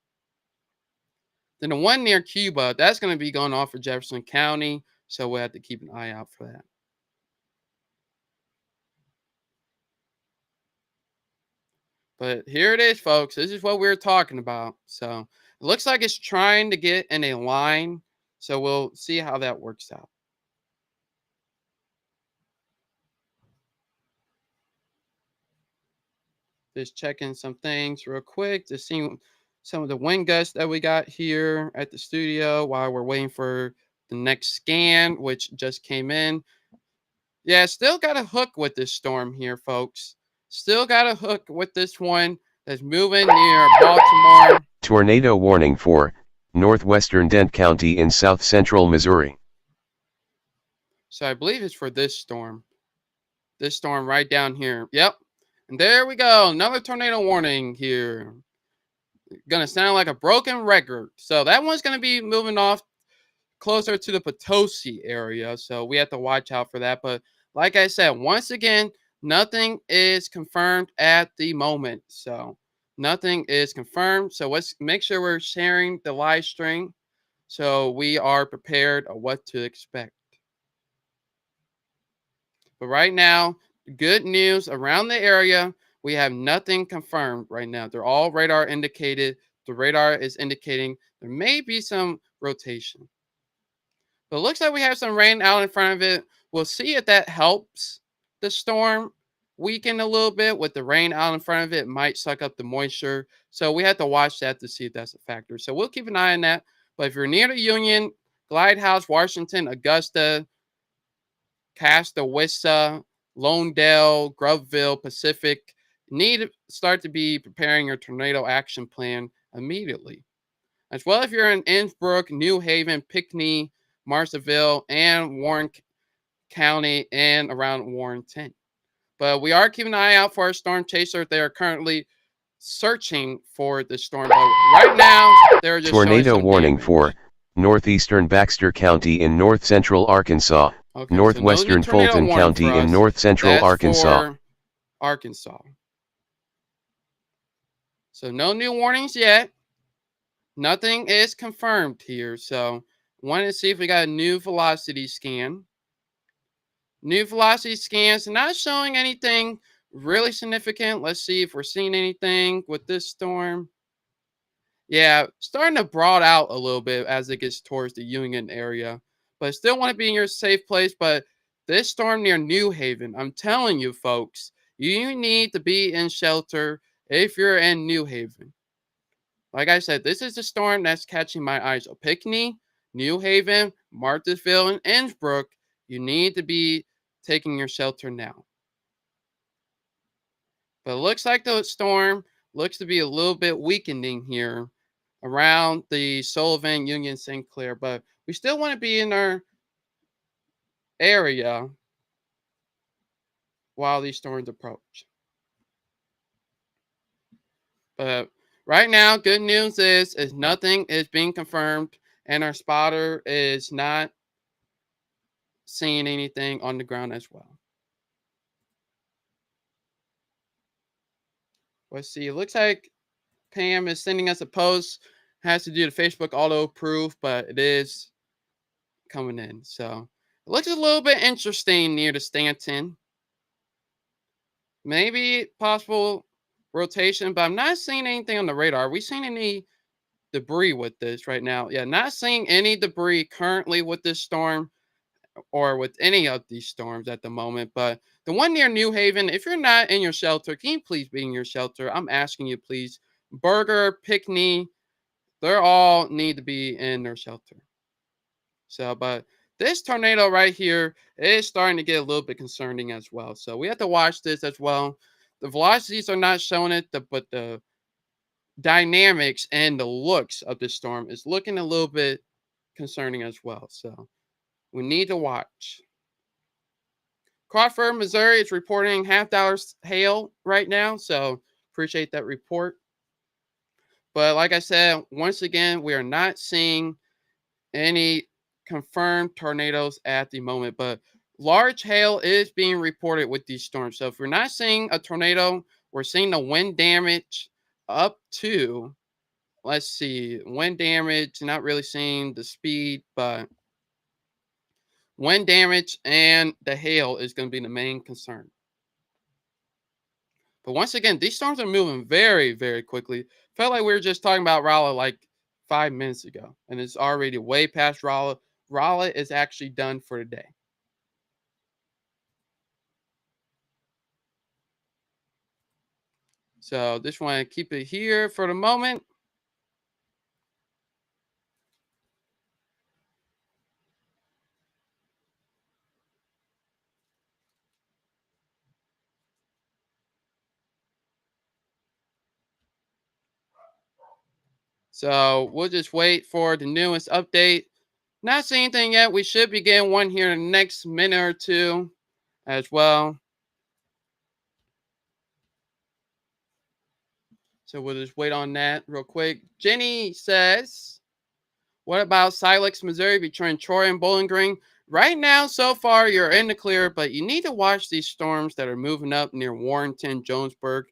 Then the one near Cuba, that's going to be going off for Jefferson County. So we have to keep an eye out for that. But here it is, folks. This is what we were talking about. So it looks like it's trying to get in a line. So we'll see how that works out. Just checking some things real quick to see some of the wind gusts that we got here at the studio while we're waiting for the next scan, which just came in. Yeah, still got a hook with this storm here, folks. Still got a hook with this one that's moving near Baltimore. Tornado warning for northwestern Dent County in south central Missouri. So I believe it's for this storm. This storm right down here. Yep. And there we go. Another tornado warning here. Gonna sound like a broken record. So that one's gonna be moving off closer to the Potosi area. So we have to watch out for that. But like I said, once again, nothing is confirmed at the moment. So nothing is confirmed. So let's make sure we're sharing the live stream so we are prepared of what to expect. But right now, good news around the area, we have nothing confirmed right now. They're all radar indicated. The radar is indicating there may be some rotation. But it looks like we have some rain out in front of it. We'll see if that helps the storm weaken a little bit. With the rain out in front of it, it might suck up the moisture. So we have to watch that to see if that's a factor. So we'll keep an eye on that. But if you're near the Union, Glide House, Washington, Augusta, Castawissa, Lonedale, Groveville, Pacific, need to start to be preparing your tornado action plan immediately. As well, if you're in Innsbruck, New Haven, Pinckney, Marshallville, and Warren County and around Warrenton. But we are keeping an eye out for a storm chaser. They are currently searching for the storm. But right now, they're just tornado warning damage. for northeastern Baxter County in north central Arkansas, Okay, northwestern so no Fulton County in north central That's Arkansas. For Arkansas. So no new warnings yet. Nothing is confirmed here. So wanted to see if we got a new velocity scan. New velocity scans not showing anything really significant. Let's see if we're seeing anything with this storm. Yeah, starting to broad out a little bit as it gets towards the Union area. But still want to be in your safe place. But this storm near New Haven, I'm telling you, folks, you need to be in shelter if you're in New Haven. Like I said, this is the storm that's catching my eyes. So Pinckney, New Haven, Marthasville, and Innsbruck, you need to be taking your shelter now. But it looks like the storm looks to be a little bit weakening here around the Sullivan, Union, St. Clair. But we still want to be in our area while these storms approach. But right now, good news is nothing is being confirmed, and our spotter is not seeing anything on the ground as well. Let's see. It looks like Pam is sending us a post. Has to do the Facebook auto approve, but it is coming in. So it looks a little bit interesting near the Stanton. Maybe possible rotation, but I'm not seeing anything on the radar. Are we seeing any debris with this right now? Yeah, not seeing any debris currently with this storm or with any of these storms at the moment. But the one near New Haven, if you're not in your shelter, can you please be in your shelter? I'm asking you, please. Burger, Pickney, they're all need to be in their shelter. So, but this tornado right here is starting to get a little bit concerning as well. So we have to watch this as well. The velocities are not showing it, but the dynamics and the looks of the storm is looking a little bit concerning as well. So we need to watch. Crawford, Missouri is reporting $half hail right now. So appreciate that report. But like I said, once again, we are not seeing any confirmed tornadoes at the moment, but large hail is being reported with these storms. So if we're not seeing a tornado, we're seeing the wind damage up to, let's see, wind damage, not really seeing the speed, but wind damage and the hail is going to be the main concern. But once again, these storms are moving very, very quickly. Felt like we were just talking about Raleigh like 5 minutes ago, and it's already way past Raleigh. Raleigh is actually done for the day. So just want to keep it here for the moment. So we'll just wait for the newest update. Not seeing anything yet. We should be getting one here in the next minute or two as well. So we'll just wait on that real quick. Jenny says, what about Silex, Missouri between Troy and Bowling Green? Right now, so far, you're in the clear, but you need to watch these storms that are moving up near Warrenton, Jonesburg.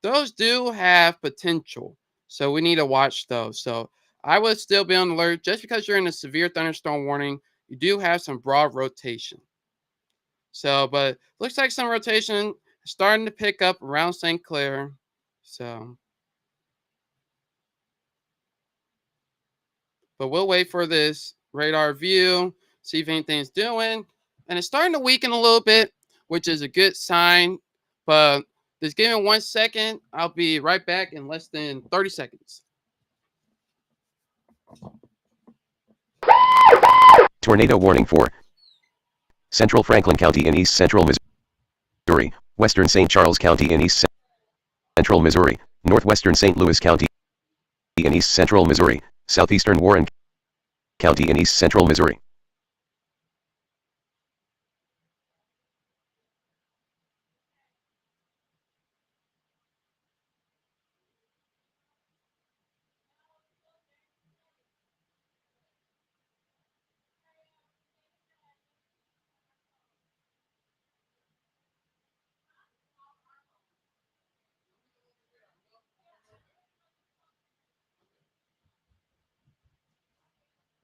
Those do have potential. So we need to watch those. So I would still be on alert. Just because you're in a severe thunderstorm warning, you do have some broad rotation. So, but looks like some rotation starting to pick up around St. Clair. So, but we'll wait for this radar view, see if anything's doing. And it's starting to weaken a little bit, which is a good sign. But just give me 1 second. I'll be right back in less than 30 seconds. Tornado warning for Central Franklin County in East Central Missouri, Western St. Charles County in East Central Missouri, Northwestern St. Louis County in East Central Missouri, Southeastern Warren County in East Central Missouri.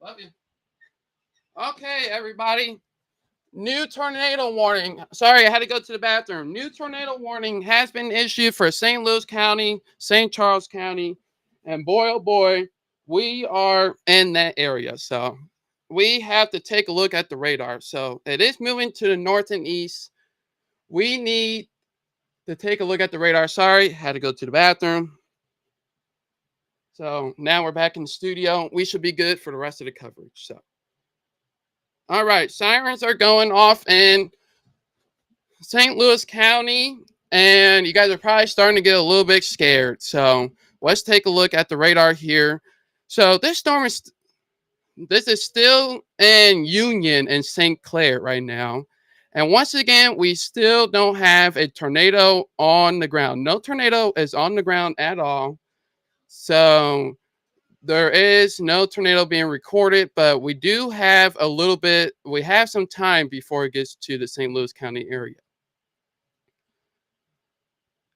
Love you. Okay, everybody. New tornado warning. Sorry, I had to go to the bathroom. New tornado warning has been issued for St. Louis County, St. Charles County, and boy, oh boy, we are in that area. So we have to take a look at the radar. So it is moving to the north and east. We need to take a look at the radar. Sorry, had to go to the bathroom. So now we're back in the studio. We should be good for the rest of the coverage. So, all right, sirens are going off in St. Louis County, and you guys are probably starting to get a little bit scared. So let's take a look at the radar here. So this is still in Union and St. Clair right now. And once again, we still don't have a tornado on the ground. No tornado is on the ground at all. So there is no tornado being recorded, but we do have a little bit, we have some time before it gets to the St. Louis County area.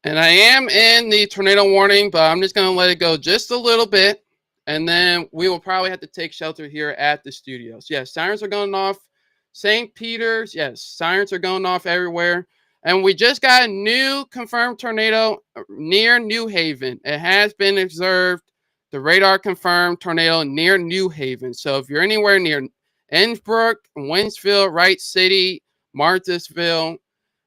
And I am in the tornado warning, but I'm just going to let it go just a little bit. And then we will probably have to take shelter here at the studios. Yes, sirens are going off. St. Peter's, yes, sirens are going off everywhere. And we just got a new confirmed tornado near New Haven. It has been observed. The radar confirmed tornado near New Haven. So if you're anywhere near Innsbruck, Wentzville, Wright City, Martinsville,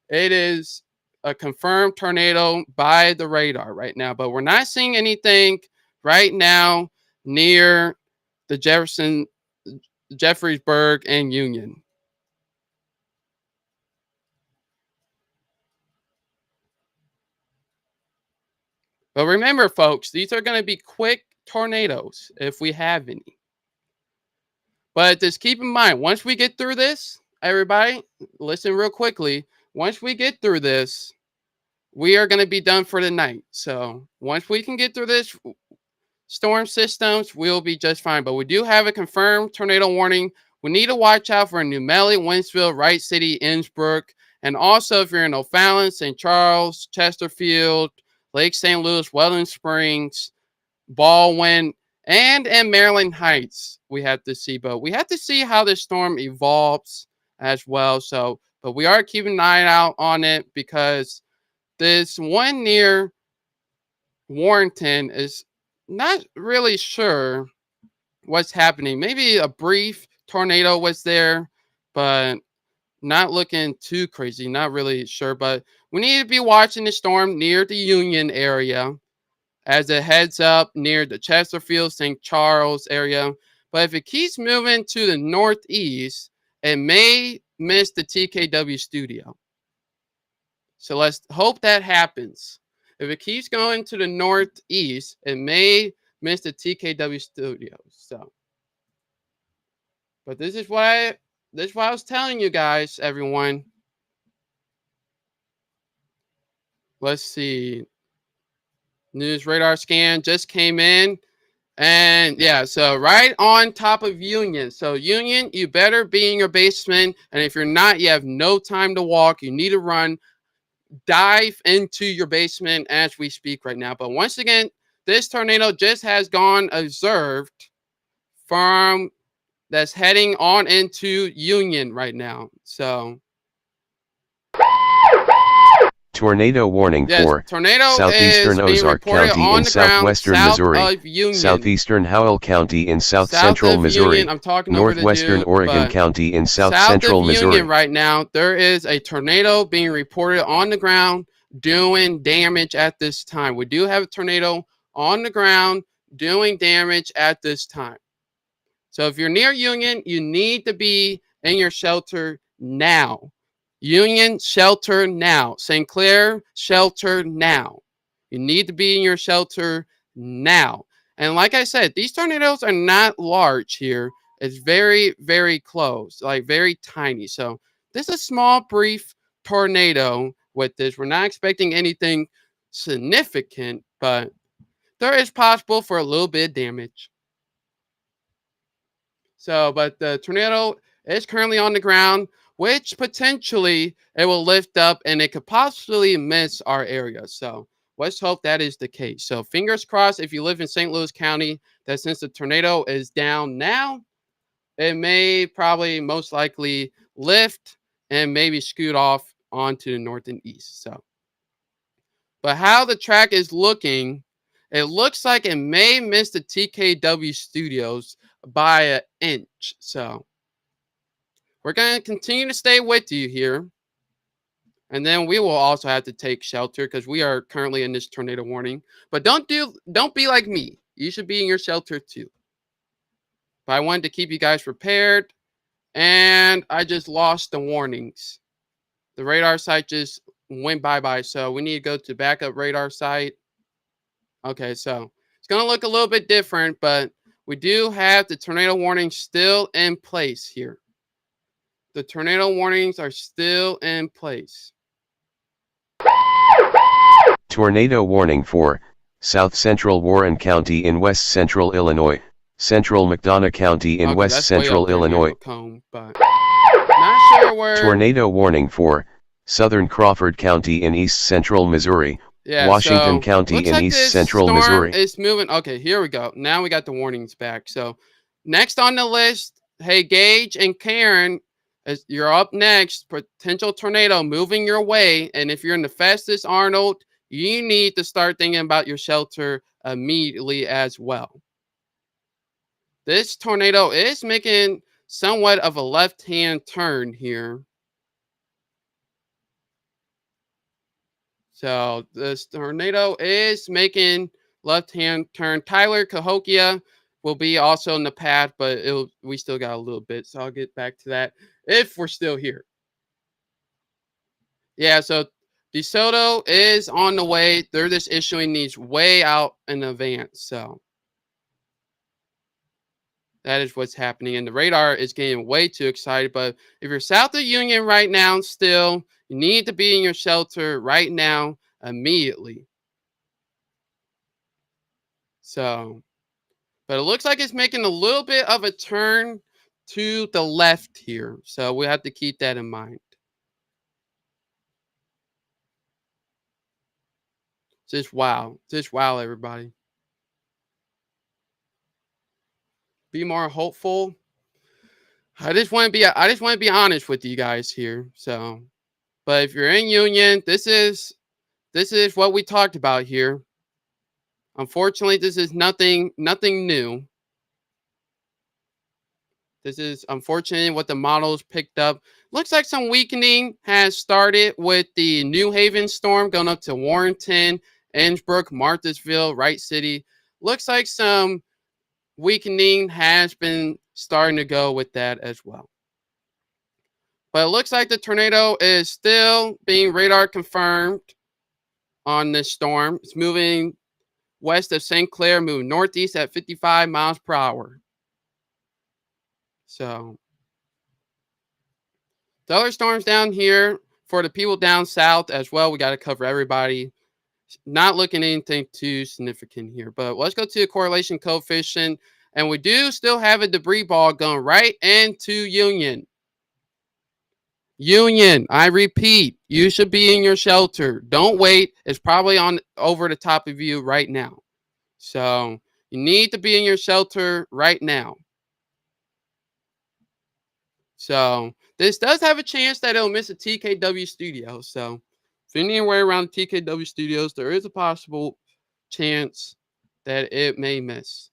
it is a confirmed tornado by the radar right now. But we're not seeing anything right now near the Jeffreysburg, and Union. But remember, folks, these are going to be quick tornadoes if we have any. But just keep in mind, once we get through this, everybody, listen real quickly. Once we get through this, we are going to be done for the night. So once we can get through this storm systems, we'll be just fine. But we do have a confirmed tornado warning. We need to watch out for New Melly, Wentzville, Wright City, Innsbruck. And also, if you're in O'Fallon, St. Charles, Chesterfield, Lake St. Louis, Welland Springs, Baldwin, and in Maryland Heights, we have to see. But we have to see how this storm evolves as well. So, but we are keeping an eye out on it because this one near Warrenton is not really sure what's happening. Maybe a brief tornado was there, but not looking too crazy. Not really sure, but we need to be watching the storm near the Union area as it heads up near the Chesterfield, St. Charles area. But if it keeps moving to the northeast, it may miss the TKW studio. So let's hope that happens. If it keeps going to the northeast, it may miss the TKW studios. So, but this is what I was telling you guys, everyone. Let's see. News radar scan just came in. And yeah, so right on top of Union. So Union, you better be in your basement. And if you're not, you have no time to walk. You need to run. Dive into your basement as we speak right now. But once again, this tornado just has gone observed from that's heading on into Union right now. So tornado warning for southeastern Ozark County in southwestern Missouri, southeastern Howell County in south central Missouri, northwestern Oregon County in south central Missouri. Union right now, there is a tornado being reported on the ground doing damage at this time. We do have a tornado on the ground doing damage at this time. So if you're near Union, you need to be in your shelter now. Union, shelter now. St. Clair, shelter now. You need to be in your shelter now. And like I said, these tornadoes are not large here. It's very, very close, like very tiny. So this is a small, brief tornado with this. We're not expecting anything significant, but there is possible for a little bit of damage. So, but the tornado is currently on the ground, which potentially it will lift up and it could possibly miss our area. So let's hope that is the case. So fingers crossed if you live in St. Louis County, that since the tornado is down now, it may probably most likely lift and maybe scoot off onto the north and east. So, but how the track is looking, it looks like it may miss the TKW studios by an inch. So we're going to continue to stay with you here. And then we will also have to take shelter because we are currently in this tornado warning. But don't be like me. You should be in your shelter too. But I wanted to keep you guys prepared. And I just lost the warnings. The radar site just went bye-bye. So we need to go to backup radar site. Okay, so it's going to look a little bit different, but we do have the tornado warning still in place here. The tornado warnings are still in place. Tornado warning for south central Warren County in west central Illinois, central McDonough County in west central Illinois. Not sure where. Tornado warning for southern Crawford County in east central Missouri, Yeah, Washington so County looks in like east this central storm Missouri. is moving. Okay, here we go. Now we got the warnings back. So next on the list, hey Gage and Karen, as you're up next. Potential tornado moving your way, and if you're in the fastest Arnold, you need to start thinking about your shelter immediately as well. This tornado is making somewhat of a left-hand turn here. So this tornado is making left-hand turn. Tyler Cahokia will be also in the path, but we still got a little bit. So I'll get back to that if we're still here. Yeah, so DeSoto is on the way. They're just issuing these way out in advance. So that is what's happening. And the radar is getting way too excited. But if you're south of Union right now, still, you need to be in your shelter right now, immediately. So, but it looks like it's making a little bit of a turn to the left here. So we have to keep that in mind. Just wow. Just wow, everybody. Be more hopeful. I just want to be honest with you guys here. So, but if you're in Union, this is what we talked about here. Unfortunately, this is nothing new. This is unfortunately what the models picked up. Looks like some weakening has started with the New Haven storm going up to Warrenton, Innsbrook, Marthasville, Wright City. Looks like some weakening has been starting to go with that as well. But it looks like the tornado is still being radar confirmed on this storm. It's moving west of St. Clair, moving northeast at 55 miles per hour. So the other storms down here for the people down south as well, we got to cover everybody. Not looking at anything too significant here, but let's go to the correlation coefficient. And we do still have a debris ball going right into Union. Union, I repeat, you should be in your shelter. Don't wait. It's probably on over the top of you right now. So you need to be in your shelter right now. So this does have a chance that it'll miss a TKW studio. So if you're anywhere around the TKW studios, there is a possible chance that it may miss.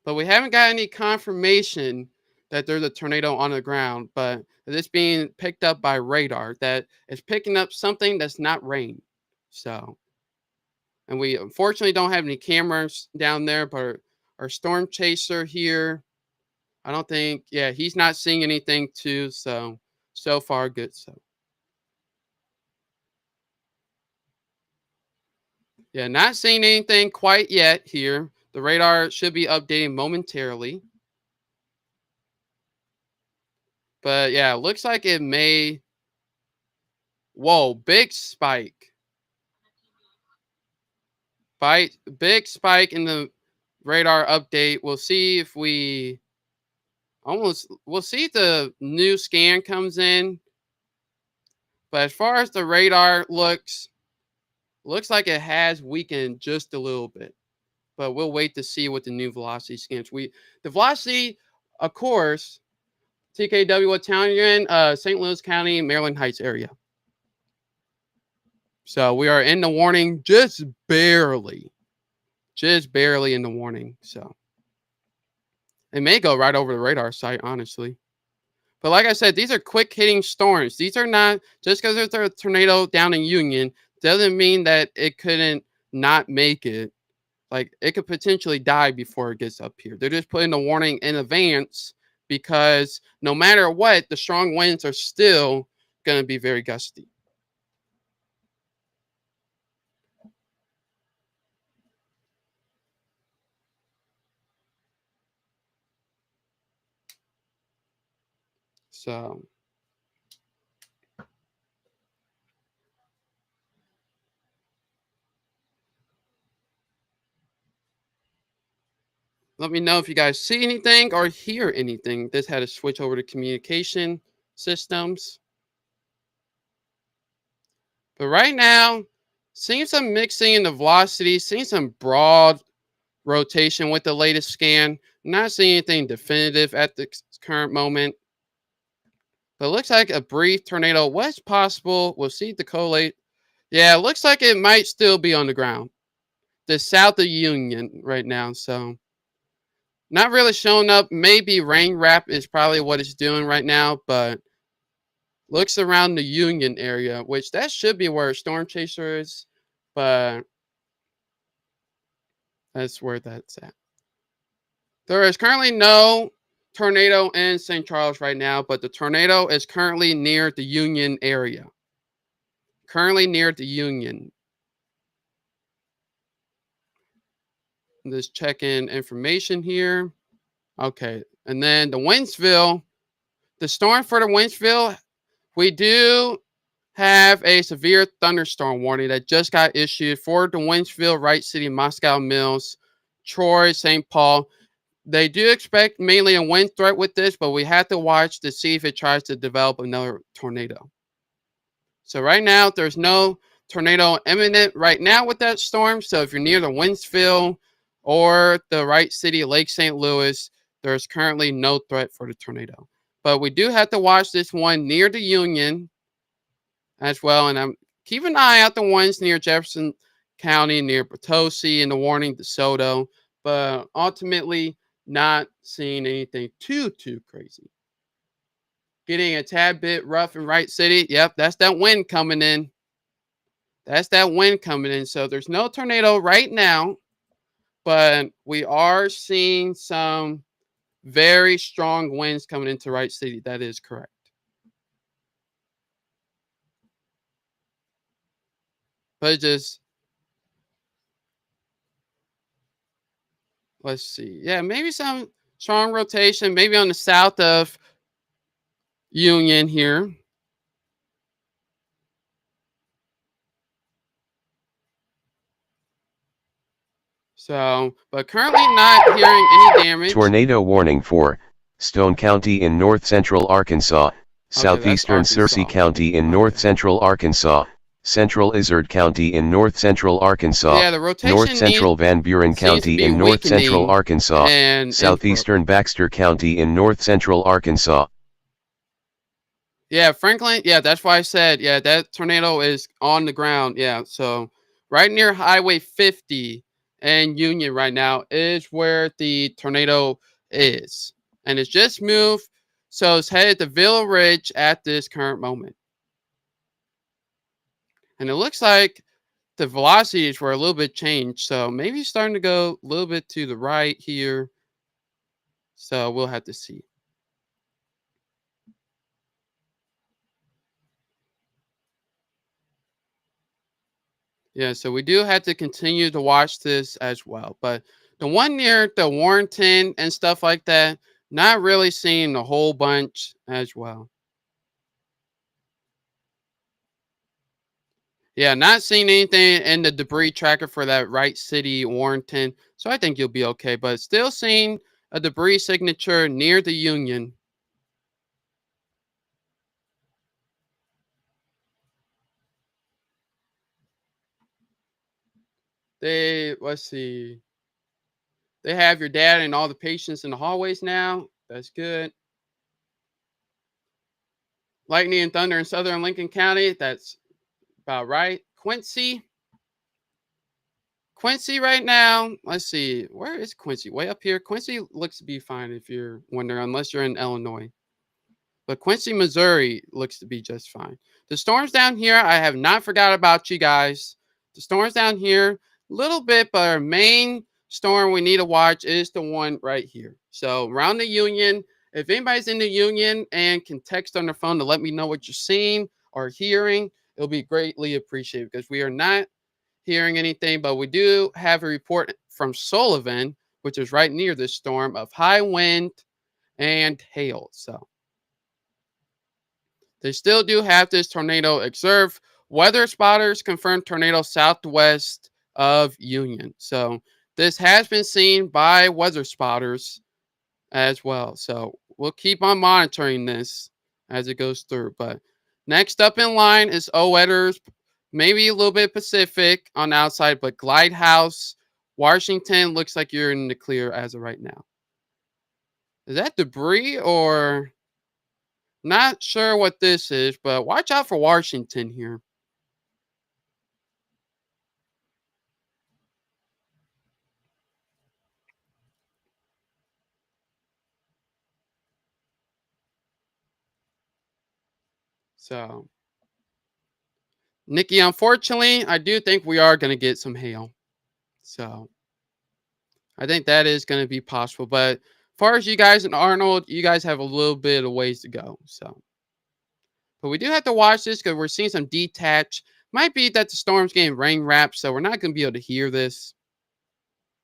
But we haven't got any confirmation that there's a tornado on the ground, but this being picked up by radar that is picking up something that's not rain. So, and we unfortunately don't have any cameras down there, but our storm chaser here, I don't think, yeah, he's not seeing anything too. So, so far, good. So, yeah, not seeing anything quite yet here. The radar should be updating momentarily. But yeah, looks like it may. Whoa, big spike. Big spike in the radar update. We'll see if we'll see if the new scan comes in. But as far as the radar looks like it has weakened just a little bit. But we'll wait to see what the new velocity scans. The velocity, of course, TKW, what town you're in? St. Louis County, Maryland Heights area. So we are in the warning just barely in the warning. So it may go right over the radar site, honestly. But like I said, these are quick hitting storms. These are not just because there's a tornado down in Union doesn't mean that it couldn't not make it. Like it could potentially die before it gets up here. They're just putting a warning in advance because no matter what, the strong winds are still going to be very gusty. So let me know if you guys see anything or hear anything. This had to switch over to communication systems. But right now, seeing some mixing in the velocity, seeing some broad rotation with the latest scan. Not seeing anything definitive at the current moment. But it looks like a brief tornado was possible. We'll see the collate. Yeah, it looks like it might still be on the ground. The south of Union right now. So not really showing up. Maybe rain wrap is probably what it's doing right now, but looks around the Union area, which that should be where Storm Chaser is, but that's where that's at. There is currently no tornado in St. Charles right now, but the tornado is currently near the Union area. Currently near the Union. Just checking information here. Okay. And then the Wentzville, the storm for the Wentzville, we do have a severe thunderstorm warning that just got issued for the Wentzville, Wright City, Moscow Mills, Troy, St. Paul. They do expect mainly a wind threat with this, but we have to watch to see if it tries to develop another tornado. So right now, there's no tornado imminent right now with that storm. So if you're near the Wentzville or the Wright City, Lake St. Louis, there's currently no threat for the tornado. But we do have to watch this one near the Union as well. And I'm keep an eye out the ones near Jefferson County, near Potosi, and the warning DeSoto. But ultimately, not seeing anything too crazy. Getting a tad bit rough in Wright City. Yep, that's that wind coming in. That's that wind coming in. So there's no tornado right now, but we are seeing some very strong winds coming into Wright City. That is correct. But just let's see. Yeah, maybe some strong rotation, maybe on the south of Union here. So, but currently not hearing any damage. Tornado warning for Stone County in north central Arkansas, southeastern Searcy County in north central Arkansas, central Izard County in north central Arkansas, Yeah, the rotation north central Van Buren County in north central Arkansas, and southeastern Baxter County in north central Arkansas. Yeah, Franklin. Yeah, that's why I said, yeah, that tornado is on the ground. Yeah, so right near Highway 50 and Union right now is where the tornado is. And it's just moved. So it's headed to Villa Ridge at this current moment. And it looks like the velocities were a little bit changed. So maybe starting to go a little bit to the right here. So we'll have to see. Yeah, so we do have to continue to watch this as well. But the one near the Warrenton and stuff like that, not really seeing a whole bunch as well. Yeah, not seeing anything in the debris tracker for that Wright City, Warrenton. So I think you'll be okay. But still seeing a debris signature near the Union. Let's see. They have your dad and all the patients in the hallways now. That's good. Lightning and thunder in southern Lincoln County. That's about right. Quincy right now. Let's see. Where is Quincy? Way up here. Quincy looks to be fine if you're wondering, unless you're in Illinois. But Quincy, Missouri looks to be just fine. The storms down here, I have not forgot about you guys. The storms down here, little bit, but our main storm we need to watch is the one right here. So around the Union, if anybody's in the Union and can text on their phone to let me know what you're seeing or hearing, it'll be greatly appreciated because we are not hearing anything, but we do have a report from Sullivan, which is right near this storm, of high wind and hail. So they still do have this tornado observed. Weather spotters confirmed tornado southwest of Union. So this has been seen by weather spotters as well. So we'll keep on monitoring this as it goes through. But next up in line is Oetter's maybe a little bit Pacific on the outside, but Glide House, Washington looks like you're in the clear as of right now. Is that debris or not sure what this is, but watch out for Washington here. So, Nikki, unfortunately, I do think we are going to get some hail. So, I think that is going to be possible. But as far as you guys in Arnold, you guys have a little bit of ways to go. So, but we do have to watch this because we're seeing some detach. Might be that the storm's getting rain wrapped, so we're not going to be able to hear this.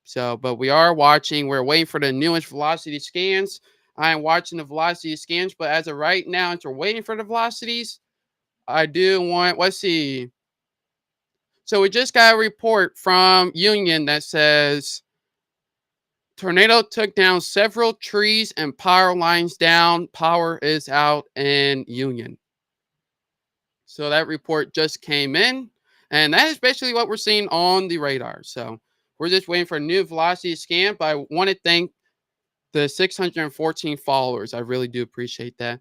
So, but we are watching. We're waiting for the newest velocity scans. I am watching the velocity scans, but as of right now, as we're waiting for the velocities, I do want, let's see. So we just got a report from Union that says tornado took down several trees and power lines down. Power is out in Union. So that report just came in, and that is basically what we're seeing on the radar. So we're just waiting for a new velocity scan, but I want to thank the 614 followers. I really do appreciate that.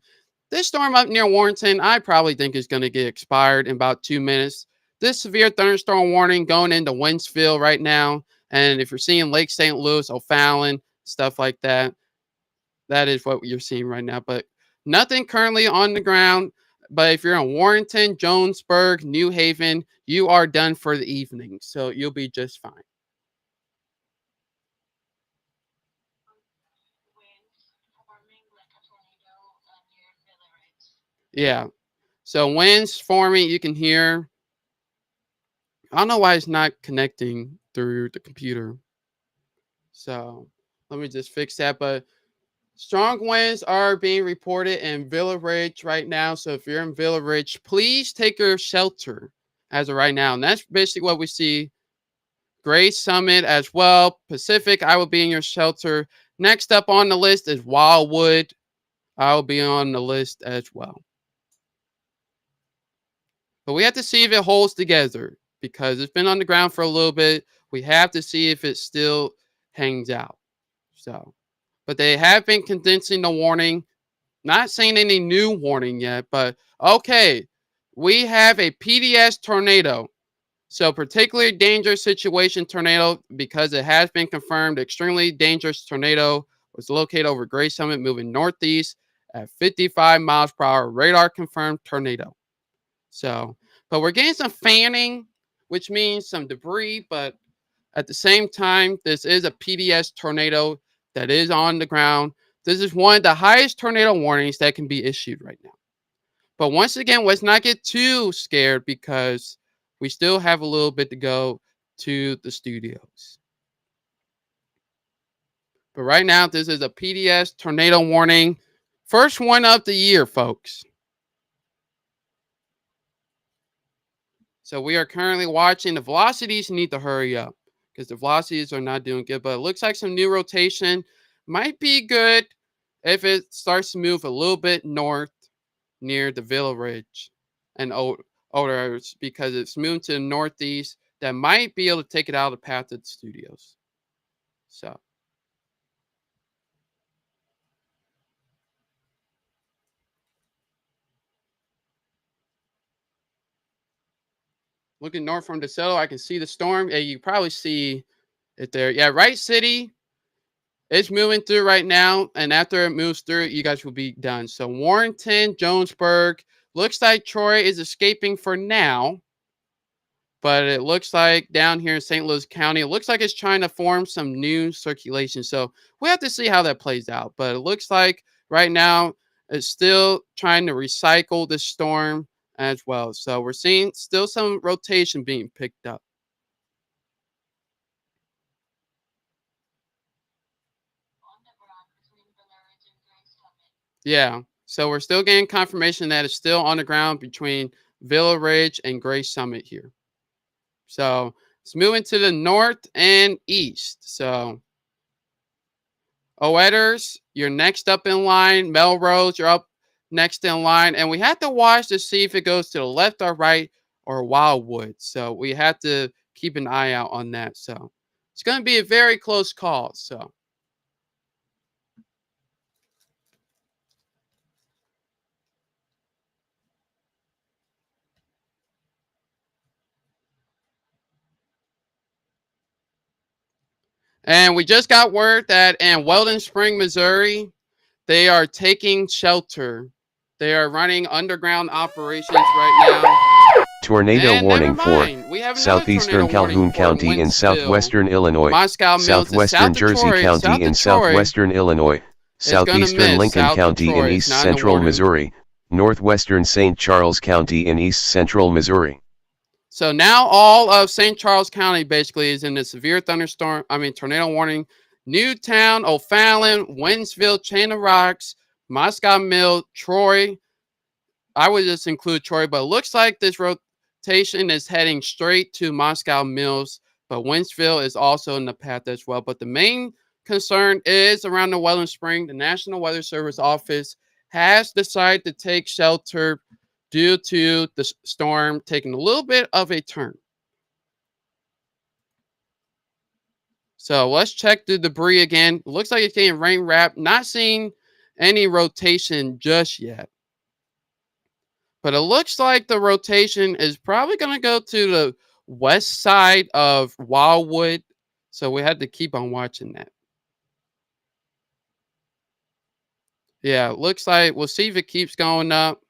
This storm up near Warrenton, I probably think is going to get expired in about 2 minutes. This severe thunderstorm warning going into Wentzville right now. And if you're seeing Lake St. Louis, O'Fallon, stuff like that, that is what you're seeing right now. But nothing currently on the ground. But if you're in Warrenton, Jonesburg, New Haven, you are done for the evening. So you'll be just fine. Yeah. So winds forming, you can hear. I don't know why it's not connecting through the computer. So let me just fix that. But strong winds are being reported in Villa Ridge right now. So if you're in Villa Ridge, please take your shelter as of right now. And that's basically what we see. Gray Summit as well. Pacific, I will be in your shelter. Next up on the list is Wildwood. I will be on the list as well. But we have to see if it holds together because it's been on the ground for a little bit. We have to see if it still hangs out. So, but they have been condensing the warning. Not saying any new warning yet, but okay, we have a PDS tornado. So, particularly dangerous situation tornado because it has been confirmed. Extremely dangerous tornado was located over Gray Summit, moving northeast at 55 miles per hour. Radar confirmed tornado. So, but we're getting some fanning, which means some debris. But at the same time, this is a PDS tornado that is on the ground. This is one of the highest tornado warnings that can be issued right now. But once again, let's not get too scared because we still have a little bit to go to the studios. But right now, this is a PDS tornado warning. First one of the year, folks. So we are currently watching the velocities need to hurry up because the velocities are not doing good. But it looks like some new rotation might be good if it starts to move a little bit north near the Villa Ridge and older because it's moving to the northeast. That might be able to take it out of the path of the studios. So looking north from DeSoto, I can see the storm. Yeah, you probably see it there. Yeah, Wright City. It's moving through right now, and after it moves through, you guys will be done. So Warrenton, Jonesburg, looks like Troy is escaping for now, but it looks like down here in St. Louis County, it looks like it's trying to form some new circulation. So we have to see how that plays out. But it looks like right now it's still trying to recycle the storm as well. So we're seeing still some rotation being picked up. Yeah. So we're still getting confirmation that it's still on the ground between Villa Ridge and Gray Summit here. So it's moving to the north and east. So Oetters, you're next up in line. Melrose, you're up next in line. And we have to watch to see if it goes to the left or right or Wildwood. So we have to keep an eye out on that. So it's going to be a very close call. So. And we just got word that in Weldon Spring, Missouri, they are taking shelter. They are running underground operations right now. Tornado And never warning for mind, we have another tornado southeastern warning Calhoun for County in Wentzville, southwestern Illinois, Moscow Mills is southwestern south of Jersey Troy. County South in of Troy southwestern Illinois, is going to southeastern miss. Lincoln South of County in Troy is east not in the central warning. Missouri, northwestern St. Charles County in east central Missouri. So now all of St. Charles County basically is in the severe tornado warning. Newtown, O'Fallon, Wentzville, Chain of Rocks, Moscow Mill, Troy. I would just include Troy, but it looks like this rotation is heading straight to Moscow Mills, but Wentzville is also in the path as well. But the main concern is around the Weldon Spring. The National Weather Service office has decided to take shelter due to the storm taking a little bit of a turn. So let's check the debris again. Looks like it's getting rain wrapped. Not seeing any rotation just yet. But it looks like the rotation is probably going to go to the west side of Wildwood. So we had to keep on watching that. Yeah, it looks like we'll see if it keeps going up.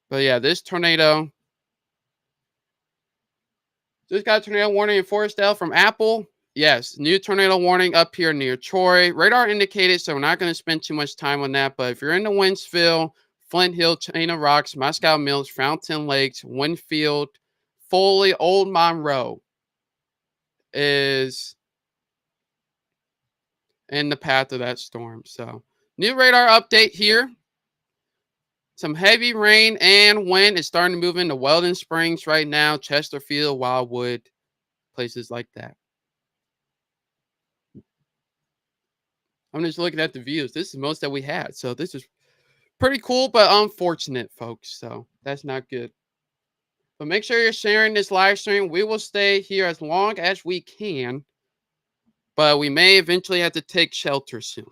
But yeah, this tornado just got a tornado warning in Forestdale from Apple. Yes, new tornado warning up here near Troy. Radar indicated, so we're not going to spend too much time on that. But if you're in the Wentzville, Flint Hill, Chain of Rocks, Moscow Mills, Fountain Lakes, Winfield, Foley, Old Monroe is in the path of that storm. So, new radar update here. Some heavy rain and wind is starting to move into Weldon Springs right now, Chesterfield, Wildwood, places like that. I'm just looking at the views. This is the most that we had. So this is pretty cool, but unfortunate, folks. So that's not good. But make sure you're sharing this live stream. We will stay here as long as we can, but we may eventually have to take shelter soon.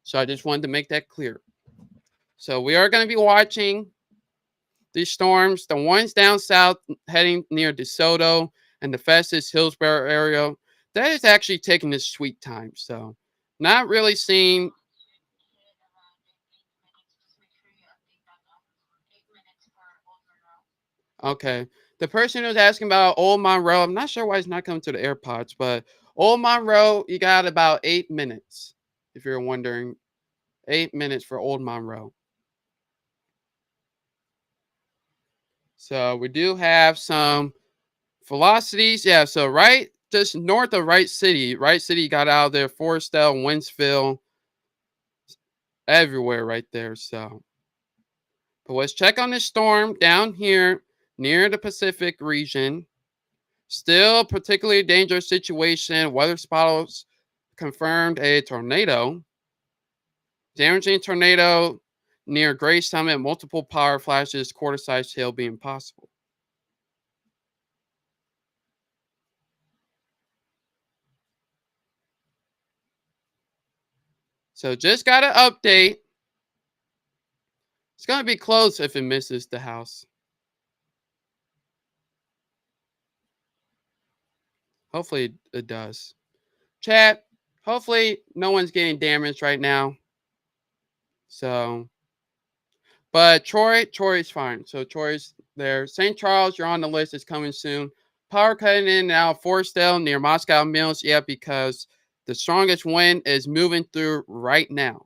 So I just wanted to make that clear. So we are going to be watching these storms. The ones down south heading near DeSoto and the Festus Hillsborough area, that is actually taking its sweet time. So not really seeing. Okay. The person who's asking about Old Monroe, I'm not sure why he's not coming to the AirPods, but Old Monroe, you got about 8 minutes. If you're wondering, 8 minutes for Old Monroe. So we do have some velocities. Yeah, so right just north of Wright City. Wright City got out of there, Forestdale, Wentzville, everywhere right there. So, but let's check on this storm down here near the Pacific region. Still particularly dangerous situation. Weather spotters confirmed a tornado. Damaging tornado near Gray Summit. Multiple power flashes, quarter-sized hail being possible. So just got an update. It's going to be close if it misses the house. Hopefully it does. Chat, hopefully no one's getting damaged right now. So, but Troy's fine. So Troy's there. St. Charles, you're on the list. It's coming soon. Power cutting in now. Forestdale near Moscow Mills. Yeah, because the strongest wind is moving through right now.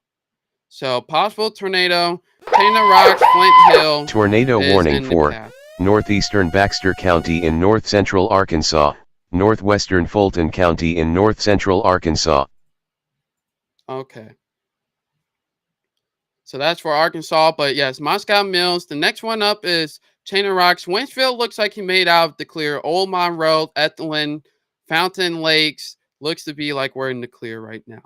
So possible tornado. Chain of Rocks, Flint Hill. Tornado warning for northeastern Baxter County in north central Arkansas, northwestern Fulton County in north central Arkansas. Okay. So that's for Arkansas, but yes, Moscow Mills. The next one up is Chain of Rocks. Winfield looks like he made out of the clear. Old Monroe, Ethelyn, Fountain Lakes looks to be like we're in the clear right now.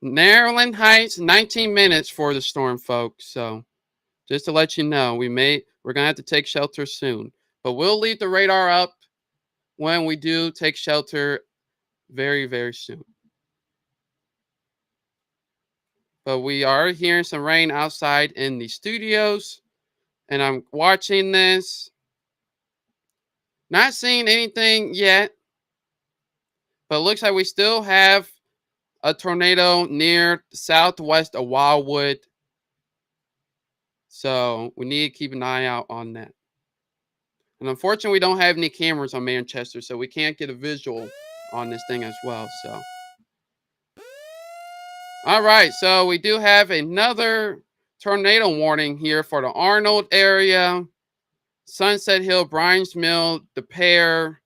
Maryland Heights, 19 minutes for the storm, folks. So just to let you know, we're gonna have to take shelter soon. But we'll leave the radar up when we do take shelter very, very soon. But we are hearing some rain outside in the studios, and I'm watching this. Not seeing anything yet, but it looks like we still have a tornado near southwest of Wildwood. So we need to keep an eye out on that. And unfortunately, we don't have any cameras on Manchester, so we can't get a visual on this thing as well. So, all right. So we do have another tornado warning here for the Arnold area, Sunset Hill, Bryan's Mill, De Pere,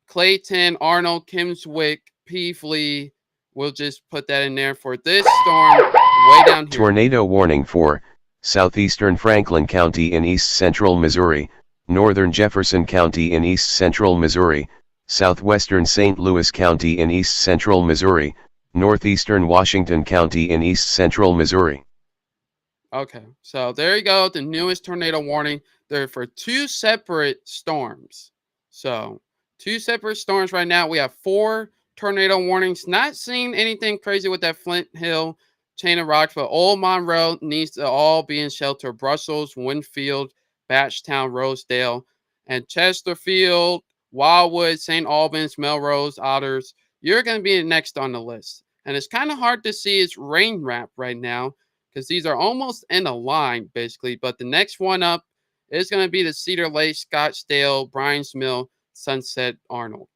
Clayton, Arnold, Kimmswick, Peevely. We'll just put that in there for this storm way down here. Tornado warning for southeastern Franklin County in east central Missouri, northern Jefferson County in east central Missouri, southwestern St. Louis County in east central Missouri, northeastern Washington County in east central Missouri. Okay, so there you go. The newest tornado warning. They're for two separate storms. So, two separate storms right now. We have 4 tornado warnings. Not seeing anything crazy with that Flint Hill chain of rocks, but Old Monroe needs to all be in shelter. Brussels, Winfield, Batchtown, Rosedale, and Chesterfield, Wildwood, St. Albans, Melrose, Otters. You're going to be next on the list. And it's kind of hard to see its rain wrap right now because these are almost in a line, basically. But the next one up is going to be the Cedar Lake, Scottsdale, Bryan's Mill, Sunset, Arnold.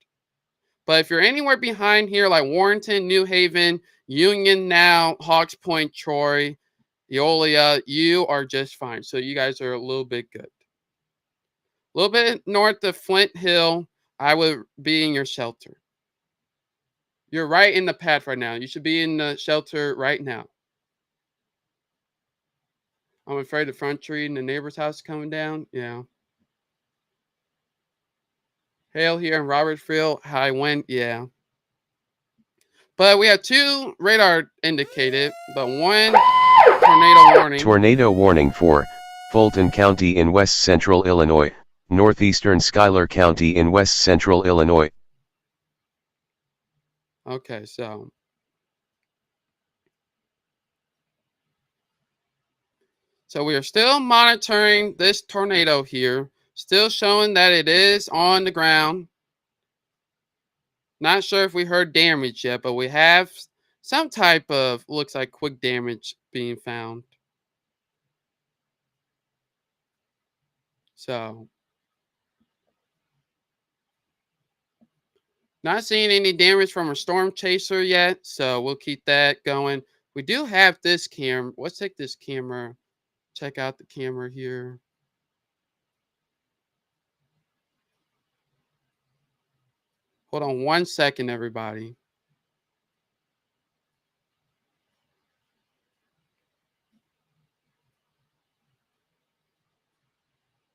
But if you're anywhere behind here, like Warrenton, New Haven, Union now, Hawks Point, Troy, Eolia, you are just fine. So you guys are a little bit good. A little bit north of Flint Hill, I would be in your shelter. You're right in the path right now. You should be in the shelter right now. I'm afraid the front tree in the neighbor's house is coming down. Yeah. Hail here in Robertsville. High wind. Yeah. But we have 2 radar indicated, but 1 tornado warning. Tornado warning for Fulton County in west central Illinois, northeastern Schuyler County in west central Illinois. Okay, so we are still monitoring this tornado here, still showing that it is on the ground. Not sure if we heard damage yet, but we have some type of, looks like quick damage being found. So, not seeing any damage from a storm chaser yet, so we'll keep that going. We do have this camera. Let's take this camera. Check out the camera here. Hold on 1 second, everybody.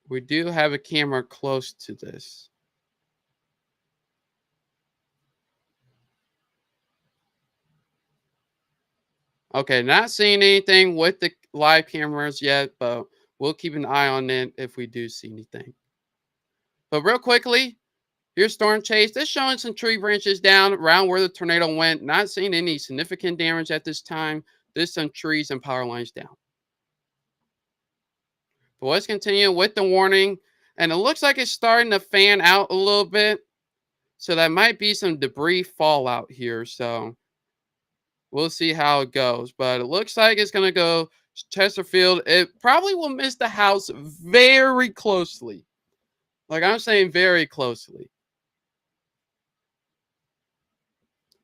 We do have a camera close to this. Okay, not seeing anything with the live cameras yet, but we'll keep an eye on it if we do see anything. But real quickly, here's Storm Chase. This showing some tree branches down around where the tornado went. Not seeing any significant damage at this time. There's some trees and power lines down. But let's continue with the warning. And it looks like it's starting to fan out a little bit. So that might be some debris fallout here. So we'll see how it goes. But it looks like it's going to go Chesterfield. It probably will miss the house very closely. Like I'm saying, very closely.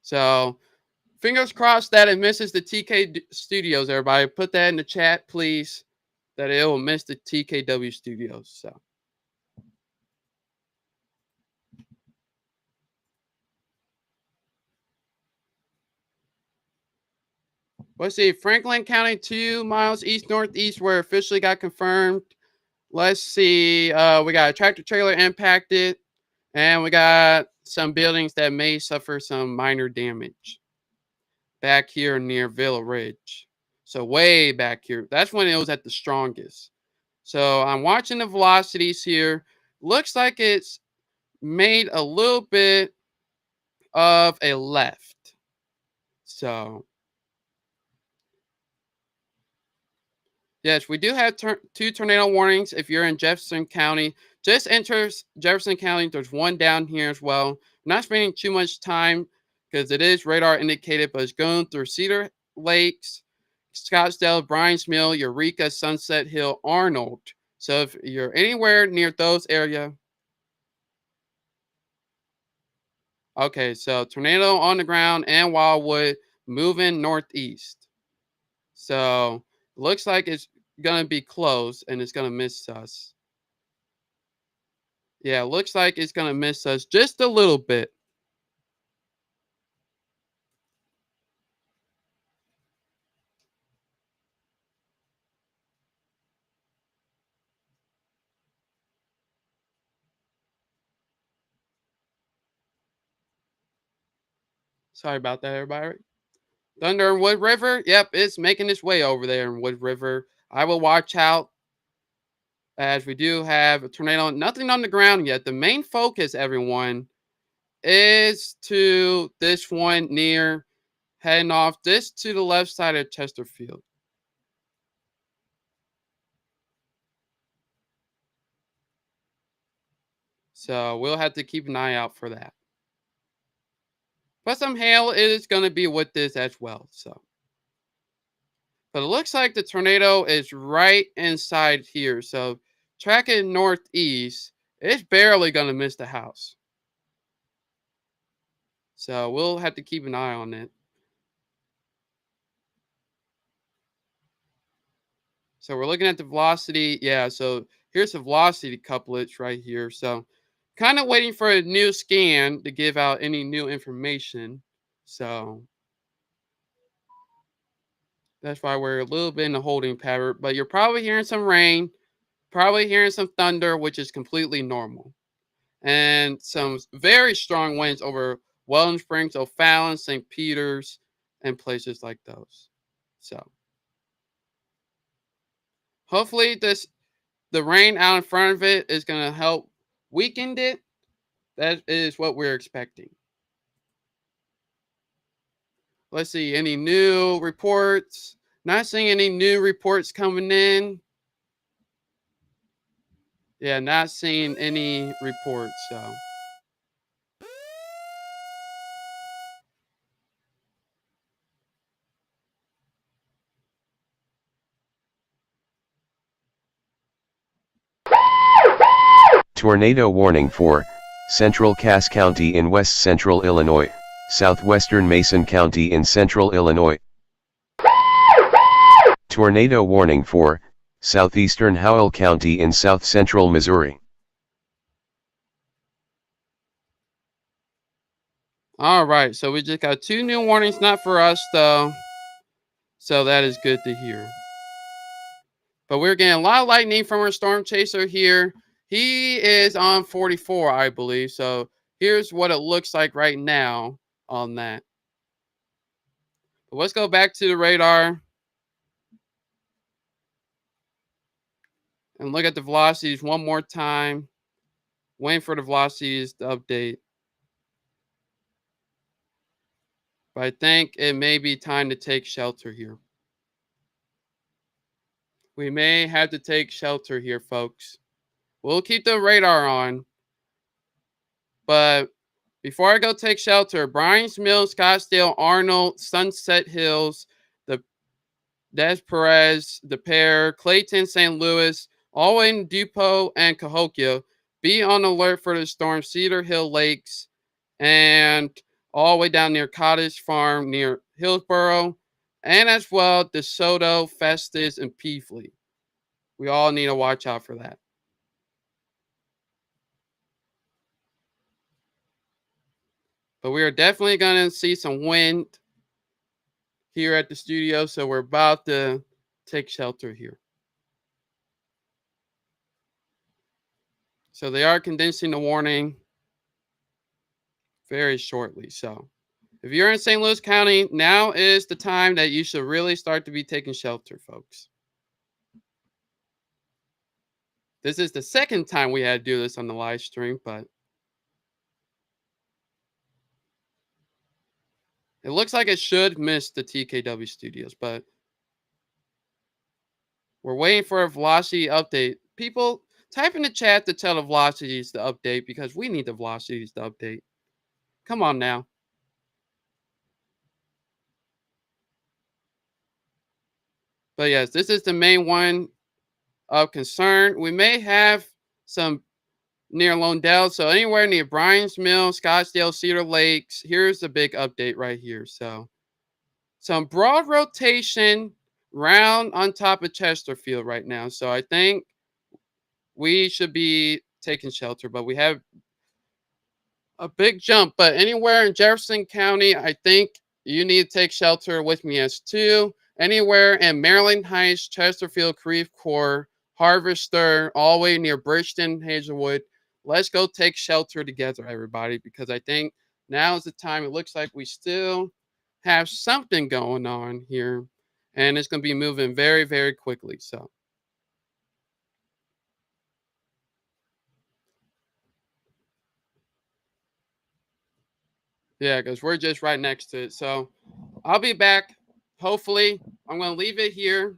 So fingers crossed that it misses the TK Studios, everybody. Put that in the chat, please, that it will miss the TKW Studios. So. Let's see. Franklin County, 2 miles east-northeast, where officially got confirmed. Let's see. We got a tractor trailer impacted, and we got some buildings that may suffer some minor damage. back here near Villa Ridge. So way back here. That's when it was at the strongest. So I'm watching the velocities here. Looks like it's made a little bit of a left. So yes, we do have two tornado warnings if you're in Jefferson County. Just enter Jefferson County. There's one down here as well. I'm not spending too much time because it is radar indicated, but it's going through Cedar Lakes, Scottsdale, Bryan's Mill, Eureka, Sunset Hill, Arnold. So if you're anywhere near those area, okay, so tornado on the ground and Wildwood moving northeast. So looks like it's gonna be close and it's gonna miss us. Yeah, looks like it's gonna miss us just a little bit. Sorry about that, everybody. Thunder and Wood River. Yep, it's making its way over there in Wood River. I will watch out as we do have a tornado. Nothing on the ground yet. The main focus, everyone, is to this one near heading off this to the left side of Chesterfield. So we'll have to keep an eye out for that. But some hail is going to be with this as well. So, but it looks like the tornado is right inside here. So tracking northeast, it's barely going to miss the house. So we'll have to keep an eye on it. So we're looking at the velocity. Yeah, so here's the velocity couplets right here. So kind of waiting for a new scan to give out any new information. So that's why we're a little bit in a holding pattern. But you're probably hearing some rain, probably hearing some thunder, which is completely normal. And some very strong winds over Weldon Springs, O'Fallon, St. Peter's, and places like those. So hopefully the rain out in front of it is going to help weaken it. That is what we're expecting. Let's see, any new reports? Not seeing any new reports coming in. Yeah, not seeing any reports. So Tornado warning for Central Cass County in west central Illinois, southwestern Mason County in central Illinois. Tornado warning for southeastern Howell County in south central Missouri. all right, so we just got two new warnings, not for us though. So that is good to hear. But we're getting a lot of lightning from our storm chaser here. He is on 44, I believe. So here's what it looks like right now on that. But let's go back to the radar and look at the velocities one more time. Waiting for the velocities to update. But I think it may be time to take shelter here. We may have to take shelter here, folks. We'll keep the radar on. But before I go take shelter, Bryan's Mills, Scottsdale, Arnold, Sunset Hills, the Des Perez, the Pear, Clayton, St. Louis, all the way in Dupont and Cahokia, be on alert for the storm, Cedar Hill Lakes, and all the way down near Cottage Farm, near Hillsboro, and as well DeSoto, Festus, and Peevely. We all need to watch out for that. But we are definitely going to see some wind here at the studio, so we're about to take shelter here. So they are condensing the warning very shortly. So If you're in St. Louis County, now is the time that you should really start to be taking shelter, folks. This is the second time we had to do this on the live stream, but it looks like it should miss the TKW studios, but we're waiting for a velocity update. People, type in the chat to tell the velocities to update because we need the velocities to update. Come on now. But yes, this is the main one of concern. We may have some near Londell, so anywhere near Bryan's Mill, Scottsdale, Cedar Lakes. Here's the big update right here. So some broad rotation round on top of Chesterfield right now. So I think we should be taking shelter, but we have a big jump. But anywhere in Jefferson County, I think you need to take shelter with me as two. Anywhere in Maryland Heights, Chesterfield, Creve Coeur, Harvester, all the way near Bridgeton, Hazelwood. Let's go take shelter together, everybody, because I think now is the time. It looks like we still have something going on here, and it's going to be moving very, very quickly. So, yeah, because we're just right next to it. So, I'll be back. Hopefully, I'm going to leave it here.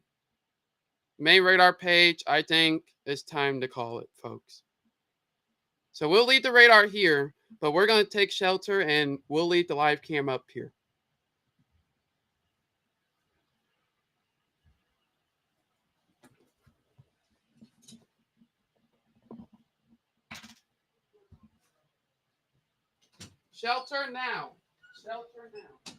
Main radar page. I think it's time to call it, folks. So we'll leave the radar here, but we're going to take shelter and we'll leave the live cam up here. Shelter now. Shelter now.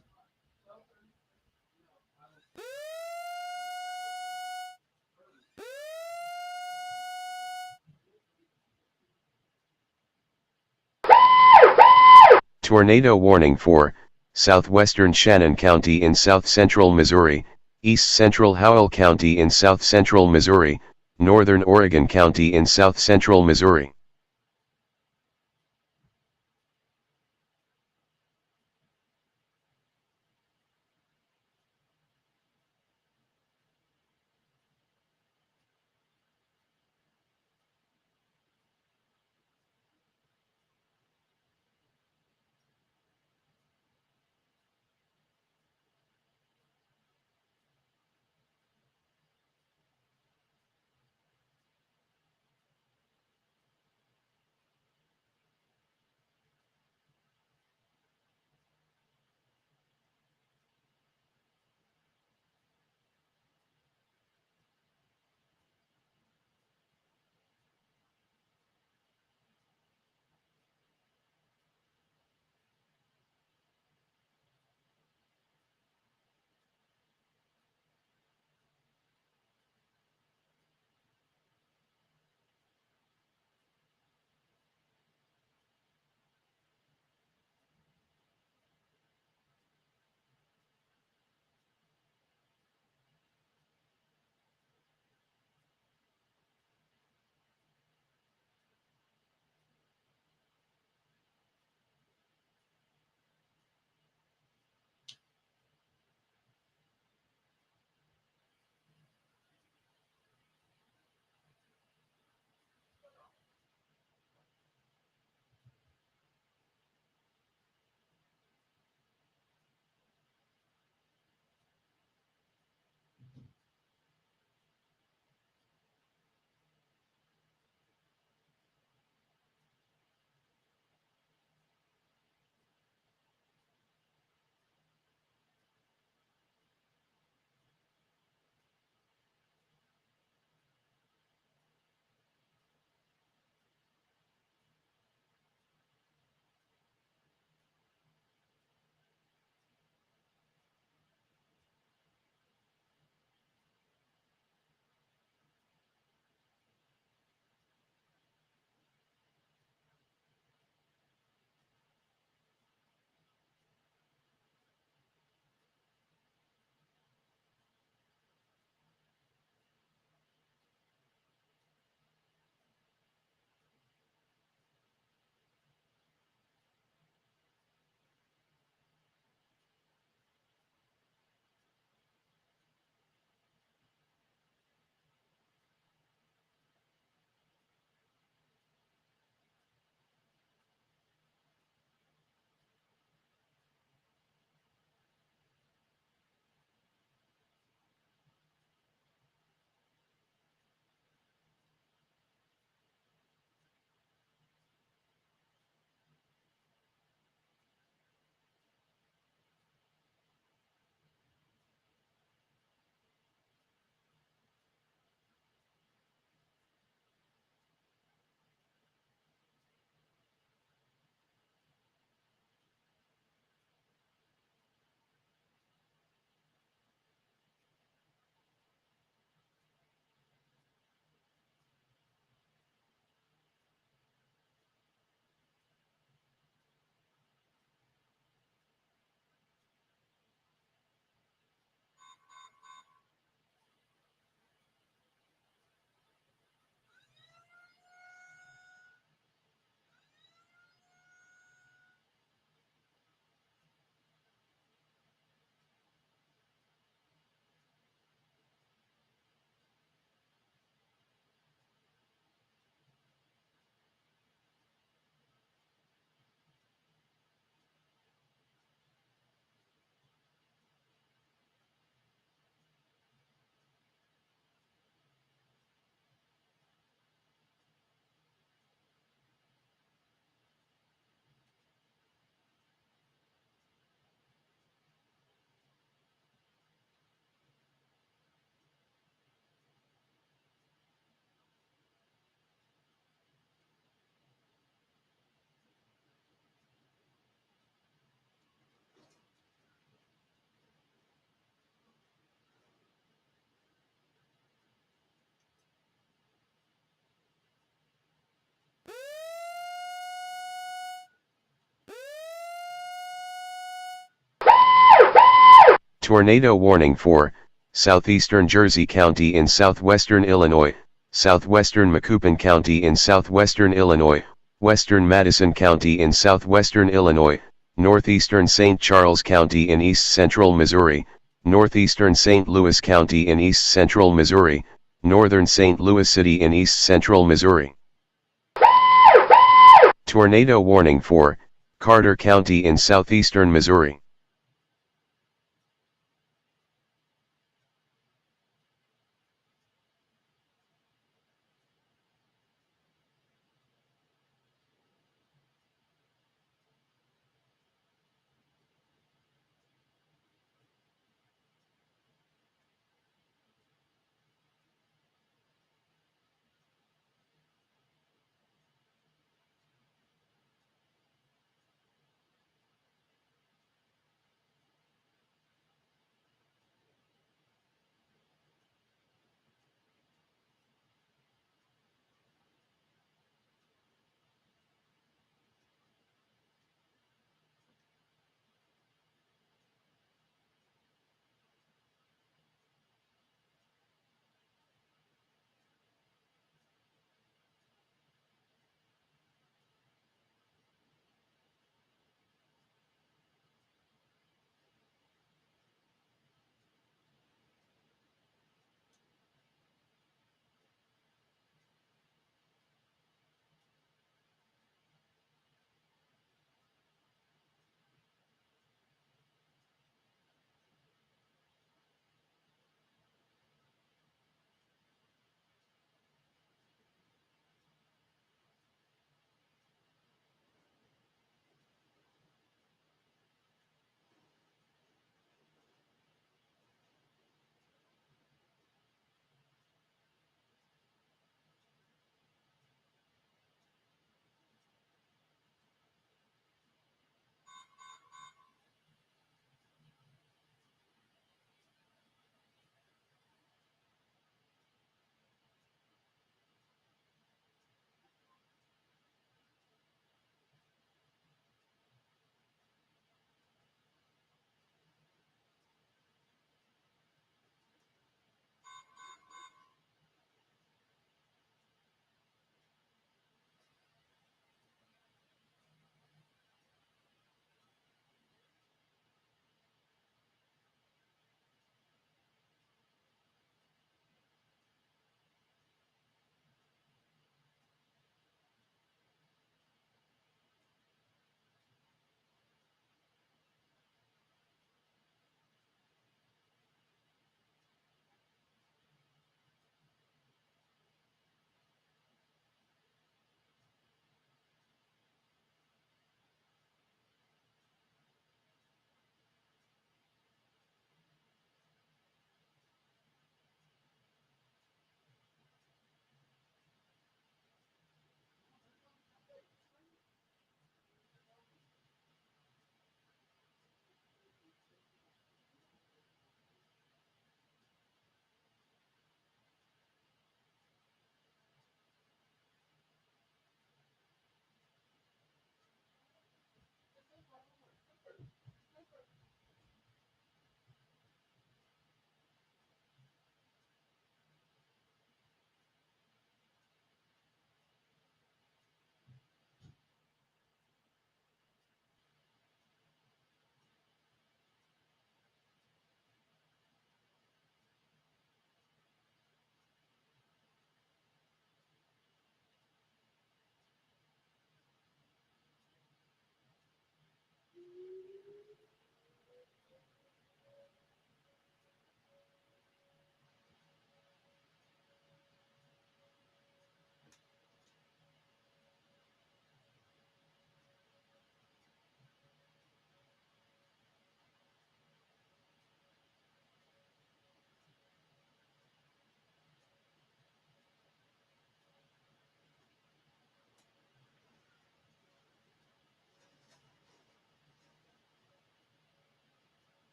Tornado warning for southwestern Shannon County in south central Missouri, east central Howell County in south central Missouri, northern Oregon County in south central Missouri. Tornado warning for southeastern Jersey County in southwestern Illinois, southwestern Macoupin County in southwestern Illinois, western Madison County in southwestern Illinois, northeastern St. Charles County in east central Missouri, northeastern St. Louis County in east central Missouri, northern St. Louis City in east central Missouri. Tornado warning for Carter County in southeastern Missouri.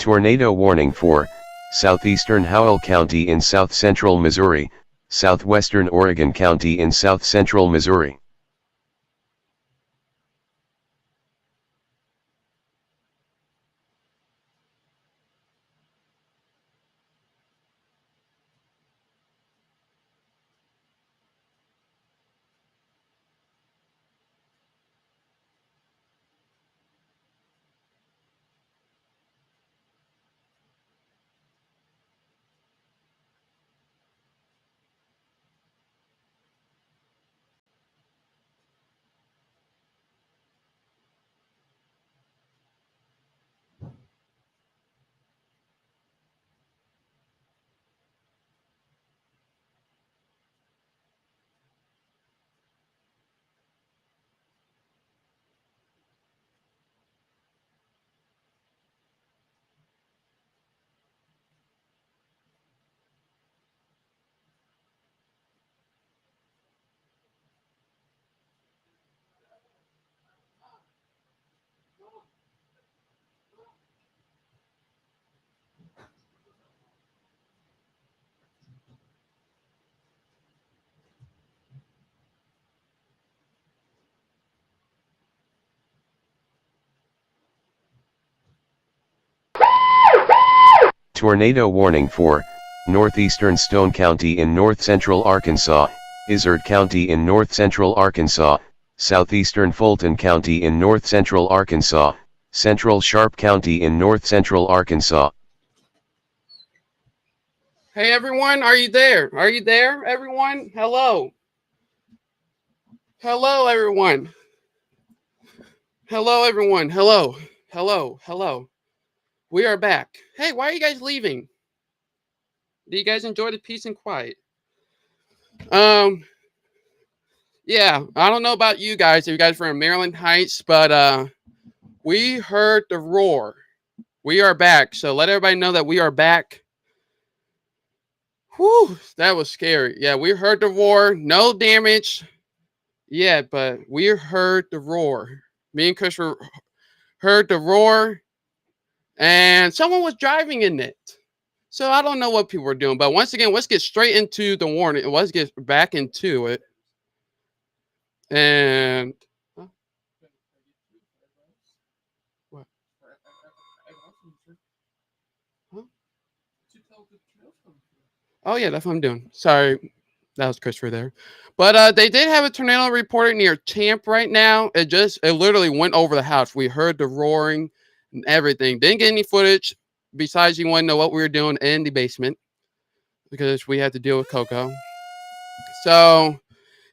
Tornado warning for southeastern Howell County in south-central Missouri, southwestern Oregon County in south-central Missouri. Tornado warning for northeastern Stone County in north-central Arkansas, Izard County in north-central Arkansas, southeastern Fulton County in north-central Arkansas, central Sharp County in north-central Arkansas. Hey everyone, are you there? Are you there, everyone? Hello. Hello, everyone. Hello, everyone. Hello. Hello. Hello. We are back. Hey, why are you guys leaving? Do you guys enjoy the peace and quiet? Yeah, I don't know about you guys, if you guys are from Maryland Heights, but we heard the roar. We are back. So let everybody know that we are back. Whew, that was scary. Yeah, we heard the roar. No damage. Yeah, but we heard the roar. Me and Chris heard the roar, and someone was driving in it. So I don't know what people were doing. But once again, let's get straight into the warning. Let's get back into it. And what? Huh? Oh yeah, that's what I'm doing. Sorry, that was Christopher there. But they did have a tornado reported near Champ right now. It literally went over the house. We heard the roaring and everything. Didn't get any footage besides you want to know what we were doing in the basement because we had to deal with Coco. So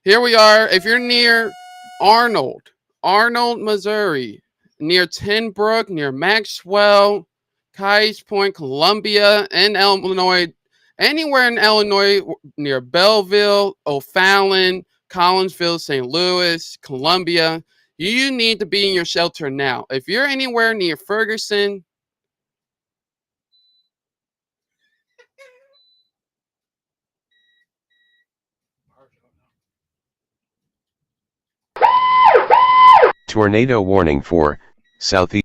here we are. If you're near Arnold, Missouri, near Tinbrook, near Maxwell, Keyes Point, Columbia, and Illinois, anywhere in Illinois near Belleville, O'Fallon, Collinsville, St. Louis, Columbia, you need to be in your shelter now. If you're anywhere near Ferguson, Tornado warning for southeast